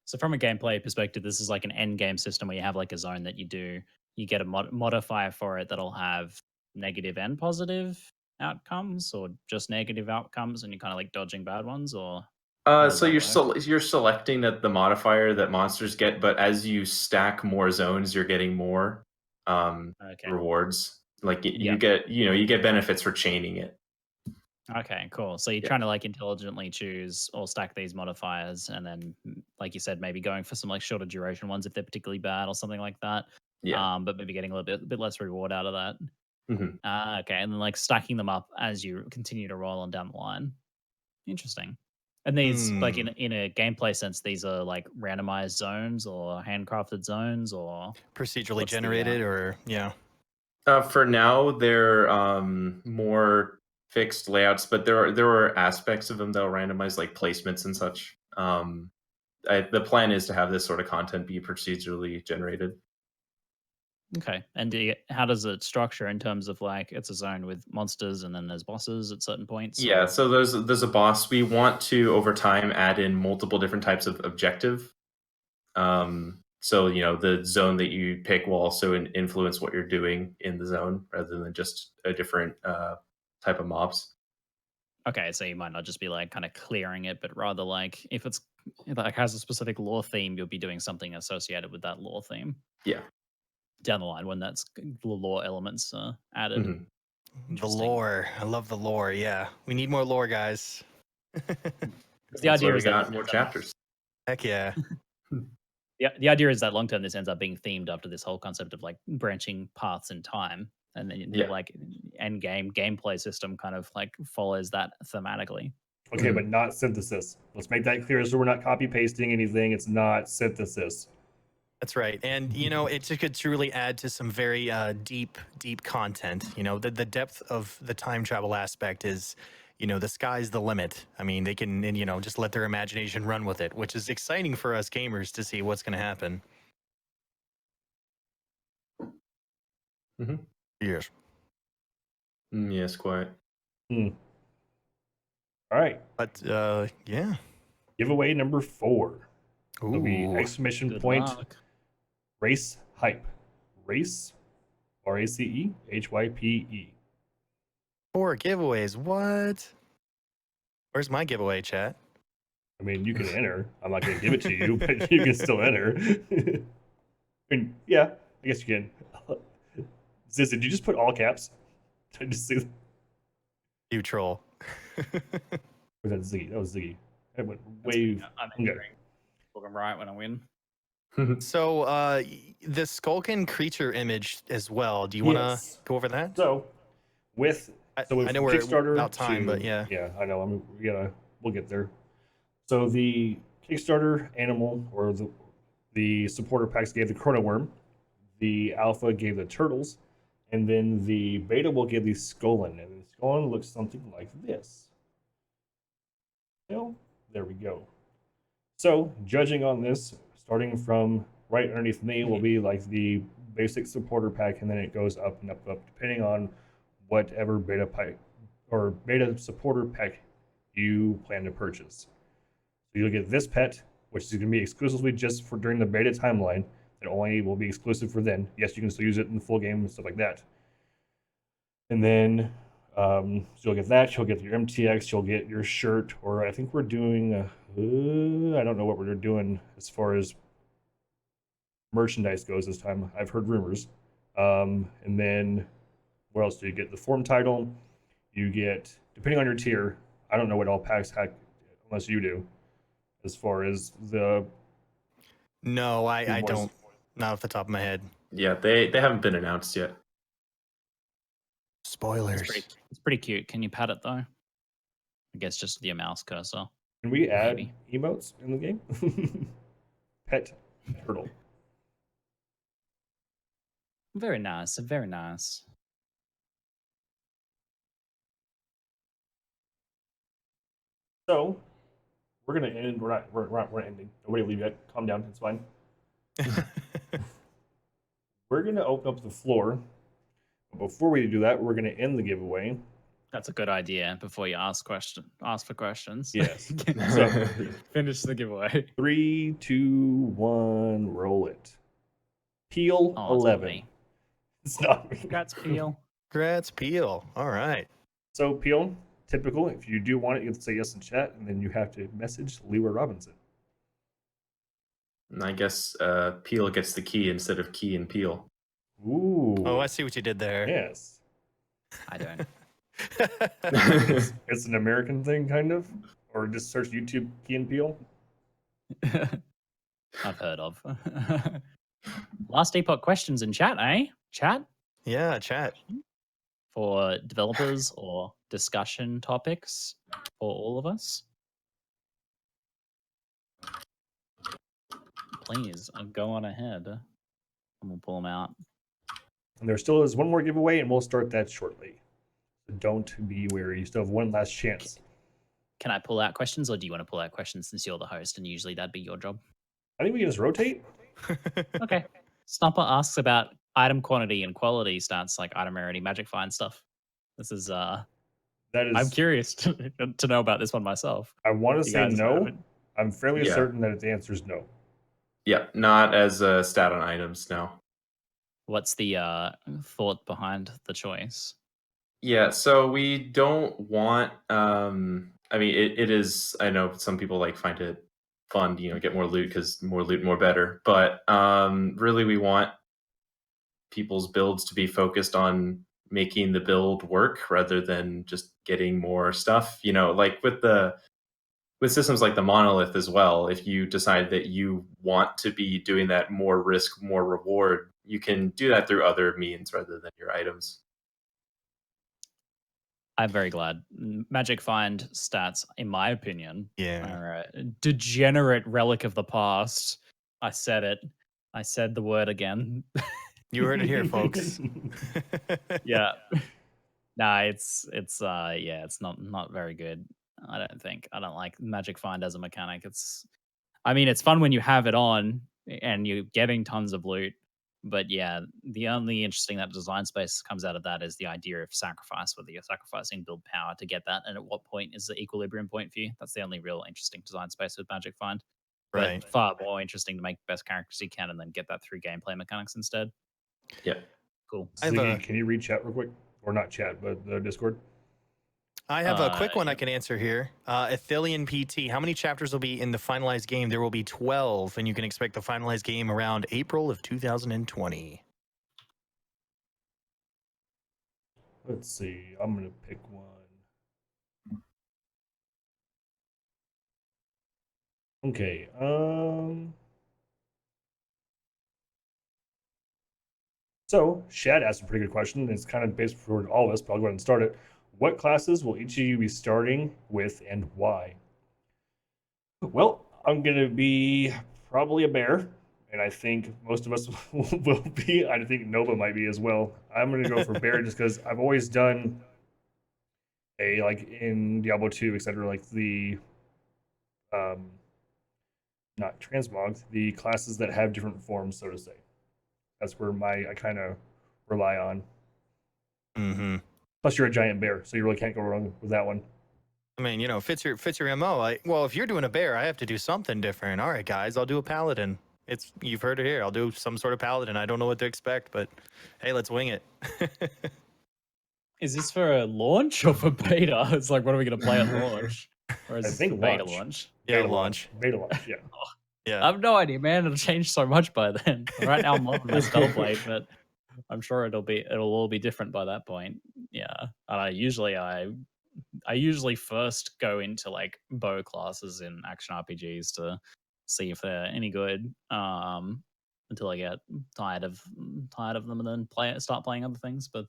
S2: So from a gameplay perspective, this is like an end game system where you have like a zone that you get a modifier for it that'll have negative and positive outcomes, or just negative outcomes, and you're kind of like dodging bad ones, or how does
S4: So
S2: that
S4: you're
S2: work?
S4: selecting the modifier that monsters get, but as you stack more zones, you're getting more
S2: Okay.
S4: rewards. Like you
S2: Yeah.
S4: get you get benefits for chaining it.
S2: Okay, cool. So you're
S4: Yeah.
S2: trying to like intelligently choose or stack these modifiers, and then, like you said, maybe going for some like shorter duration ones if they're particularly bad or something like that.
S4: Yeah.
S2: But maybe getting a little bit less reward out of that.
S4: Mhm.
S2: Okay, and then like stacking them up as you continue to roll on down the line. Interesting. And these, like
S3: Hmm.
S2: in a gameplay sense, these are like randomized zones or handcrafted zones, or
S3: Procedurally
S2: what's the
S3: generated, or yeah.
S4: For now, they're more fixed layouts, but there are aspects of them that will randomize, like placements and such. The plan is to have this sort of content be procedurally generated.
S2: okay? And how does it structure in terms of like it's a zone with monsters and then there's bosses at certain points,
S4: Yeah,
S2: or
S4: so there's a boss. We want to over time add in multiple different types of objective. So the zone that you pick will also influence what you're doing in the zone, rather than just a different type of mobs.
S2: okay, so you might not just be like kind of clearing it, but rather like if it's if it like has a specific lore theme, you'll be doing something associated with that lore theme
S4: Yeah.
S2: down the line when the lore elements are added.
S4: Mhm.
S3: The
S2: Interesting.
S3: lore. I love the lore. Yeah. We need more lore, guys.
S2: Because the
S4: That's why
S2: idea
S4: we
S2: is that
S4: got more chapters.
S3: Heck yeah.
S2: the idea is that long term this ends up being themed after this whole concept of like branching paths in time, and then the
S4: Yeah.
S2: like end game gameplay system kind of like follows that thematically.
S1: Okay, but
S4: Mhm.
S1: not synthesis. Let's make that clear so we're not copy pasting anything. It's not synthesis.
S3: That's right. And, it could truly add to some very deep content. The depth of the time travel aspect is, the sky's the limit. I mean, they can, and, just let their imagination run with it, which is exciting for us gamers to see what's going to happen.
S4: Mhm.
S3: Yes.
S4: Yes, quite.
S1: Hmm. All right.
S3: But, yeah.
S1: Giveaway number 4. It'll be
S3: Ooh.
S1: exclamation
S2: Good
S1: point
S2: luck.
S1: race hype. Race, RACEHYPE.
S3: 4 giveaways. What? Where's my giveaway, chat?
S1: I mean, you can enter. I'm not going to give it to you, but you can still enter. I mean, yeah, I guess you can. Ziz, did you just put all caps? Did I just see?
S3: You troll.
S1: Or was that Ziggy? That was Ziggy. It went way.
S2: I'm
S1: Okay.
S2: entering. Look, I'm right when I win.
S3: So, the Skulkin creature image as well. Do you want to
S1: Yes.
S3: go over that?
S1: So, with
S3: I
S1: from
S3: know we're
S1: Kickstarter
S3: out time, but yeah.
S1: I know. We'll get there. So the Kickstarter animal or the supporter packs gave the Chrono Worm, the alpha gave the turtles, and then the beta will give the Skolin, and the Skolin looks something like this. Well, there we go. So, judging on this, starting from right underneath me will be like the basic supporter pack, and then it goes up and up and up, depending on whatever beta pack or beta supporter pack you plan to purchase. So you'll get this pet, which is going to be exclusively just for during the beta timeline. It only will be exclusive for then. Yes, you can still use it in the full game and stuff like that. And then so you'll get that. You'll get your MTX. You'll get your shirt. Or I think we're doing. I don't know what we're doing as far as merchandise goes this time. I've heard rumors. And then what else do you get? The form title. You get, depending on your tier. I don't know what all packs have, unless you do. As far as the
S3: No, I
S1: Boys.
S3: don't. Not off the top of my head.
S4: Yeah, they haven't been announced yet.
S3: Spoilers.
S2: It's pretty cute. Can you pat it though? I guess just with your mouse cursor.
S1: Can we add
S2: Maybe.
S1: emotes in the game? Pet turtle.
S2: Very nice. Very nice.
S1: So we're gonna end. We're not ending. Nobody leave yet. Calm down. It's fine. We're gonna open up the floor. But before we do that, we're gonna end the giveaway.
S2: That's a good idea. Before you ask for questions.
S1: Yes.
S2: So finish the giveaway.
S1: 3, 2, 1, roll it. Peel
S2: Oh, it's not
S1: 11.
S2: me.
S1: It's not me.
S2: Congrats, Peel.
S3: Congrats, Peel. All right.
S1: So Peel, typical. If you do want it, you can say yes in chat, and then you have to message Leroy Robinson.
S4: I guess Peel gets the key instead of Key and Peel.
S1: Ooh.
S3: Oh, I see what you did there.
S1: Yes.
S2: I don't.
S1: It's an American thing, kind of, or just search YouTube Key and Peel.
S2: I've heard of. Last Epoch questions in chat, eh? Chat?
S3: Yeah, chat.
S2: For developers or discussion topics for all of us? Please, go on ahead. And we'll pull them out.
S1: And there still is one more giveaway, and we'll start that shortly. So don't be wary. You still have one last chance.
S2: Can I pull out questions, or do you want to pull out questions since you're the host and usually that'd be your job?
S1: I think we can just rotate.
S2: Okay. Snupper asks about item quantity and quality stats like item rarity, magic find stuff. This is
S1: That is.
S2: I'm curious to know about this one myself.
S1: I want to
S2: You
S1: say
S2: guys
S1: no.
S2: have it?
S1: I'm fairly
S4: Yeah.
S1: certain that its answer is no.
S4: Yeah, not as a stat on items, no.
S2: What's the thought behind the choice?
S4: Yeah, so we don't want I mean it is, I know some people like find it fun, get more loot because more loot more better, but really we want people's builds to be focused on making the build work rather than just getting more stuff. Like with systems like the Monolith as well, if you decide that you want to be doing that more risk, more reward, you can do that through other means rather than your items.
S2: I'm very glad. Magic Find stats, in my opinion,
S3: Yeah.
S2: are a degenerate relic of the past. I said it. I said the word again.
S3: You heard it here, folks.
S2: Yeah. Nah, it's not very good. I don't think. I don't like Magic Find as a mechanic. It's fun when you have it on and you're getting tons of loot. But yeah, the only interesting that design space comes out of that is the idea of sacrifice, whether you're sacrificing build power to get that, and at what point is the equilibrium point for you. That's the only real interesting design space with Magic Find.
S3: Right.
S2: But far more interesting to make the best characters you can and then get that through gameplay mechanics instead.
S4: Yeah.
S2: Cool.
S1: Ziggy, can you read chat real quick? Or not chat, but the Discord?
S3: I have a quick one
S2: yeah.
S3: I can answer here. Athelian PT, how many chapters will be in the finalized game? There will be 12, and you can expect the finalized game around April of 2020.
S1: Let's see. I'm going to pick one. Okay. So, Shad asked a pretty good question. It's kind of based for all of us, but I'll go ahead and start it. What classes will each of you be starting with and why? Well, I'm going to be probably a bear, and I think most of us will be. I think Nova might be as well. I'm going to go for bear just because I've always done like in Diablo 2, etc., like the not transmog, the classes that have different forms, so to say. That's where I kind of rely on.
S3: Mm-hmm.
S1: Plus, you're a giant bear, so you really can't go wrong with that one.
S3: I mean, fits your MO. Well, if you're doing a bear, I have to do something different. All right, guys, I'll do a paladin. You've heard it here. I'll do some sort of paladin. I don't know what to expect, but hey, let's wing it.
S2: Is this for a launch or for beta? It's like, what are we going to play at launch? Or is
S1: I
S2: this
S1: think
S2: for beta
S1: launch.
S2: launch?
S3: Yeah,
S1: Beta
S3: launch.
S1: Beta launch, yeah.
S3: Yeah.
S2: I have no idea, man. It'll change so much by then. Right now, I'm loving my Spellblade, but I'm sure it'll all be different by that point. Yeah, and I usually first go into like bow classes in action RPGs to see if they're any good. Until I get tired of them and then start playing other things. But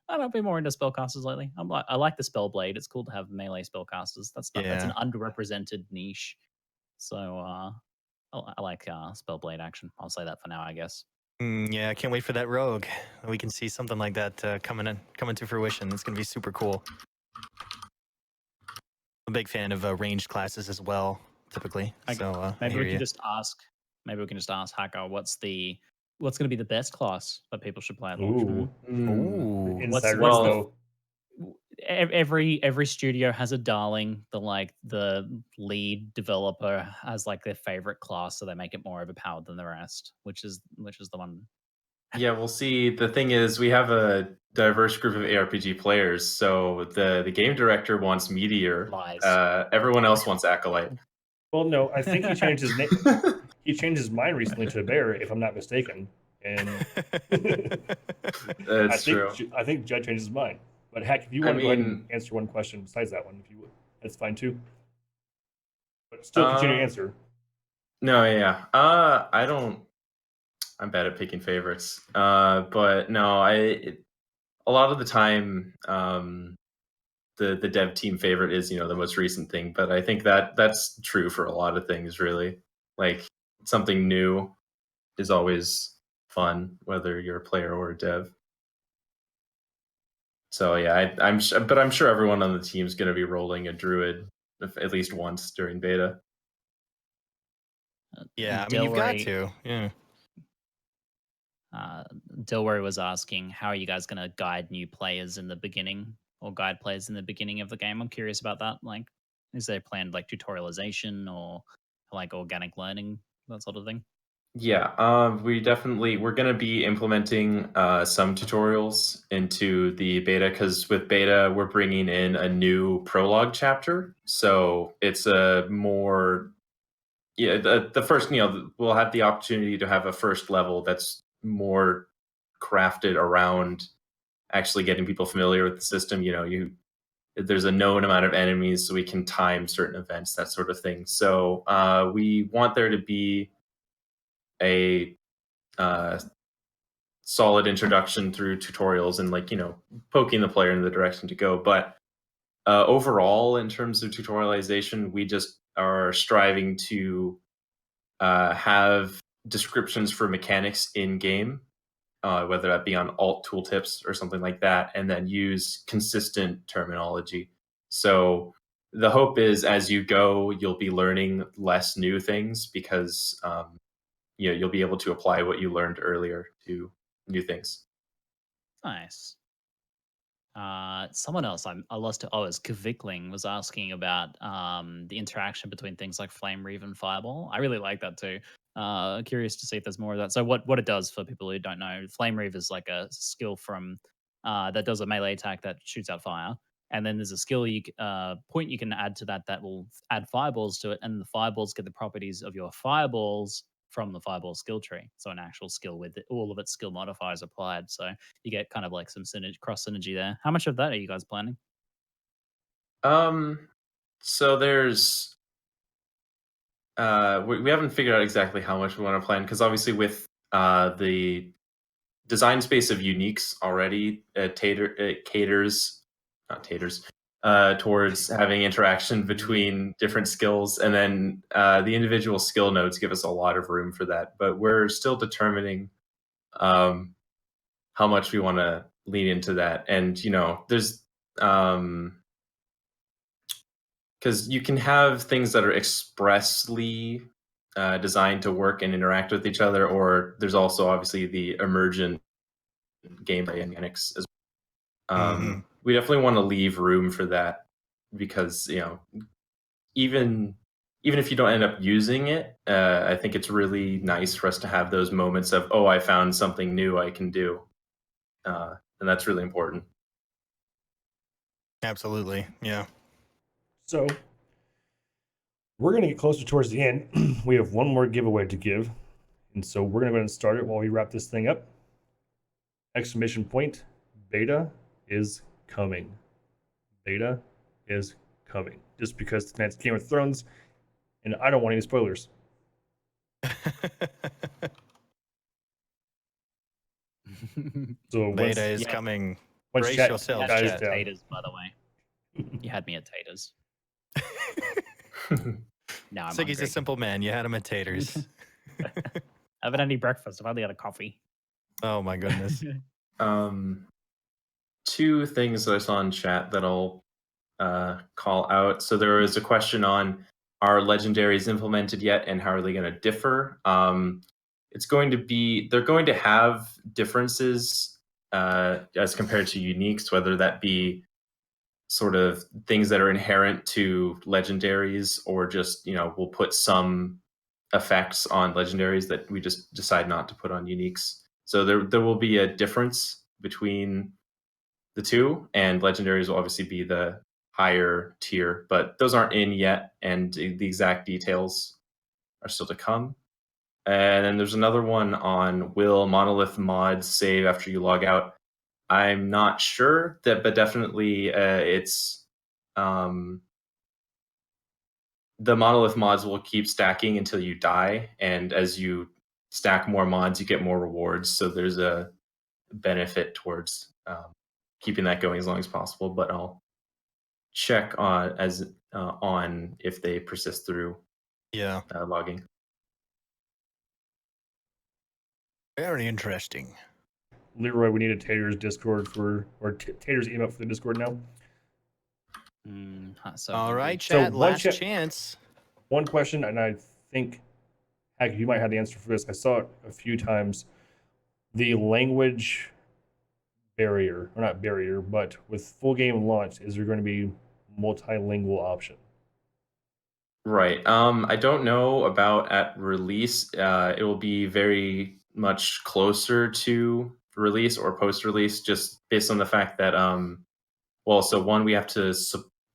S2: I've been more into spellcasters lately. I like the Spellblade. It's cool to have melee spellcasters. That's an underrepresented niche. So I like Spellblade action. I'll say that for now, I guess.
S3: Yeah, I can't wait for that rogue. We can see something like that coming to fruition. It's gonna be super cool. I'm a big fan of ranged classes as well, typically.
S2: Okay,
S3: So I
S2: maybe
S3: hear
S2: we can
S3: you.
S2: just ask. Maybe we can just ask Hacker what's going to be the best class that people should play at launch.
S1: Ooh,
S3: Ooh.
S1: insider
S2: what's
S1: info.
S2: Every studio has a darling. The lead developer has like their favorite class, so they make it more overpowered than the rest, which is the one.
S4: Yeah, we'll see. The thing is, we have a diverse group of ARPG players. So the game director wants Meteor.
S2: Lies.
S4: Everyone else wants Acolyte.
S1: Well, no, I think he changed his name. He changed his mind recently to a bear, if I'm not mistaken. And
S4: That's true.
S1: I think Judd changed his mind. But heck, if you want to go ahead and answer one question besides that one, if you would, that's fine too. But still continue to answer.
S4: No, yeah. I'm bad at picking favorites. But no, a lot of the time, the dev team favorite is the most recent thing. But I think that's true for a lot of things, really. Like something new is always fun, whether you're a player or a dev. So yeah, I'm sure everyone on the team is going to be rolling a druid at least once during beta.
S3: Yeah, I mean, you've got to. Yeah.
S2: Dilworry was asking, how are you guys going to guide new players in the beginning or guide players in the beginning of the game? I'm curious about that. Like, is there planned like tutorialization or like organic learning, that sort of thing?
S4: Yeah, we're going to be implementing some tutorials into the beta, because with beta we're bringing in a new prologue chapter, so it's a more the first we'll have the opportunity to have a first level that's more crafted around actually getting people familiar with the system. There's a known amount of enemies, so we can time certain events, that sort of thing. So we want there to be a solid introduction through tutorials and poking the player in the direction to go. But overall, in terms of tutorialization, we just are striving to have descriptions for mechanics in game, whether that be on alt tooltips or something like that, and then use consistent terminology. So the hope is, as you go, you'll be learning less new things, because you'll be able to apply what you learned earlier to new things.
S2: Nice. Someone else I lost it. Oh, it's Kvikling was asking about the interaction between things like Flame Reave and Fireball. I really like that too. Curious to see if there's more of that. So what it does, for people who don't know, Flame Reave is like a skill from that does a melee attack that shoots out fire, and then there's a skill point you can add to that will add fireballs to it, and the fireballs get the properties of your fireballs from the fireball skill tree. So an actual skill with all of its skill modifiers applied. So you get kind of like some cross synergy there. How much of that are you guys planning?
S4: So there's we haven't figured out exactly how much we want to plan, because obviously with the design space of uniques already, caters towards having interaction between different skills, and then the individual skill nodes give us a lot of room for that. But we're still determining how much we want to lean into that. And there's because you can have things that are expressly designed to work and interact with each other, or there's also obviously the emergent gameplay mechanics as well. We definitely want to leave room for that, because even if you don't end up using it, I think it's really nice for us to have those moments of, oh, I found something new I can do, and that's really important.
S3: Absolutely, yeah.
S1: So we're going to get closer towards the end. We have one more giveaway to give, and so we're going to go ahead and start it while we wrap this thing up. Exclamation point, beta is coming. Beta is coming. Just because tonight's Game of Thrones, and I don't want any spoilers. So
S3: beta is coming.
S1: Brace
S3: Brace
S1: chat,
S3: yourself,
S1: guys,
S3: chat.
S2: Taters, by the way. You had me at taters. Now I'm
S3: Ziggy's
S2: hungry.
S3: a simple man. You had him at taters.
S2: I haven't had any breakfast. I've only had a coffee.
S3: Oh my goodness.
S4: Two things that I saw in chat that I'll call out. So there was a question on, are legendaries implemented yet, and how are they going to differ? It's going to be, they're going to have differences as compared to uniques, whether that be sort of things that are inherent to legendaries, or just, we'll put some effects on legendaries that we just decide not to put on uniques. So there will be a difference between the two, and legendaries will obviously be the higher tier, but those aren't in yet, and the exact details are still to come. And then there's another one on, will monolith mods save after you log out? I'm not sure that, but definitely it's the monolith mods will keep stacking until you die, and as you stack more mods, you get more rewards. So there's a benefit towards keeping that going as long as possible. But I'll check on if they persist through
S3: Yeah.
S4: logging.
S3: Very interesting.
S1: Leroy, we need a Tater's Discord Tater's email for the Discord now.
S2: So
S3: All right,
S1: So
S3: chat.
S1: one
S3: Last
S1: chat-
S3: chance.
S1: One question, and I think, Hack, you might have the answer for this. I saw it a few times. The language barrier, or not barrier, but with full game launch, is there going to be multilingual option?
S4: Right. I don't know about at release. It will be very much closer to release or post release, just based on the fact that so one, we have to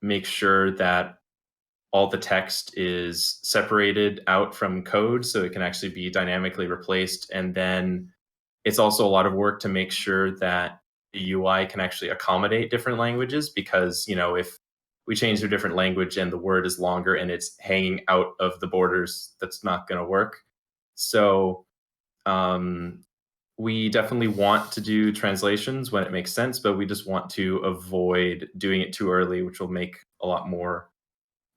S4: make sure that all the text is separated out from code so it can actually be dynamically replaced. And then it's also a lot of work to make sure that the UI can actually accommodate different languages, because, if we change to a different language and the word is longer and it's hanging out of the borders, that's not going to work. So we definitely want to do translations when it makes sense, but we just want to avoid doing it too early, which will make a lot more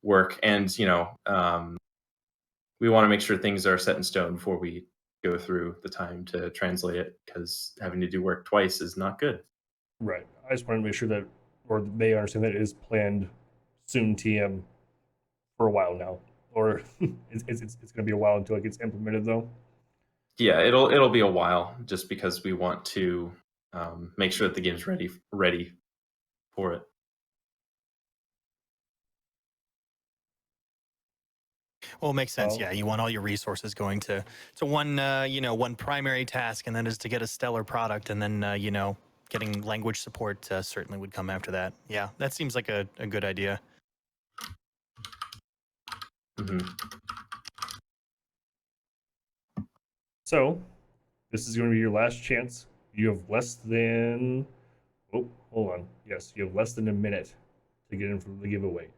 S4: work. And we want to make sure things are set in stone before we go through the time to translate it, because having to do work twice is not good.
S1: Right. I just wanted to make sure that, or they understand that it is planned soon TM for a while now, or it's going to be a while until it gets implemented though.
S4: Yeah, it'll be a while, just because we want to make sure that the game's ready for it.
S3: Well, it makes sense.
S1: Oh.
S3: Yeah, you want all your resources going to one, one primary task, and then is to get a stellar product, and then getting language support certainly would come after that. Yeah, that seems like a good idea.
S4: Mm-hmm.
S1: So, this is going to be your last chance. You have less than. Oh, hold on. Yes, you have less than a minute to get in for the giveaway.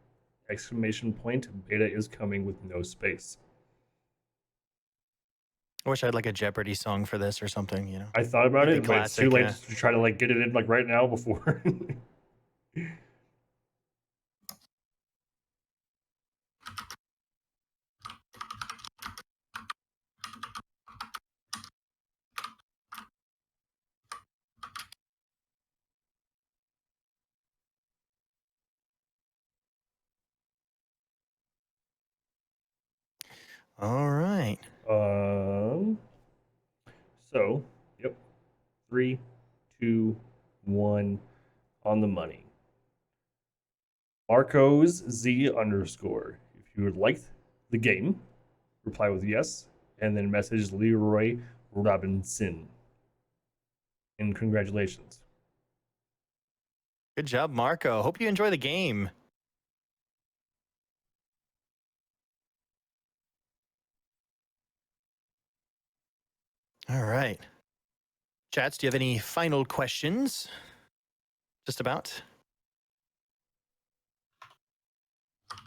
S1: Exclamation point, beta is coming with no space.
S3: I wish I had like a Jeopardy song for this or something.
S1: I thought about
S3: It'd
S1: it,
S3: be
S1: but it's too
S3: classic,
S1: late
S3: yeah.
S1: to try to get it in right now before.
S3: All right.
S1: So, yep. 3, 2, 1, on the money. Marcos Z _. If you would like the game, reply with yes, and then message Leroy Robinson. And congratulations.
S3: Good job, Marco. Hope you enjoy the game. All right. Chats, do you have any final questions? Just about.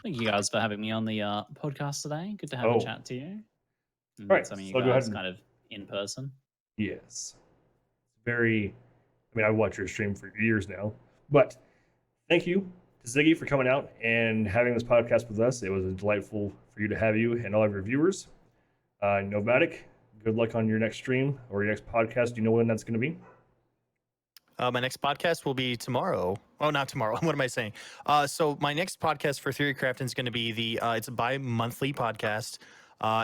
S2: Thank you guys for having me on the podcast today. Good to have
S1: Oh.
S2: a chat to you. And
S1: Right,
S2: some of you
S1: so go ahead
S2: guys
S1: and-
S2: kind of in person.
S1: Yes. I've watched your stream for years now. But thank you to Ziggy for coming out and having this podcast with us. It was delightful for you to have you and all of your viewers. Novatic, good luck on your next stream or your next podcast. Do you know when that's going to be?
S3: My next podcast will be tomorrow. Oh, not tomorrow. What am I saying? So my next podcast for Theory Crafting is going to be it's a bi-monthly podcast.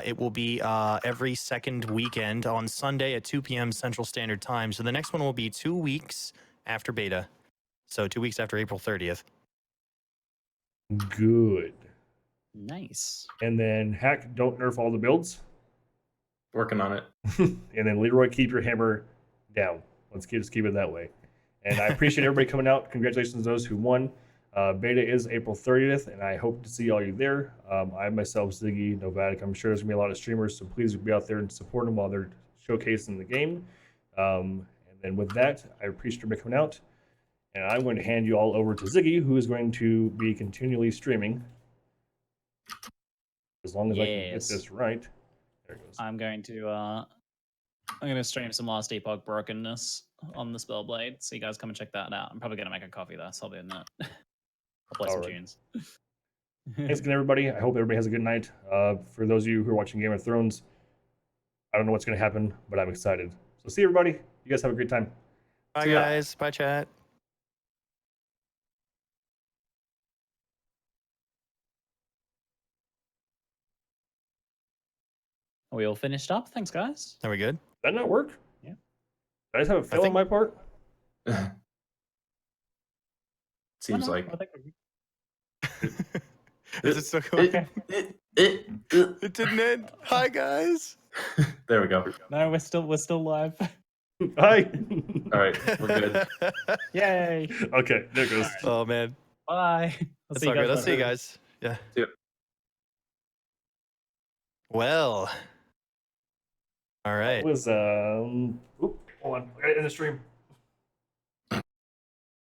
S3: It will be every second weekend on Sunday at 2 p.m. Central Standard Time. So the next one will be 2 weeks after beta. So 2 weeks after April 30th.
S1: Good.
S2: Nice.
S1: And then Hack, don't nerf all the builds.
S4: Working on it.
S1: And then Leroy, keep your hammer down. Just keep it that way. And I appreciate everybody coming out. Congratulations to those who won. Beta is April 30th, and I hope to see all you there. I myself, Ziggy, Novatic, I'm sure there's going to be a lot of streamers, so please be out there and support them while they're showcasing the game. And then with that, I appreciate everybody coming out. And I'm going to hand you all over to Ziggy, who is going to be continually streaming. As long as I can get
S2: Yes.
S1: this right. There it goes.
S2: I'm going to stream some last Epoch brokenness on the Spellblade, so you guys come and check that out. I'm probably going to make a coffee though, so I'll be in that. I'll play some
S1: Alright.
S2: tunes.
S1: Thanks again, everybody. I hope everybody has a good night. For those of you who are watching Game of Thrones, I don't know what's going to happen, but I'm excited. So see everybody. You guys have a great time.
S3: Bye,
S1: See ya.
S3: guys. Bye, chat.
S2: Are we all finished up? Thanks, guys.
S3: Are we good?
S1: Did that not work?
S2: Yeah.
S1: Did I just have a fail on
S3: think-
S1: my part?
S4: Seems
S2: Oh, no,
S4: like.
S2: I think we're-
S3: Is it still going?
S4: It
S3: It didn't end. Hi, guys.
S4: There we go.
S2: No, we're still live.
S1: Hi.
S4: All right, we're good.
S2: Yay!
S1: Okay, there it goes.
S3: Oh, man.
S2: Bye. I'll
S3: That's
S2: see you
S3: all
S2: guys
S3: good. Let's see you
S2: later.
S3: guys. Yeah.
S4: See ya.
S3: Well. All right.
S1: It was, hold on. I got it in the stream.